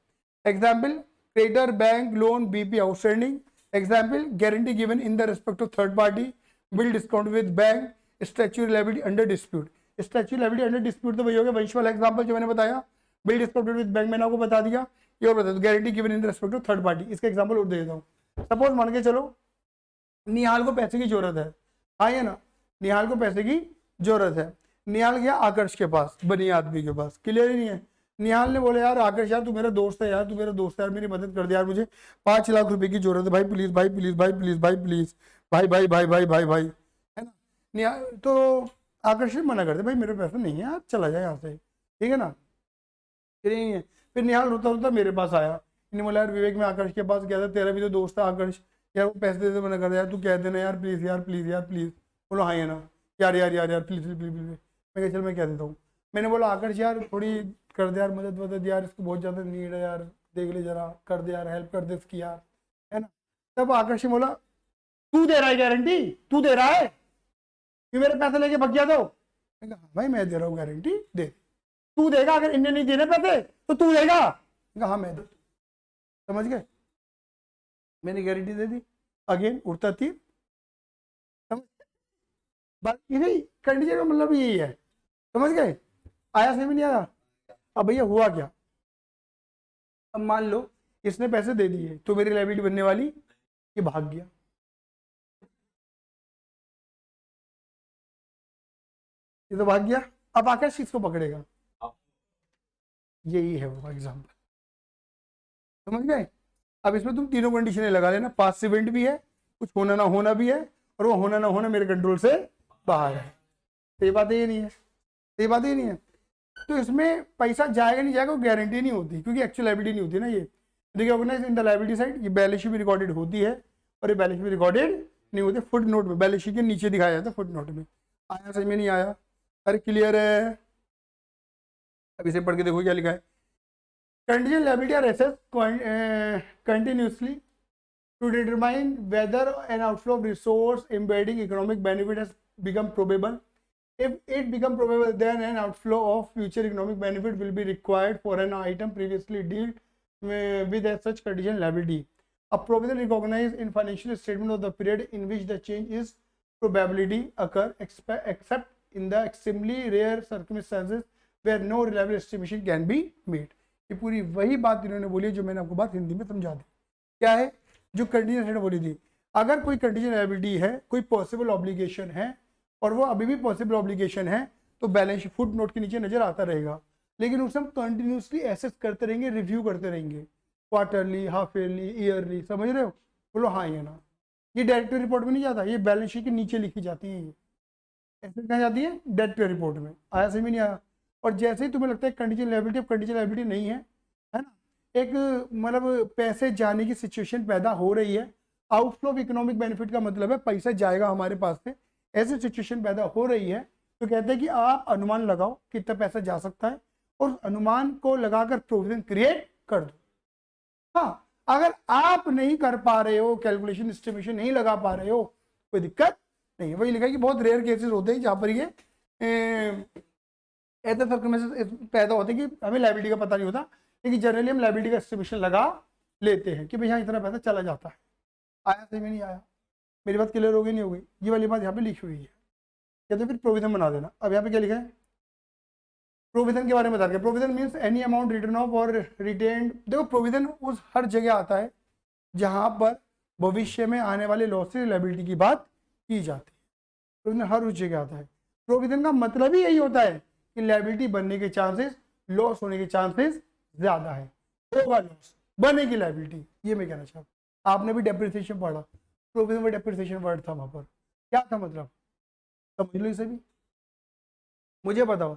Example creditor bank loan BP outstanding. Example guarantee given in the respect of third party, bill discount with bank, statutory liability under dispute. Statutory liability under dispute तो वही हो गया वंश वाला एग्जाम्पल जो मैंने बताया, बिल डिस्काउंट विद बैंक मैंने आपको बता दिया। ये और बता दो guarantee given in respect of third party, इसका एग्जांपल और दे देता हूँ। सपोज मान के चलो निहाल को पैसे की जरूरत है, हाँ या ना, निहाल को पैसे की जरूरत है। निहाल गया आकर्ष के पास, बनी आदमी के पास, क्लियर ही नहीं है। निहाल ने बोला यार आकर्ष यार तू मेरा दोस्त है यार, तू मेरा दोस्त है यार, मेरी मदद कर दे यार, मुझे 5 लाख रुपए की जरूरत है भाई, प्लीज भाई प्लीज भाई प्लीज भाई प्लीज भाई भाई भाई भाई भाई भाई, है ना। निहाल तो आकर्ष मना कर दे, भाई मेरे पैसे नहीं है यार, चला जाए यहाँ से, ठीक है ना, नहीं है। फिर निहाल रोता रोता मेरे पास आया, इन्हें बोला यार विवेक मैं आकर्ष के पास गया था, तेरा भी तो दोस्त था आकर्ष, यार वो पैसे दे दे, मना कर यार, तू कह देना यार प्लीज़ यार प्लीज़ यार प्लीज़। बोलो हाँ या ना, यार यार यार यार प्लीज़ प्लीज़ प्लीज़ प्लीज़। मैं कहा चल मैं कह देता हूँ। मैंने बोला आकर्ष यार थोड़ी कर दे यार, मदद वदद यार, इसको बहुत ज़्यादा नीड है यार, देख ले जरा, कर दे यार, हेल्प कर दे इसकी यार, है ना। तब आकर्ष ने बोला तू दे रहा है गारंटी, तू दे रहा है कि मेरे पैसे लेके भग गया तो। मैं कहा भाई मैं दे रहा हूँ गारंटी, दे, तू देगा, अगर इन्हें नहीं देने पैसे तो तू देगा। हाँ मैं दे, समझ गए, मैंने गारंटी दे दी, अगेन उड़ता तीर, बात यही कंडीशन का मतलब यही है, समझ गए, आया समझ में नहीं आया। अब भैया हुआ क्या, अब मान लो इसने पैसे दे दिए तो मेरी लायबिलिटी बनने वाली, ये भाग गया, ये तो भाग गया, अब आकाश किसको पकड़ेगा, यही है वो एग्जाम्पल, समझ गए। अब इसमें तुम तीनों कंडीशनें लगा लेना, पास्ट इवेंट भी है, कुछ होना ना होना भी है, और वो होना ना होना मेरे कंट्रोल से बाहर है। सही बात है ये नहीं है, सही बात ये नहीं है। तो इसमें पैसा जाएगा नहीं जाएगा गारंटी नहीं होती, क्योंकि एक्चुअल लायबिलिटी नहीं होती ना। ये recognise in the liability side, ये बैलेंस शीट में रिकॉर्डेड होती है और ये बैलेंस शीट में रिकॉर्डेड नहीं होती, फुट नोट में, बैलेंस शीट के नीचे दिखाया जाता है फुट नोट में। आया समझ में नहीं आया, अरे क्लियर है। अब इसे पढ़ के देखो क्या लिखा है, contingent liability are assessed continuously to determine whether an outflow of resource embedding economic benefit has become probable. If it become probable, then an outflow of future economic benefit will be required for an item previously dealt with as such contingent liability. A provision recognized in financial statement of the period in which the change is probability occur, except in the extremely rare circumstances where no reliable estimation can be made. ये पूरी वही बात इन्होंने बोली जो मैंने आपको बात हिंदी में समझा दी। क्या है जो कंडीशन बोली थी, अगर कोई कंडीशन लायबिलिटी है, कोई पॉसिबल ऑब्लिगेशन है और वो अभी भी पॉसिबल ऑब्लिगेशन है, तो बैलेंस फुट नोट के नीचे नजर आता रहेगा, लेकिन उसे हम कंटिन्यूसली एसेस करते रहेंगे, रिव्यू करते रहेंगे, क्वार्टरली, हाफ ईयरली, ईयरली, समझ रहे हो। बोलो हाँ या ना। ये डायरेक्टर रिपोर्ट में नहीं जाता, ये बैलेंस शीट के नीचे लिखी जाती है, ऐसे कहा जाती है डायरेक्टर रिपोर्ट में। आया समझ में नहीं आया। और जैसे ही तुम्हें लगता है कंडीशन लायबिलिटी, अब कंडीशन लायबिलिटी नहीं है, है ना, एक मतलब पैसे जाने की सिचुएशन पैदा हो रही है, आउटफ्लो ऑफ इकोनॉमिक बेनिफिट का मतलब है पैसा जाएगा हमारे पास से, ऐसी सिचुएशन पैदा हो रही है, तो कहते हैं कि आप अनुमान लगाओ कितना पैसा जा सकता है और अनुमान को लगाकर प्रोविजन क्रिएट कर दो। हाँ, अगर आप नहीं कर पा रहे हो, कैलकुलेशन एस्टिमेशन नहीं लगा पा रहे हो, कोई दिक्कत नहीं है। वही लिखा है कि बहुत रेयर केसेस होते हैं जहाँ पर ये ऐसे सर्कमस्टेंसेस पैदा होते हैं कि हमें लायबिलिटी का पता नहीं होता, लेकिन जनरली हम लायबिलिटी का एस्टिमेशन लगा लेते हैं कि भाई हाँ इतना पैसा चला जाता है। आया सही में नहीं आया? मेरी बात क्लियर हो गई नहीं हो गई? ये वाली बात यहाँ पे लिखी हुई है। या तो फिर प्रोविजन बना देना। अब यहाँ पे क्या लिखा है? प्रोविजन के बारे में बता रहे। Provision means any amount return of और रिटेन्ड। देखो प्रोविजन उस हर जगह आता है जहाँ पर भविष्य में आने वाले लॉस से लायबिलिटी की बात की जाती है। प्रोविजन हर उस जगह आता है। प्रोविजन का मतलब ही यही होता है कि लायबिलिटी बनने के चांसेस, लॉस होने के चांसेस ज्यादा है। होगा लॉस, बनेगी लायबिलिटी, ये मैं कहना चाहता हूँ। आपने भी डेप्रिसिएशन पढ़ा, प्रोविजन में डेप्रिसिएशन वर्ड था वहां पर, क्या था मतलब, समझ लो इसे भी। मुझे बताओ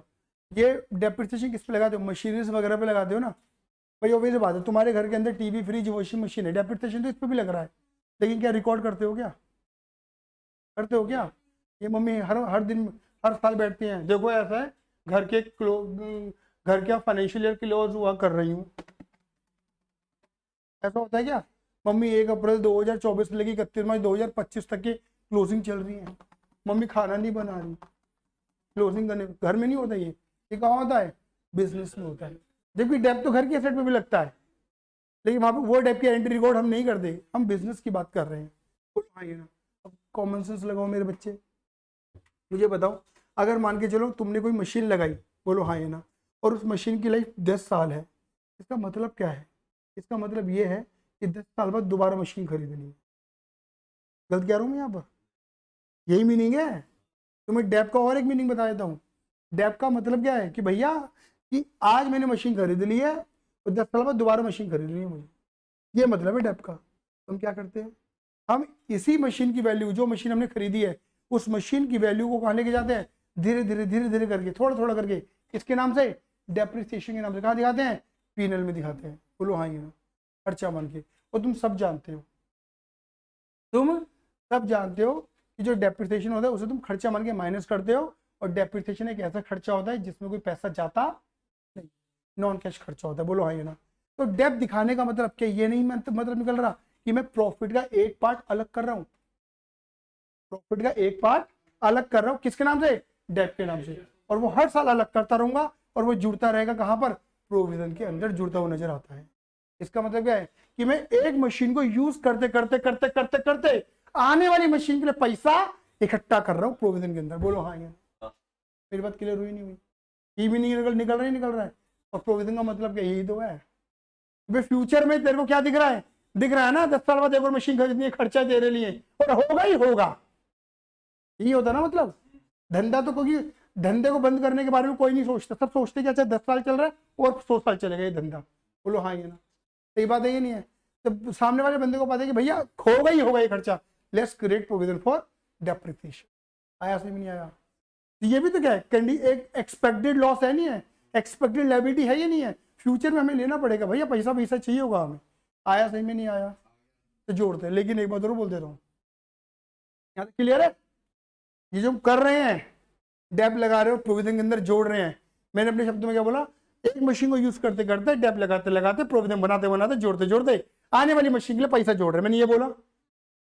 ये डेप्रिसिएशन किस पे लगाते हो? मशीनरीज वगैरह पे लगाते हो ना भाई। ऑब्वियस बात है, तुम्हारे घर के अंदर टीवी, फ्रिज, वॉशिंग मशीन है, डेप्रिसिएशन तो इस पे भी लग रहा है, लेकिन क्या रिकॉर्ड करते हो? क्या करते हो? क्या ये मम्मी हर दिन हर साल बैठती हैं, देखो ऐसा है घर के फाइनेंशियल ईयर क्लोज हुआ कर रही हूँ, ऐसा होता है क्या? मम्मी 1 अप्रैल 2024 से लेकर 31 मार्च 2025 तक की क्लोजिंग चल रही है, मम्मी खाना नहीं बना रही, क्लोजिंग करने घर में नहीं होता ये कहाँ होता है? बिजनेस में होता है। देखिए डेप तो घर के एसेट पे भी लगता है, लेकिन वहां पे वो डेप की एंट्री रिकॉर्ड हम नहीं करते, हम बिजनेस की बात कर रहे हैं। हाँ ये ना, अब कॉमन सेंस लगाओ मेरे बच्चे, मुझे बताओ अगर मान के चलो तुमने कोई मशीन लगाई, बोलो हाँ ये ना, और उस मशीन की लाइफ 10 साल है, इसका मतलब क्या है? इसका मतलब ये है कि 10 साल बाद दोबारा मशीन खरीदनी है। गलत कह रहा हूँ मैं यहाँ पर? यही मीनिंग है। तुम्हें डेप का और एक मीनिंग बता देता हूँ। डेप का मतलब क्या है कि भैया कि आज मैंने मशीन खरीद ली है और 10 साल बाद दोबारा मशीन खरीदनी है मुझे, ये मतलब है डेप का। हम क्या करते हैं, हम इसी मशीन की वैल्यू, जो मशीन हमने खरीदी है उस मशीन की वैल्यू को कहाँ लेके जाते हैं? धीरे धीरे करके, थोड़ा थोड़ा करके, इसके नाम से, डेप्रिसिएशन के नाम से। कहाँ दिखाते हैं? पीनल में दिखाते हैं। बोलो हाँ ये ना, खर्चा मान के। और तुम सब जानते हो, तुम सब जानते हो कि जो डेप्रिसिएशन होता है उसे तुम खर्चा मान के माइनस करते हो, और डेप्रिसिएशन एक ऐसा खर्चा होता है जिसमें कोई पैसा जाता नहीं, नॉन कैश खर्चा होता है। बोलो हाँ ये ना। तो डेप दिखाने का मतलब क्या? ये नहीं मतलब निकल रहा कि मैं प्रॉफिट का एक पार्ट अलग कर रहा हूँ, प्रॉफिट का एक पार्ट अलग कर रहा हूँ, किसके नाम से? डेप के नाम से। और वो हर साल अलग करता रहूंगा, और वो जुड़ता रहेगा कहां पर? प्रोविजन के अंदर जुड़ता हुआ नजर आता है। इसका मतलब क्या है कि मैं एक मशीन को यूज करते करते करते करते करते आने वाली मशीन के लिए पैसा इकट्ठा कर रहा हूँ प्रोविजन के अंदर। बोलो हाँ ये, मेरी बात क्लियर हुई नहीं हुई? ये भी नहीं निकल रहा है। और प्रोविजन का मतलब क्या? यही तो है। वे फ्यूचर में तेरे को क्या दिख रहा है? दिख रहा है ना 10 साल बाद एक और मशीन खरीदनी है, खर्चा तेरे लिए, और होगा ही होगा। यही होता ना मतलब। धंधा तो, क्योंकि धंधे को बंद करने के बारे में कोई नहीं सोचता, सब सोचते कि अच्छा 10 साल चल रहा है और 100 साल चलेगा ये धंधा। बोलो हाँ ये ना, सही बात है ये नहीं है? तो सामने वाले बंदे को पता है कि भैया होगा ही होगा ये खर्चा, let's create provision for depreciation. आया समझ नहीं आया? ये भी तो क्या है, एक एक्सपेक्टेड लॉस है, नहीं है? एक्सपेक्टेड लायबिलिटी है, ये नहीं है? फ्यूचर में हमें लेना पड़ेगा भैया, पैसा चाहिए होगा हमें। आया सही में नहीं आया? तो जोड़ते हैं। लेकिन एक बात जरूर बोल देता हूँ, यहाँ तक क्लियर है? ये जो कर रहे हैं, डेप लगा रहे हो, प्रोविजन के अंदर जोड़ रहे हैं। मैंने अपने शब्दों में क्या बोला? एक मशीन को यूज करते करते, डेप लगाते लगाते, प्रोविजन बनाते बनाते, जोड़ते जोड़ते आने वाली मशीन के लिए पैसा जोड़ रहे हैं। मैंने ये बोला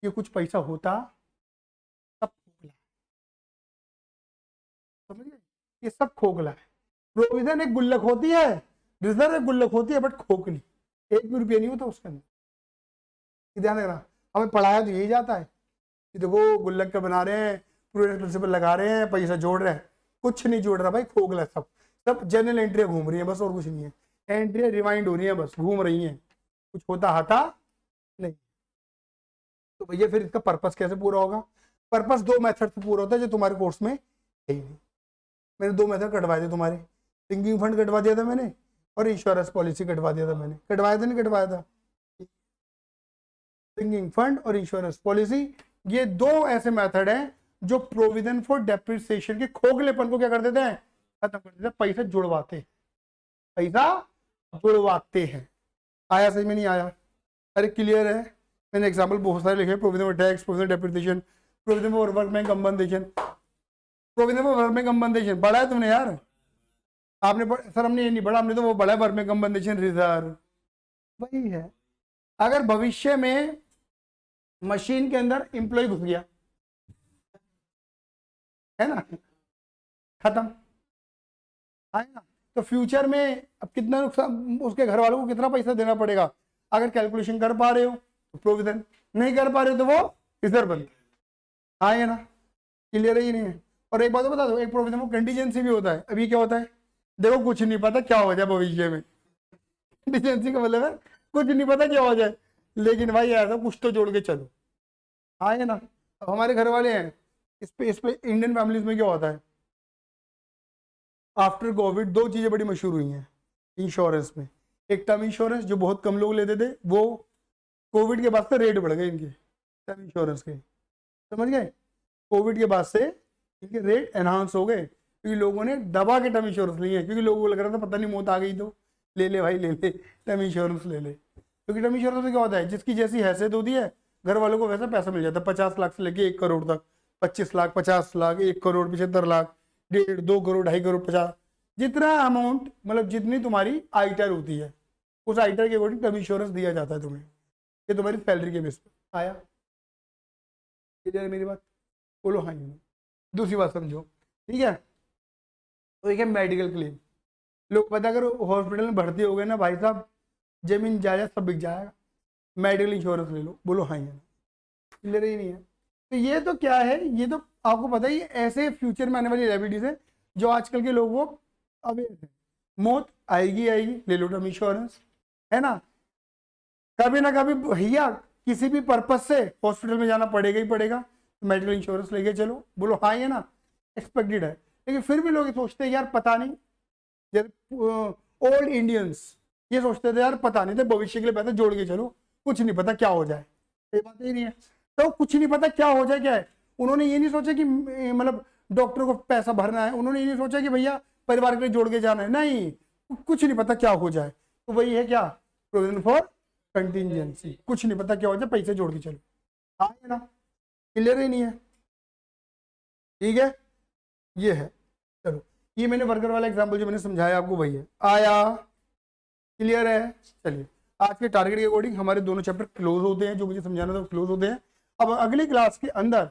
ये कुछ पैसा होता सब खोखला, समझिए, ये सब खोखला है। प्रोविजन एक गुल्लक होती है, रिजर्व एक गुल्लक होती है, बट खोखली, 1 भी रुपया नहीं होता उसके अंदर। ध्यान रखना, हमें पढ़ाया तो यही जाता है कि देखो गुल्लक का बना रहे हैं, प्रूडेंट प्रिंसिपल लगा रहे हैं, पैसा जोड़ रहे हैं। कुछ नहीं जोड़ रहा भाई, खोखला सब। सब जनरल एंट्रियां घूम रही है बस, और कुछ नहीं है। एंट्रियां रिवाइंड हो रही है बस, घूम रही हैं, कुछ होता हटा नहीं। तो भैया फिर इसका पर्पस कैसे पूरा होगा? पर्पस 2 मेथड से पूरा होता है जो तुम्हारे कोर्स में है ही नहीं। मैंने 2 मेथड कटवाए थे तुम्हारे, सिंकिंग फंड कटवा दिया था मैंने, और इंश्योरेंस पॉलिसी कटवा दिया था मैंने। कटवाया था नहीं कटवाया था? सिंकिंग फंड और इंश्योरेंस पॉलिसी, ये 2 ऐसे मेथड हैं जो प्रोविजन फॉर डेप्रिसिएशन के खोखलेपन को क्या कर देते हैं? खत्म कर देते हैं। पैसा जुड़वाते हैं, पैसा जुड़वाते हैं। आया समझ में नहीं आया? अरे क्लियर है? मैंने एग्जांपल बहुत सारे लिखे, provision for tax, provision depreciation, provision for workman compensation. Provision for workman compensation पढ़ा है तुमने यार? आपने सर हमने ये नहीं पढ़ा, हमने तो वो पढ़ा है, वर्कमैन कंपनसेशन रिजर्व। वही है, अगर भविष्य में मशीन के अंदर एम्प्लॉय घुस गया, है ना, खत्म। है ना, तो फ्यूचर में अब कितना नुकसान, उसके घर वालों को कितना पैसा देना पड़ेगा। अगर कैलकुलेशन कर पा रहे हो तो प्रोविजन, नहीं कर पा रहे हो तो वो रिजर्व बंद। हाँ है ना, क्लियर है ही नहीं है। और एक बात बता दो, एक प्रोविजन को कंटीजेंसी भी होता है। अभी क्या होता है, देखो कुछ नहीं पता क्या हो जाए भविष्य में, कंटीजेंसी का मतलब है कुछ नहीं पता क्या हो जाए, लेकिन भाई ऐसा कुछ तो जोड़ के चलो। हाँ है ना, अब हमारे घर वाले हैं, इस पे इंडियन फैमिलीज में क्या होता है, आफ्टर कोविड दो चीजें बड़ी मशहूर हुई हैं इंश्योरेंस में। एक टर्म इंश्योरेंस जो बहुत कम लोग लेते थे, वो कोविड के बाद से रेट बढ़ गए इनके टर्म इंश्योरेंस के, समझ गए। कोविड के बाद से इनके रेट एनहांस हो गए, क्योंकि लोगों ने दबा के टर्म इंश्योरेंस लिए, क्योंकि लोगों को लग रहा था पता नहीं मौत आ गई तो ले ले भाई, ले ले टर्म इंश्योरेंस ले ले। क्योंकि टर्म इंश्योरेंस में क्या होता है, जिसकी जैसी हैसियत होती है घर वालों को वैसा पैसा मिल जाता है, 50 लाख से लेके 1 करोड़ तक, 25 लाख, 50 लाख, 1 करोड़, 75 लाख, 1.5, 2 करोड़, 2.5 करोड़, 50, जितना अमाउंट, मतलब जितनी तुम्हारी आईटर होती है उस आईटर के अकॉर्डिंग टर्म इंश्योरेंस दिया जाता है तुम्हें, ये तुम्हारी सैलरी के बेस पर आया। क्लियर है मेरी बात, बोलो हाँ। दूसरी बात समझो, ठीक है। तो एक है मेडिकल क्लेम। लोग पता अगर हॉस्पिटल में भर्ती हो गए ना भाई साहब, जमीन जायदाद सब बिक जाएगा, मेडिकल इंश्योरेंस ले लो, बोलो हाँ। क्लियर ही नहीं है। तो ये तो क्या है, ये तो आपको पता ही, ऐसे फ्यूचर में आने वाली लायबिलिटीज है जो आजकल के लोगों को अवेयर है। मौत आएगी आएगी, ले लो टर्म इंश्योरेंस, है ना। कभी ना कभी भैया किसी भी पर्पज से हॉस्पिटल में जाना पड़ेगा ही पड़ेगा, मेडिकल इंश्योरेंस लेके चलो, बोलो हाँ है ना, एक्सपेक्टेड है। लेकिन फिर भी लोग सोचते हैं यार पता नहीं, ओल्ड इंडियंस ये सोचते थे यार पता नहीं, तो भविष्य के लिए पैसा जोड़ के चलो, कुछ नहीं पता क्या हो जाए। ये बात ही नहीं है, तो कुछ नहीं पता क्या हो जाए क्या है। उन्होंने ये नहीं सोचा कि मतलब डॉक्टर को पैसा भरना है, उन्होंने ये नहीं सोचा कि भैया परिवार के लिए जोड़ के जाना है, नहीं, कुछ नहीं पता क्या हो जाए। तो वही है क्या, प्रोविजन फॉर कंटीजेंसी, कुछ नहीं पता क्या हो जाए, पैसे जोड़ के चलो। हाँ है ना, क्लियर ही नहीं है, ठीक है। ये है, चलो ये मैंने वर्कर वाला एग्जांपल जो मैंने समझाया आपको वही है, आया, क्लियर है। चलिए आज के टारगेट के अकॉर्डिंग हमारे दोनों चैप्टर क्लोज होते हैं, जो मुझे समझाना था क्लोज होते हैं। अब अगली क्लास के अंदर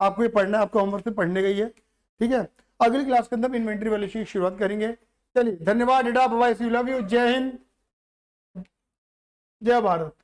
आपको ये पढ़ना है, आपको होमवर्क से पढ़ने गई है, ठीक है। अगली क्लास के अंदर इन्वेंटरी वैल्यूएशन की शुरुआत करेंगे। चलिए धन्यवाद, डेटा बाय, सी लव यू, जय हिंद, जय भारत।